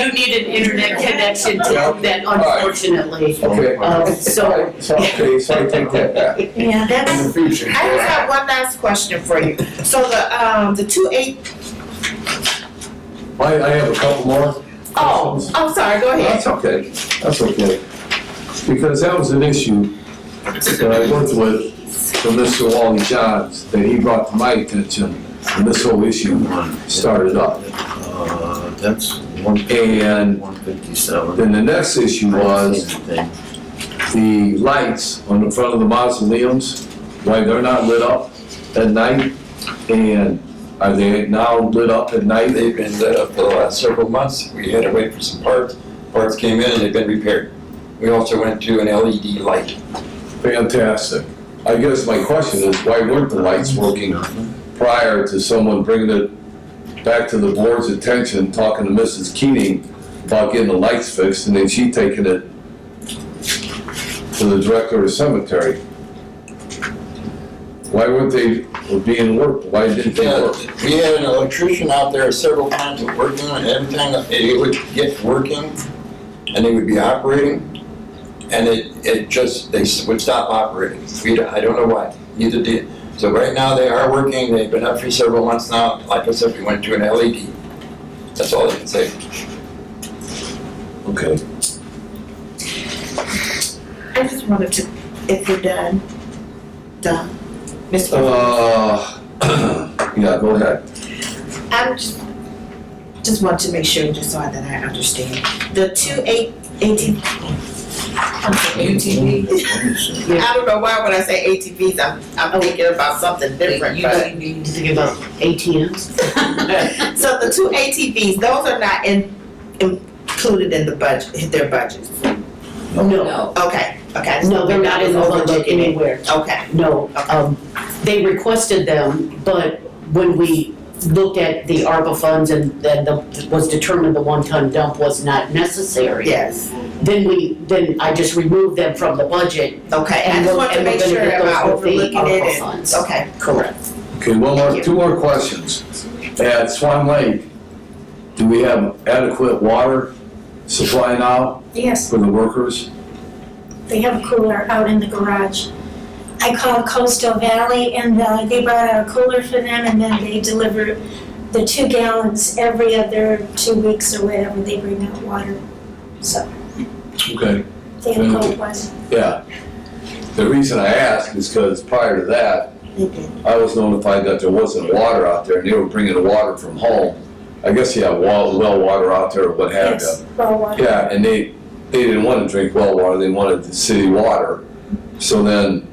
Speaker 4: You need an internet connection to do that, unfortunately.
Speaker 3: Okay.
Speaker 4: So.
Speaker 3: So I take that back.
Speaker 15: Yeah, that's.
Speaker 7: In the future.
Speaker 2: I just have one last question for you. So the 2/8.
Speaker 3: I have a couple more.
Speaker 2: Oh, I'm sorry, go ahead.
Speaker 3: That's okay, that's okay. Because that was an issue that I worked with from Mr. Wally Johns, that he brought to my attention when this whole issue started up.
Speaker 6: That's
Speaker 3: And
Speaker 6: 157.
Speaker 3: then the next issue was
Speaker 6: Same thing.
Speaker 3: the lights on the front of the mausoleums, why they're not lit up at night? And are they now lit up at night?
Speaker 14: They've been lit up for the last several months. We had to wait for some parts. Parts came in and they've been repaired. We also went to an LED light.
Speaker 3: Fantastic. I guess my question is, why weren't the lights working prior to someone bringing it back to the board's attention, talking to Mrs. Keating about getting the lights fixed, and then she taking it to the director of the cemetery? Why weren't they being worked? Why didn't they work?
Speaker 14: We had an electrician out there several times working, and every time it would get working and they would be operating, and they would stop operating. I don't know why, neither did. So right now they are working, they've been up for several months now. Like I said, we went to an LED. That's all I can say.
Speaker 3: Okay.
Speaker 2: I just wanted to, if you're done. Mr.
Speaker 3: Yeah, go ahead.
Speaker 2: I'm just want to make sure, just so that I understand. The two ATV. I don't know why when I say ATVs, I'm thinking about something different, but.
Speaker 4: You think about ATMs?
Speaker 2: So the two ATVs, those are not included in the budget, their budgets?
Speaker 4: No,
Speaker 2: Okay.
Speaker 4: no, they're not in the budget
Speaker 2: Overlooking it.
Speaker 4: anywhere.
Speaker 2: Okay.
Speaker 4: No, they requested them, but when we looked at the ARPA funds and then was determined the one-ton dump was not necessary.
Speaker 2: Yes.
Speaker 4: Then I just removed them from the budget.
Speaker 2: Okay, I
Speaker 4: And
Speaker 2: just
Speaker 4: we're-
Speaker 2: want to
Speaker 4: and we're
Speaker 2: make
Speaker 4: gonna
Speaker 2: sure
Speaker 4: get
Speaker 2: am I
Speaker 4: those with the
Speaker 2: overlooking it
Speaker 4: ARPA
Speaker 2: and,
Speaker 4: funds.
Speaker 2: okay.
Speaker 4: Correct.
Speaker 3: Okay, two more questions. At Swan Lake, do we have adequate water supply now
Speaker 15: Yes,
Speaker 3: for the workers?
Speaker 15: they have a cooler out in the garage. I called Coastal Valley and they brought out a cooler for them and then they deliver the 2 gallons every other 2 weeks or whatever, they bring out water. So
Speaker 3: Okay,
Speaker 15: they have cold water.
Speaker 3: yeah. The reason I ask is because prior to that, I was notified that there wasn't water out there and they were bringing the water from home. I guess you have well water out there or what have you.
Speaker 15: Yes, well water.
Speaker 3: Yeah, and they didn't want to drink well water, they wanted the city water. So then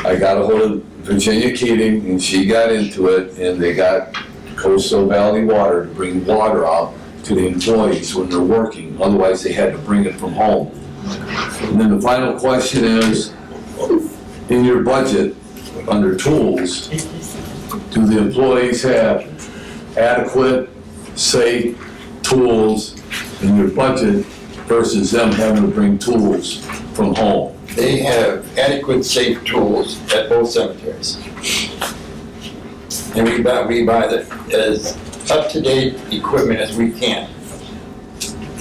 Speaker 3: I got a hold of Virginia Keating and she got into it and they got Coastal Valley Water to bring water out to the employees when they're working. Otherwise, they had to bring it from home. And then the final question is, in your budget, under tools, do the employees have adequate, safe tools in your budget versus them having to bring tools from home?
Speaker 14: They have adequate, safe tools at both cemeteries. And we buy as up-to-date equipment as we can.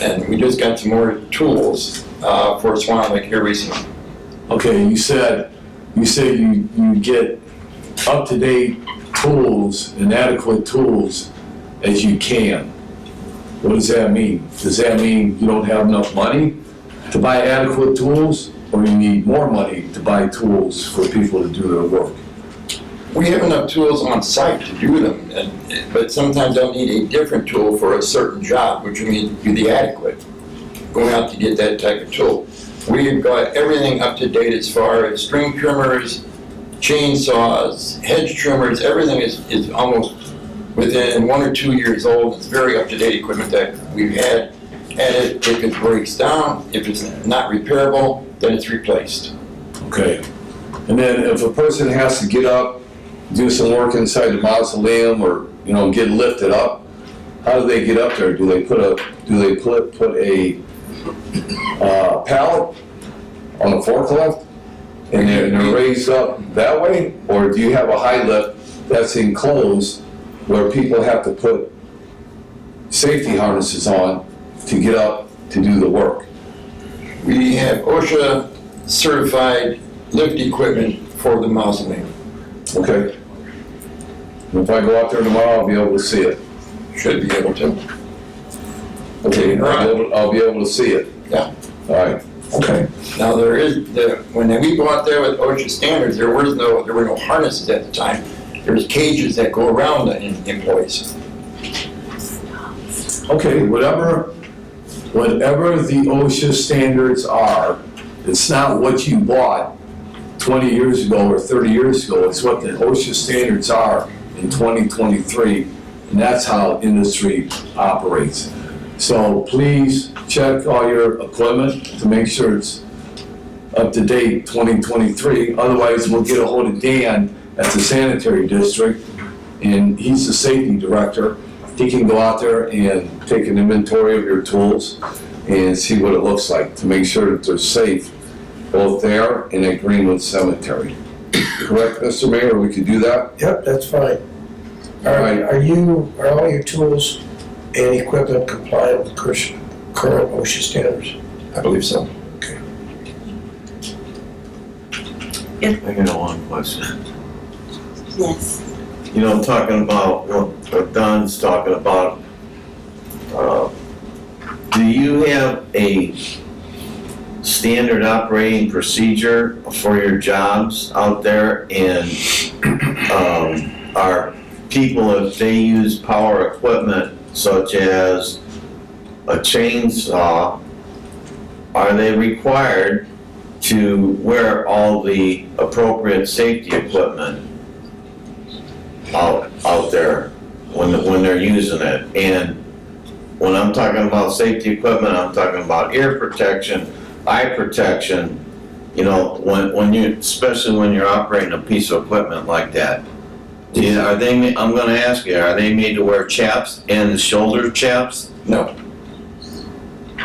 Speaker 14: And we just got some more tools for Swan Lake here recently.
Speaker 3: Okay, you said you get up-to-date tools and adequate tools as you can. What does that mean? Does that mean you don't have enough money to buy adequate tools? Or you need more money to buy tools for people to do their work?
Speaker 14: We have enough tools on site to do them, but sometimes they'll need a different tool for a certain job, which would mean be the adequate, going out to get that type of tool. We've got everything up to date as far as string trimmers, chainsaws, hedge trimmers, everything is almost within 1 or 2 years old. It's very up to date equipment that we've had. And if it breaks down, if it's not repairable, then it's replaced.
Speaker 3: Okay. And then if a person has to get up, do some work inside the mausoleum or, get lifted up, how do they get up there? Do they put a pallet on a forklift and they're raised up that way? Or do you have a high lift that's enclosed where people have to put safety harnesses on to get up to do the work?
Speaker 14: We have OSHA certified lift equipment for the mausoleum.
Speaker 3: Okay. And if I go out there tomorrow, I'll be able to see it.
Speaker 14: Should be able to.
Speaker 3: Okay, I'll be able to see it.
Speaker 14: Yeah.
Speaker 3: All right. Okay.
Speaker 14: Now when we go out there with OSHA standards, there were no harnesses at the time. There's cages that go around the employees.
Speaker 3: Okay, whatever the OSHA standards are, it's not what you bought 20 years ago or 30 years ago, it's what the OSHA standards are in 2023, and that's how industry operates. So please check all your equipment to make sure it's up to date 2023, otherwise we'll get a hold of Dan at the sanitary district, and he's the safety director. He can go out there and take an inventory of your tools and see what it looks like to make sure that they're safe, both there and at Greenwood Cemetery. Correct, Mr. Mayor, we could do that?
Speaker 10: Yep, that's fine.
Speaker 3: All right.
Speaker 10: Are all your tools and equipment compliant with current OSHA standards?
Speaker 14: I believe so.
Speaker 6: I got one question.
Speaker 2: Yes.
Speaker 6: You know, talking about what Don's talking about, do you have a standard operating procedure for your jobs out there? And are people, if they use power equipment such as a chainsaw, are they required to wear all the appropriate safety equipment out there when they're using it? And when I'm talking about safety equipment, I'm talking about ear protection, eye protection, you know, when you, especially when you're operating a piece of equipment like that. Are they, I'm gonna ask you, are they made to wear chaps and the shoulder chaps?
Speaker 14: No.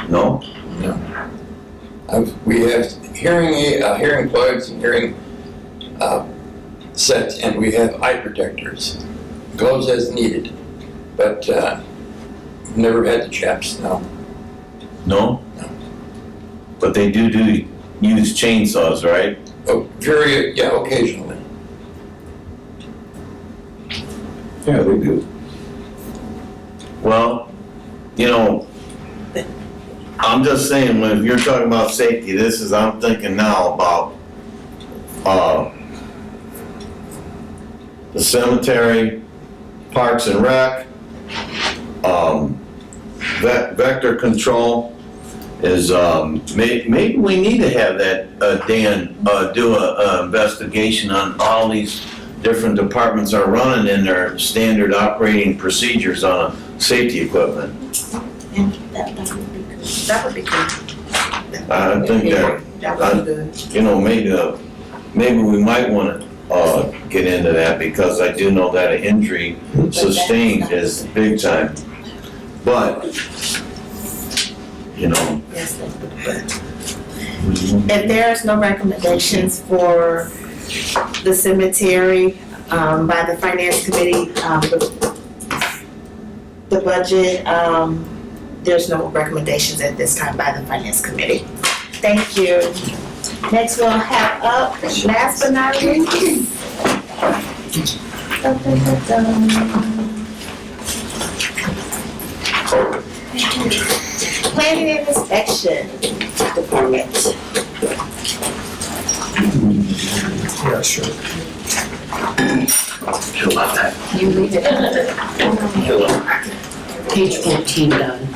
Speaker 6: No?
Speaker 14: We have hearing plugs and hearing sets, and we have eye protectors, gloves as needed, but never had the chaps, no.
Speaker 6: No?
Speaker 14: No.
Speaker 6: But they do use chainsaws, right?
Speaker 14: Oh, occasionally.
Speaker 3: Yeah, they do.
Speaker 6: Well, you know, I'm just saying, when you're talking about safety, I'm thinking now about the cemetery, Parks and Rec, vector control is, maybe we need to have that, Dan, do a investigation on all these different departments are running in their standard operating procedures on safety equipment.
Speaker 2: That would be good.
Speaker 6: I think
Speaker 2: That would be good.
Speaker 6: you know, maybe we might want to get into that, because I do know that an injury sustained is big time. But, you know.
Speaker 2: If there's no recommendations for the cemetery by the finance committee, the budget, there's no recommendations at this time by the finance committee. Thank you. Next we'll have up, last but not least. Planning and inspection department.
Speaker 10: Yeah, sure.
Speaker 6: You'll love that.
Speaker 8: You leave it.
Speaker 6: You'll love that.
Speaker 4: Page 14 done.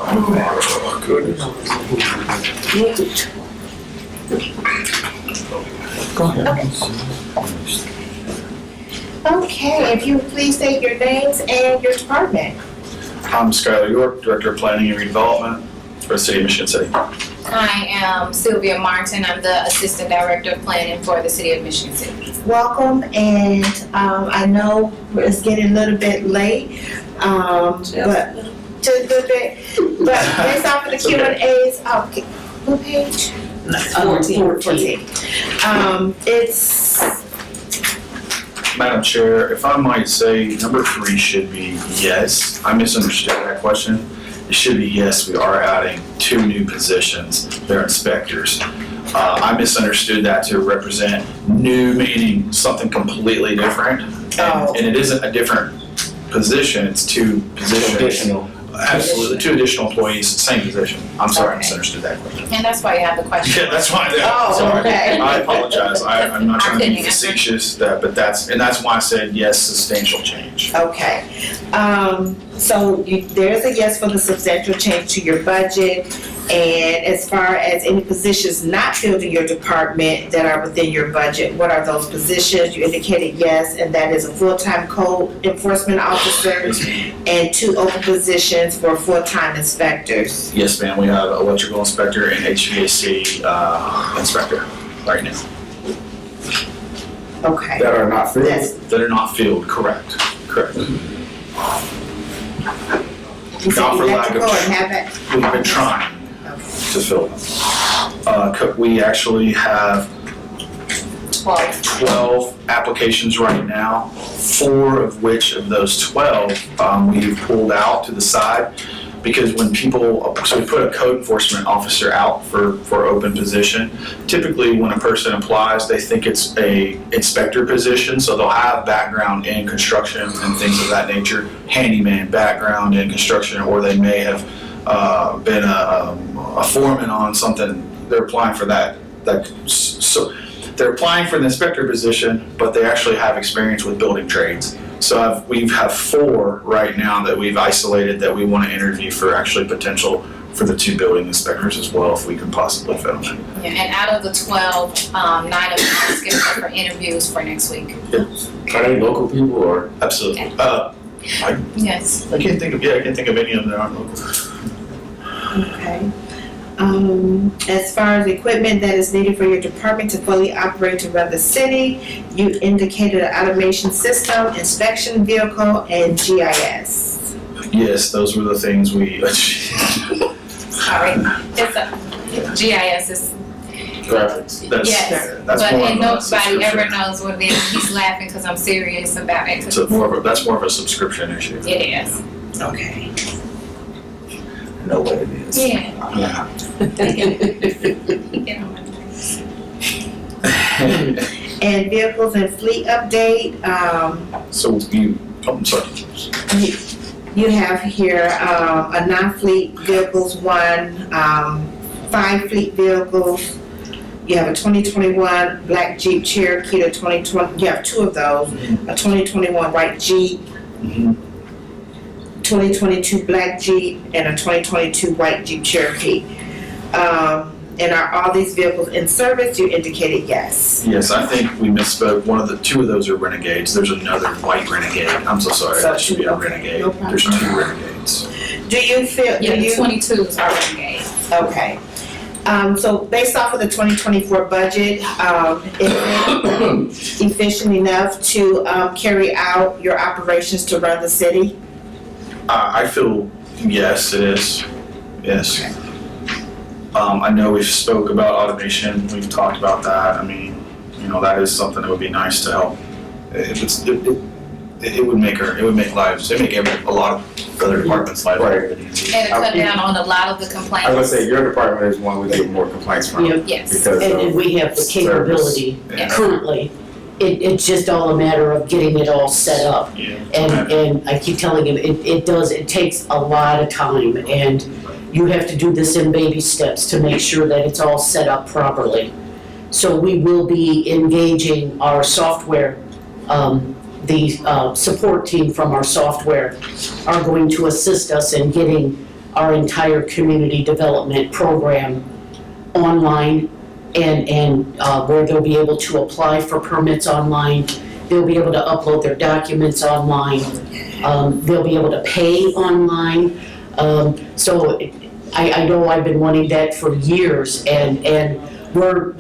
Speaker 3: Oh, goodness.
Speaker 4: Go ahead.
Speaker 2: Okay, if you would please state your names and your department.
Speaker 16: I'm Skylar York, Director of Planning and Redevelopment for the City of Michigan City.
Speaker 17: I am Sylvia Martin. I'm the Assistant Director of Planning for the City of Michigan City.
Speaker 2: Welcome, and I know it's getting a little bit late, but just a little bit. But based off of the Q&As, what page? 14. It's
Speaker 16: Madam Chair, if I might say, number 3 should be yes. I misunderstood that question. It should be yes, we are adding 2 new positions. They're inspectors. I misunderstood that to represent new, meaning something completely different. And it isn't a different position, it's 2 positions. Absolutely, 2 additional employees, same position. I'm sorry, I
Speaker 17: Okay.
Speaker 16: misunderstood that question.
Speaker 17: And that's why you have the question.
Speaker 16: Yeah, that's why,
Speaker 2: Oh,
Speaker 16: sorry.
Speaker 2: okay.
Speaker 16: I apologize, I'm not trying to be
Speaker 17: I couldn't answer.
Speaker 16: facetious, but that's why I said yes, substantial change.
Speaker 2: Okay, there's a yes for the substantial change to your budget. And as far as any positions not filled in your department that are within your budget, what are those positions? You indicated yes, and that is a full-time code enforcement officer and 2 open positions for full-time inspectors.
Speaker 16: Yes, ma'am, we have electrical inspector and HVAC inspector right now.
Speaker 2: Okay.
Speaker 7: That are not filled.
Speaker 2: That's,
Speaker 16: That are not filled, correct.
Speaker 2: you said
Speaker 16: Not for lack of-
Speaker 2: electrical and haven't?
Speaker 16: We've been trying to fill them. We actually have 12 applications right now, 4 of which of those 12, we've pulled out to the side because when people, so we put a code enforcement officer out for open position. Typically, when a person applies, they think it's a inspector position, so they'll have background in construction and things of that nature, handyman background in construction, or they may have been a foreman on something. They're applying for that. So they're applying for the inspector position, but they actually have experience with building trades. So we have 4 right now that we've isolated that we want to interview for actually potential for the 2 building inspectors as well, if we can possibly fit them.
Speaker 17: Yeah, and out of the 12, 9 of them are scheduled for interviews for next week.
Speaker 16: Are they local people or? Absolutely.
Speaker 17: Yes.
Speaker 16: I can't think of any of them that aren't local.
Speaker 2: Okay. As far as equipment that is needed for your department to fully operate to run the city, you indicated an automation system, inspection vehicle, and GIS.
Speaker 16: Yes, those were the things we.
Speaker 17: Sorry. It's a, GIS is,
Speaker 16: Graphics.
Speaker 17: yes,
Speaker 16: That's
Speaker 17: but
Speaker 16: more
Speaker 17: and
Speaker 16: of a
Speaker 17: nobody
Speaker 16: subscription.
Speaker 17: ever knows what it is. He's laughing because I'm serious about it. 'Cause
Speaker 16: So that's more of a subscription issue.
Speaker 17: it is.
Speaker 2: Okay.
Speaker 16: I know what it is.
Speaker 17: Yeah.
Speaker 16: Yeah.
Speaker 2: And vehicles and fleet update,
Speaker 16: So I'm sorry.
Speaker 2: you have here, a non-fleet vehicles, 1, 5 fleet vehicles. You have a 2021 black Jeep Cherokee, a 2020, you have 2 of those, a 2021 white Jeep, 2022 black Jeep, and a 2022 white Jeep Cherokee. And are all these vehicles in service? You indicated yes.
Speaker 16: Yes, I think we misspoke. 2 of those are Renegades. There's another white Renegade. I'm so sorry. That should be a Renegade.
Speaker 2: No problem.
Speaker 16: There's 2 Renegades.
Speaker 2: Do you feel,
Speaker 17: Yeah,
Speaker 2: do
Speaker 17: the
Speaker 2: you?
Speaker 17: 22s are renegade.
Speaker 2: Okay. So based off of the 2024 budget, is it efficient enough to carry out your operations to run the city?
Speaker 16: I feel, yes, it is. Yes. I know we've spoke about automation. We've talked about that. I mean, that is something that would be nice to help. It would make a lot of other departments' lives.
Speaker 7: Right.
Speaker 17: And to cut down on a lot of the complaints.
Speaker 7: I was gonna say, your department is one we get more complaints from.
Speaker 4: Yep.
Speaker 17: Yes.
Speaker 7: Because
Speaker 4: And we have the
Speaker 7: service.
Speaker 4: capability
Speaker 16: Yeah.
Speaker 4: currently. It's just all a matter of getting it all set up.
Speaker 16: Yeah.
Speaker 4: And I keep telling him, it takes a lot of time, and you have to do this in baby steps to make sure that it's all set up properly. So we will be engaging our software, the support team from our software are going to assist us in getting our entire community development program online, and where they'll be able to apply for permits online. They'll be able to upload their documents online. They'll be able to pay online. So I know I've been wanting that for years, and we're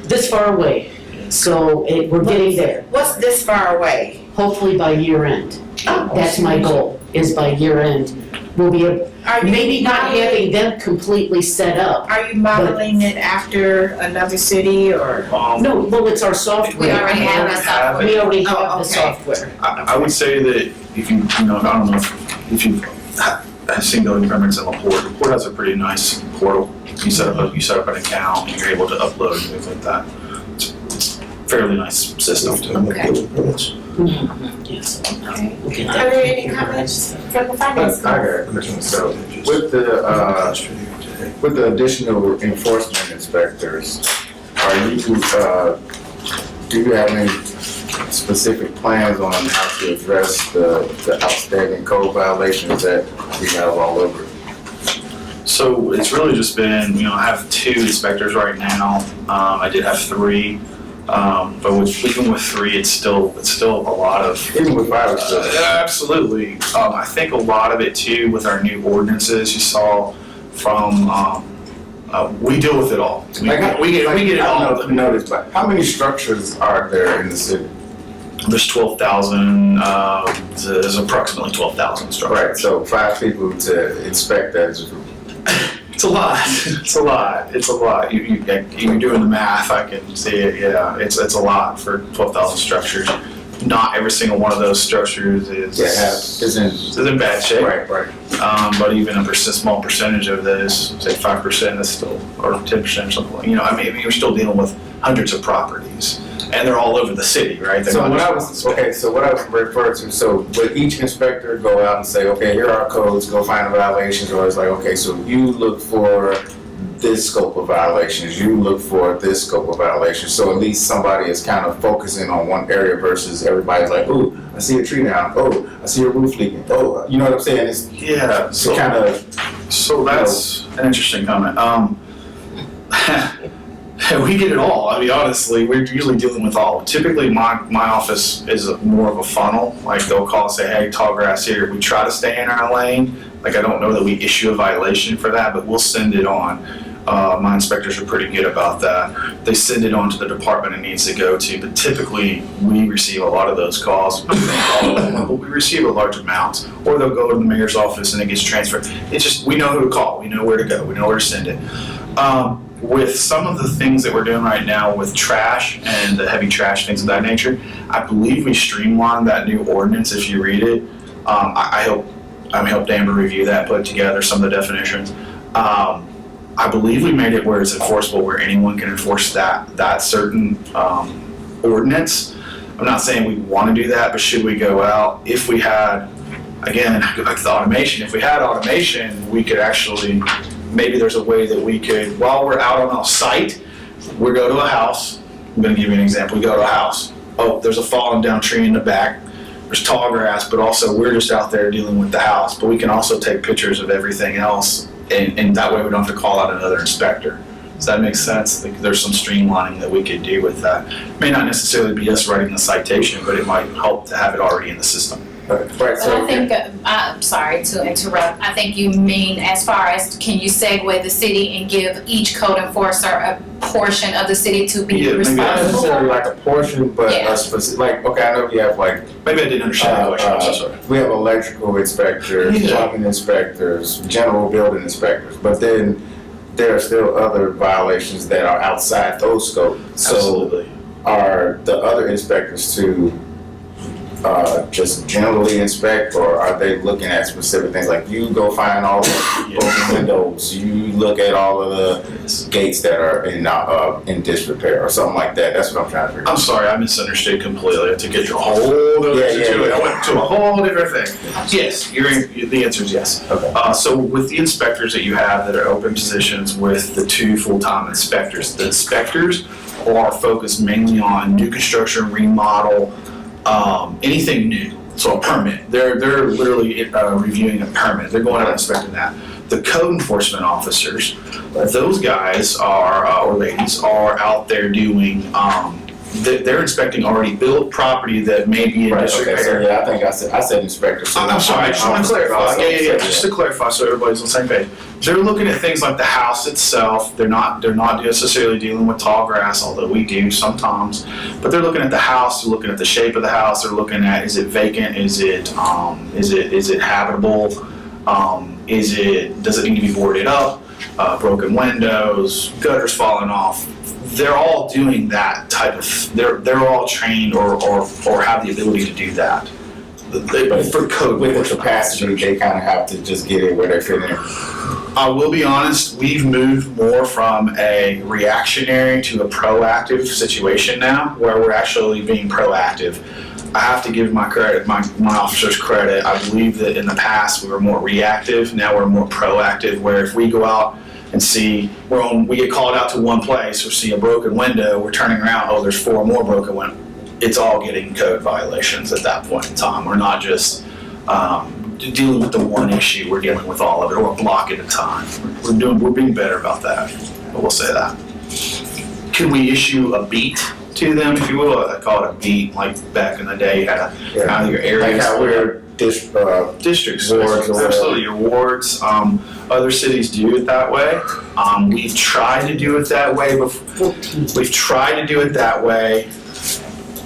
Speaker 4: this far away. So we're getting there,
Speaker 2: What's this far away?
Speaker 4: hopefully by year end. That's my goal, is by year end. We'll be able,
Speaker 2: Are you
Speaker 4: maybe not
Speaker 2: modeling-
Speaker 4: having them completely set up.
Speaker 2: Are you modeling it after another city or?
Speaker 4: No, well, it's our software.
Speaker 17: We already have that software.
Speaker 4: We already
Speaker 2: Oh,
Speaker 4: have the
Speaker 2: okay.
Speaker 4: software.
Speaker 16: I would say that if I don't know if you've seen building permits in LaPorte. LaPorte has a pretty nice portal. You set up an account and you're able to upload and things like that. It's a fairly nice system.
Speaker 10: Building permits.
Speaker 4: Yes.
Speaker 2: Okay.
Speaker 4: We'll get
Speaker 2: Are
Speaker 4: that.
Speaker 2: there any comments from the finance?
Speaker 7: I got a question. So with the additional enforcement inspectors, are you, do you have any specific plans on how to address the outstanding code violations that we have all over?
Speaker 16: So it's really just been, I have 2 inspectors right now. I did have 3, but even with 3, it's still a lot of.
Speaker 7: Even with violence?
Speaker 16: Absolutely. I think a lot of it too with our new ordinances. You saw from we deal with it all. We get it all.
Speaker 7: I don't know if you noticed, but how many structures are there in the city?
Speaker 16: There's 12,000. There's approximately 12,000 structures.
Speaker 7: Right. So 5 people to inspect that is.
Speaker 16: It's a lot. It's a lot. It's a lot. You're doing the math. I can see it. Yeah, it's a lot for 12,000 structures. Not every single one of those structures is in bad shape.
Speaker 7: Right.
Speaker 16: But even a small percentage of those, say 5%, is still, or 10% or something. You're still dealing with hundreds of properties, and they're all over the city, right?
Speaker 7: So what I was referring to, so would each inspector go out and say, okay, here are our codes, go find the violations, or it's like, okay, so you look for this scope of violations, you look for this scope of violations, so at least somebody is kind of focusing on one area versus everybody's like, oh, I see a tree down, oh, I see a roof leaking, oh, you know what I'm saying?
Speaker 16: So that's an interesting comment. We get it all. I mean, honestly, we're usually dealing with all. Typically, my office is more of a funnel. Like, they'll call and say, hey, tall grass here. We try to stay in our lane. Like, I don't know that we issue a violation for that, but we'll send it on. My inspectors are pretty good about that. They send it on to the department it needs to go to, but typically we receive a lot of those calls. But we receive a large amount, or they'll go to the mayor's office and it gets transferred. It's just, we know who to call, we know where to go, we know where to send it. With some of the things that we're doing right now with trash and the heavy trash, things of that nature, I believe we streamlined that new ordinance. If you read it, I helped Amber review that, put together some of the definitions. I believe we made it where it's enforceable, where anyone can enforce that certain ordinance. I'm not saying we want to do that, but should we go out, if we had, again, I go back to the automation, if we had automation, we could actually, maybe there's a way that we could, while we're out on our site, we go to a house. I'm going to give you an example. We go to a house. Oh, there's a fallen down tree in the back. There's tall grass, but also we're just out there dealing with the house. But we can also take pictures of everything else, and that way we don't have to call out another inspector. Does that make sense? Like, there's some streamlining that we could do with that. It may not necessarily be us writing the citation, but it might help to have it already in the system.
Speaker 7: Right,
Speaker 17: But I think, I'm sorry to interrupt, I think you mean as far as, can you segue the city and give each code enforcer a portion of the city to be
Speaker 7: not
Speaker 17: responsible
Speaker 7: necessarily
Speaker 17: for?
Speaker 7: like a portion, but a specific, like, okay, I know we have like.
Speaker 16: Maybe I didn't understand the question, I'm so sorry.
Speaker 7: We have electrical inspectors, plumbing inspectors, general building inspectors, but then there are still other violations that are outside those scopes.
Speaker 16: Absolutely.
Speaker 7: So are the other inspectors to just generally inspect, or are they looking at specific things? Like, you go find all the broken windows, you look at all of the gates that are in disrepair, or something like that. That's what I'm trying to figure out.
Speaker 16: I'm sorry, I misunderstood completely. To get you a whole other situation. I went to a whole different thing. Yes, the answer is yes.
Speaker 7: Okay.
Speaker 16: So with the inspectors that you have that are open positions with the 2 full-time inspectors, the inspectors are focused mainly on new construction, remodel, anything new. So a permit. They're literally reviewing a permit. They're going out and inspecting that. The code enforcement officers, those guys are, or ladies, are out there doing, they're inspecting already built property that may be in disrepair.
Speaker 7: Okay, so yeah, I think I said inspector. So
Speaker 16: I'm sorry, I just want to clarify. Yeah, just to clarify so everybody's on the same page. They're looking at things like the house itself. They're not necessarily dealing with tall grass, although we do sometimes. But they're looking at the house, they're looking at the shape of the house, they're looking at, is it vacant, is it habitable, does it need to be boarded up, broken windows, gutters falling off. They're all doing that type of, they're all trained or have the ability to do that. For code
Speaker 7: With the
Speaker 16: enforcement.
Speaker 7: capacity, they kind of have to just get it where they fit in.
Speaker 16: I will be honest, we've moved more from a reactionary to a proactive situation now, where we're actually being proactive. I have to give my officers credit. I believe that in the past, we were more reactive, now we're more proactive, where if we go out and see, we get called out to one place, or see a broken window, we're turning around, oh, there's 4 more broken windows. It's all getting code violations at that point in time. We're not just dealing with the one issue, we're dealing with all of it, or a block at a time. We're being better about that, but we'll say that. Can we issue a beat to them, if you will? I call it a beat, like back in the day, you had kind of your areas.
Speaker 7: Like how we're
Speaker 16: districts,
Speaker 7: wards or
Speaker 16: absolutely, your wards. Other cities do it that way. We've tried to do it that way before. We've tried to do it that way.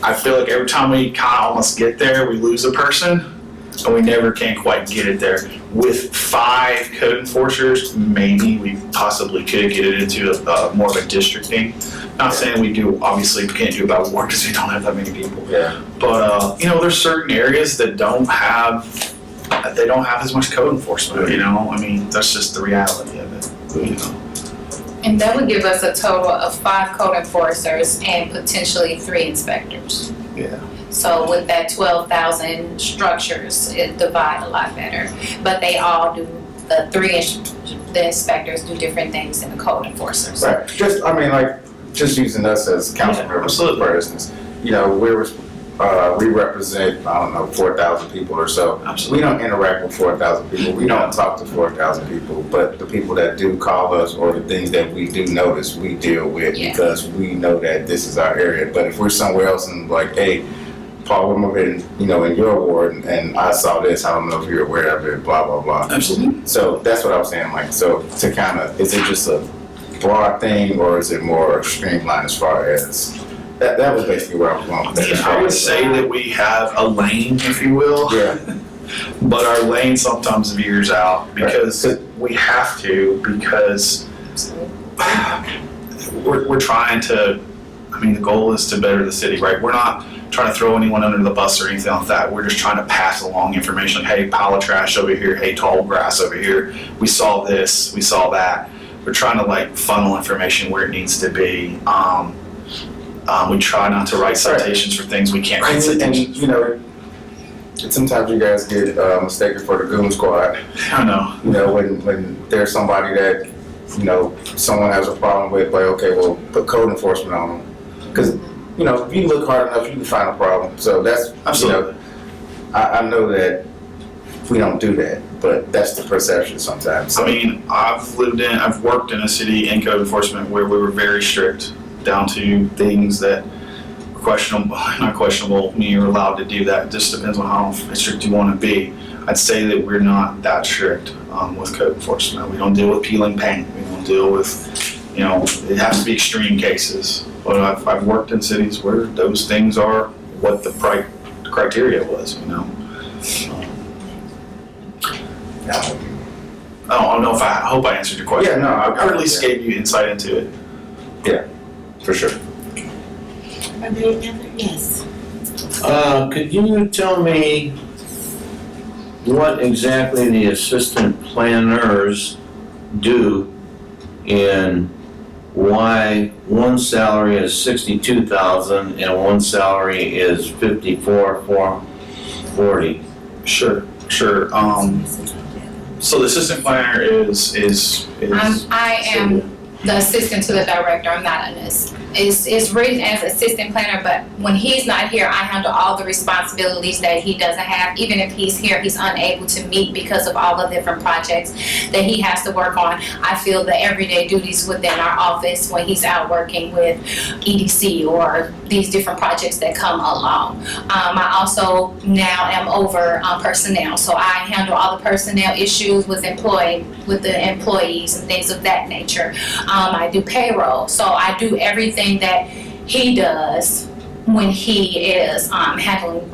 Speaker 16: I feel like every time we kind of almost get there, we lose a person, and we never can quite get it there. With 5 code enforcers, maybe we possibly could get it into more of a districting. Not saying we obviously we can't do it by ward because we don't have that many people.
Speaker 7: Yeah.
Speaker 16: But there's certain areas that don't have as much code enforcement. I mean, that's just the reality of it.
Speaker 17: And that would give us a total of 5 code enforcers and potentially 3 inspectors.
Speaker 16: Yeah.
Speaker 17: So with that 12,000 structures, it divide a lot better. But they all do, the inspectors do different things than the code enforcers.
Speaker 7: Right, just using us as council members, for instance, we represent, 4,000 people or so.
Speaker 16: Absolutely.
Speaker 7: We don't interact with 4,000 people, we don't talk to 4,000 people, but the people that do call us or the things that we do notice, we deal with because we know that this is our area. But if we're somewhere else and like, hey, Paul, we're moving, in your ward, and I saw this, I don't know if you're aware of it, blah, blah, blah.
Speaker 16: Absolutely.
Speaker 7: So that's what I was saying, so to kind of, is it just a broad thing, or is it more streamlined as far as, that was basically where I was going with that.
Speaker 16: I would say that we have a lane, if you will.
Speaker 7: Yeah.
Speaker 16: But our lane sometimes veers out because we have to, because we're trying to, the goal is to better the city, right? We're not trying to throw anyone under the bus or anything like that. We're just trying to pass along information like, hey, pile of trash over here, hey, tall grass over here. We saw this, we saw that. We're trying to funnel information where it needs to be. We try not to write citations for things we can't write citations.
Speaker 7: And sometimes you guys get mistaken for the goon squad.
Speaker 16: I know.
Speaker 7: When there's somebody that, someone has a problem with, okay, well, put code enforcement on them. Because, if you look hard enough, you can find a problem. So that's,
Speaker 16: absolutely.
Speaker 7: I know that we don't do that, but that's the perception sometimes. So.
Speaker 16: I've worked in a city in code enforcement where we were very strict, down to things that were not questionable. You're allowed to do that. It just depends on how strict you want to be. I'd say that we're not that strict with code enforcement. We don't deal with peeling paint. We don't deal with, it has to be extreme cases. But I've worked in cities where those things are what the criteria was, I don't know I hope I answered your question.
Speaker 7: Yeah, no,
Speaker 16: I at least gave you insight into it.
Speaker 7: Yeah, for sure.
Speaker 2: Are there any other? Yes.
Speaker 6: Could you tell me what exactly the assistant planners do and why one salary is $62,000 and one salary is $54,440?
Speaker 16: Sure. So the assistant planner is
Speaker 17: I am the assistant to the director. I'm not an it's written as assistant planner, but when he's not here, I handle all the responsibilities that he doesn't have. Even if he's here, he's unable to meet because of all the different projects that he has to work on. I feel the everyday duties within our office when he's out working with EDC or these different projects that come along. I also now am over personnel, so I handle all the personnel issues with the employees and things of that nature. I do payroll, so I do everything that he does when he is handling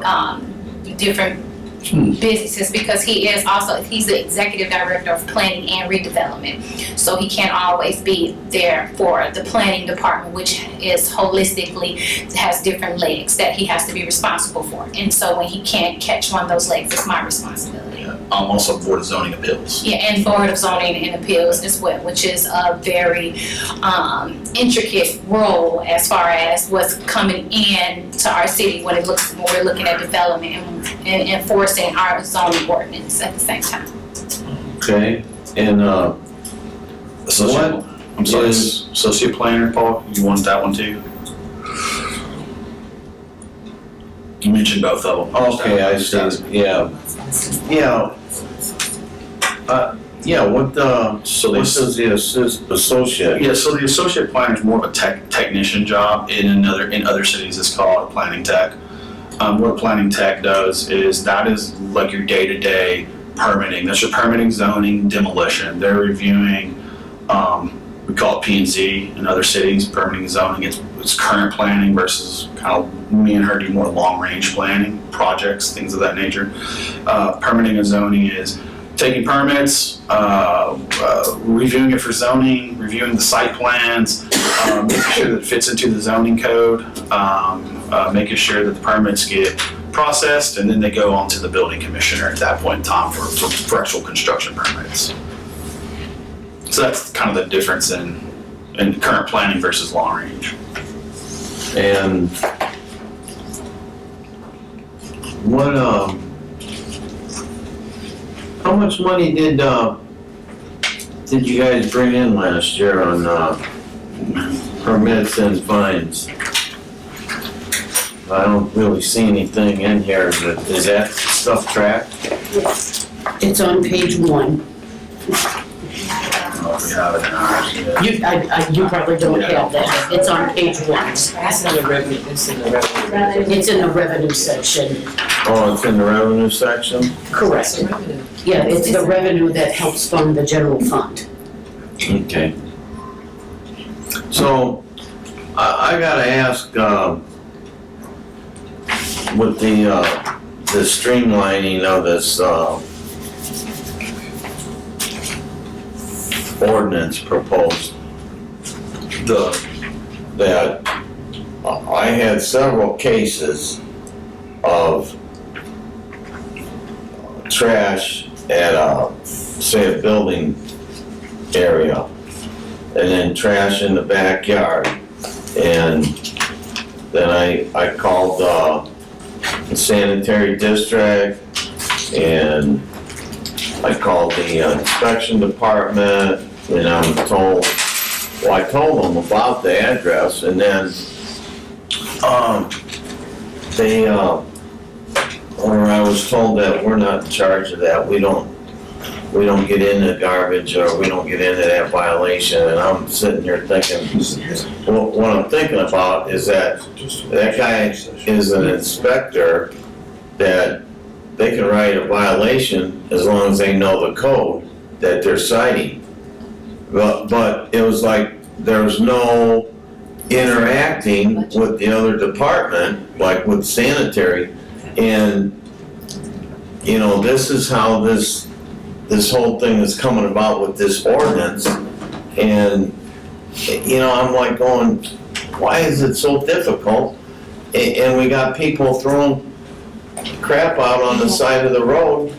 Speaker 17: different businesses because he's the executive director of planning and redevelopment. So he can't always be there for the planning department, which is holistically has different legs that he has to be responsible for. And so when he can't catch one of those legs, it's my responsibility.
Speaker 16: I'm also Board of Zoning Appeals.
Speaker 17: Yeah, and Board of Zoning and Appeals as well, which is a very intricate role as far as what's coming in to our city when we're looking at development and enforcing our zoning ordinance at the same time.
Speaker 6: Okay, and,
Speaker 16: Associate, I'm sorry, Associate Planner, Paul, you want that one too? You mentioned both of them.
Speaker 6: okay, I see, yeah. Yeah. Yeah, what is the associate?
Speaker 16: Yeah, so the associate planner is more of a technician job. In other cities, it's called a planning tech. What a planning tech does is that is like your day-to-day permitting. That's your permitting, zoning, demolition. They're reviewing, we call it P&Z in other cities, permitting, zoning. It's current planning versus kind of me and her do more long-range planning, projects, things of that nature. Permitting and zoning is taking permits, reviewing it for zoning, reviewing the site plans, making sure that it fits into the zoning code, making sure that the permits get processed, and then they go on to the building commissioner at that point in time for actual construction permits. So that's kind of the difference in current planning versus long range.
Speaker 6: And what, how much money did you guys bring in last year on, permits and fines? I don't really see anything in here. Is that stuff tracked?
Speaker 4: It's on page 1.
Speaker 16: I don't know if we have it in ours yet.
Speaker 4: You probably don't have that. It's on page 1.
Speaker 12: It's in the revenue,
Speaker 4: It's in the revenue section.
Speaker 6: Oh, it's in the revenue section?
Speaker 4: Correct. Yeah, it's the revenue that helps fund the general fund.
Speaker 6: Okay. So, I gotta ask, with the streamlining of this, ordinance proposed, that I had several cases of trash at say a building area, and then trash in the backyard. And then I called the sanitary district, and I called the inspection department, and I'm told, well, I told them about the address, and then or I was told that we're not in charge of that. We don't get into garbage, or we don't get into that violation. And I'm sitting here thinking, well, what I'm thinking about is that guy is an inspector, that they can write a violation as long as they know the code that they're citing. But it was like there was no interacting with the other department, like with sanitary. And, you know, this is how this whole thing is coming about with this ordinance. And, you know, I'm like going, why is it so difficult? And we got people throwing crap out on the side of the road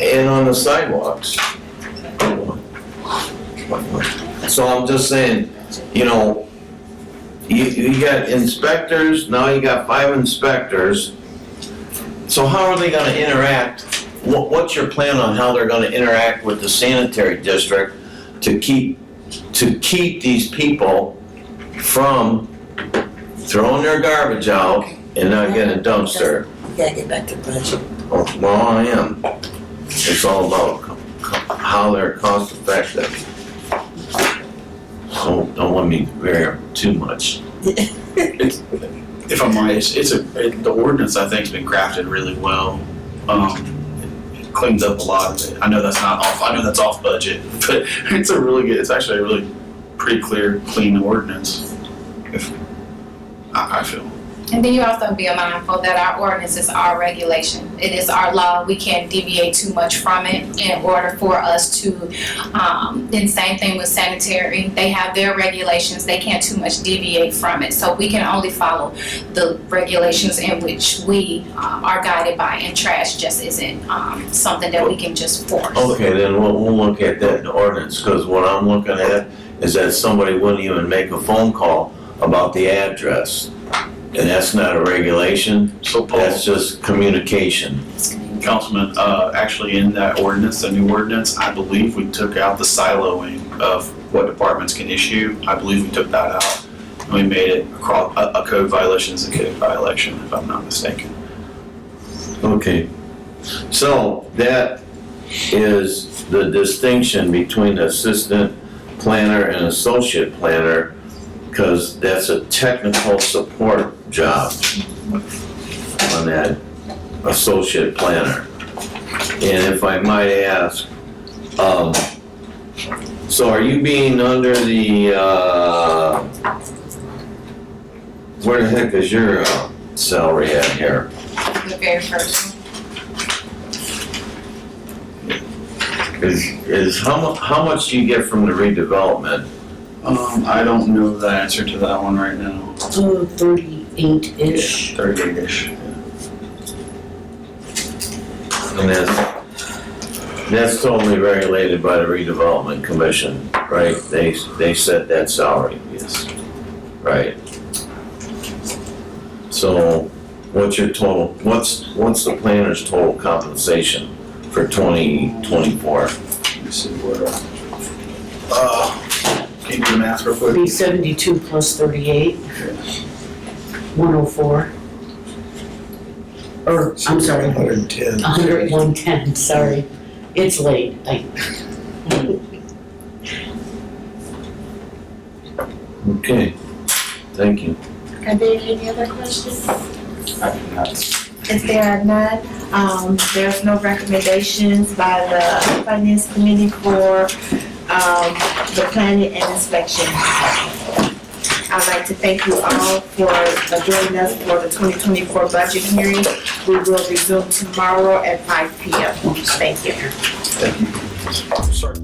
Speaker 6: and on the sidewalks. So I'm just saying, you know, you got inspectors, now you got 5 inspectors. So how are they gonna interact? What's your plan on how they're gonna interact with the sanitary district to keep these people from throwing their garbage out and not getting a dumpster?
Speaker 18: You gotta get back to budget.
Speaker 6: Oh, well, I am. It's all about how they're cost effective. So don't let me vary too much.
Speaker 16: If I might, the ordinance, I think, has been crafted really well. It cleans up a lot of it. I know that's not off, I know that's off budget, but it's actually a really pretty clear, clean ordinance, I feel.
Speaker 17: And then you also be mindful that our ordinance is our regulation. It is our law. We can't deviate too much from it in order for us to, then same thing with sanitary. They have their regulations. They can't too much deviate from it. So we can only follow the regulations in which we are guided by, and trash just isn't something that we can just force.
Speaker 6: Okay, then we'll look at that in the ordinance, because what I'm looking at is that somebody wouldn't even make a phone call about the address. And that's not a regulation,
Speaker 16: So Paul,
Speaker 6: that's just communication.
Speaker 16: Councilman, actually in that ordinance, the new ordinance, I believe we took out the siloing of what departments can issue. I believe we took that out. And we made it a code violation is a code violation, if I'm not mistaken.
Speaker 6: Okay, so that is the distinction between assistant planner and associate planner, because that's a technical support job on that associate planner. And if I might ask, so are you being under the, where the heck is your salary at here?
Speaker 17: The very first
Speaker 6: Is how much do you get from the redevelopment?
Speaker 16: I don't know the answer to that one right now.
Speaker 4: 38-ish.
Speaker 16: 38-ish.
Speaker 6: And that's totally regulated by the redevelopment commission, right? They set that salary, yes. Right. So what's your total, what's the planner's total compensation for 2024?
Speaker 16: Let me see where, can you do the math real quick?
Speaker 4: 372 plus 38, 104. Or, I'm sorry,
Speaker 10: 110.
Speaker 4: 110, sorry. It's late.
Speaker 6: Okay, thank you.
Speaker 2: Are there any other questions? If there are none, there's no recommendations by the finance committee for, the planning and inspection. I'd like to thank you all for joining us for the 2024 budget hearing. We will resume tomorrow at 5 p.m. Thank you.
Speaker 16: Thank you. Sorry.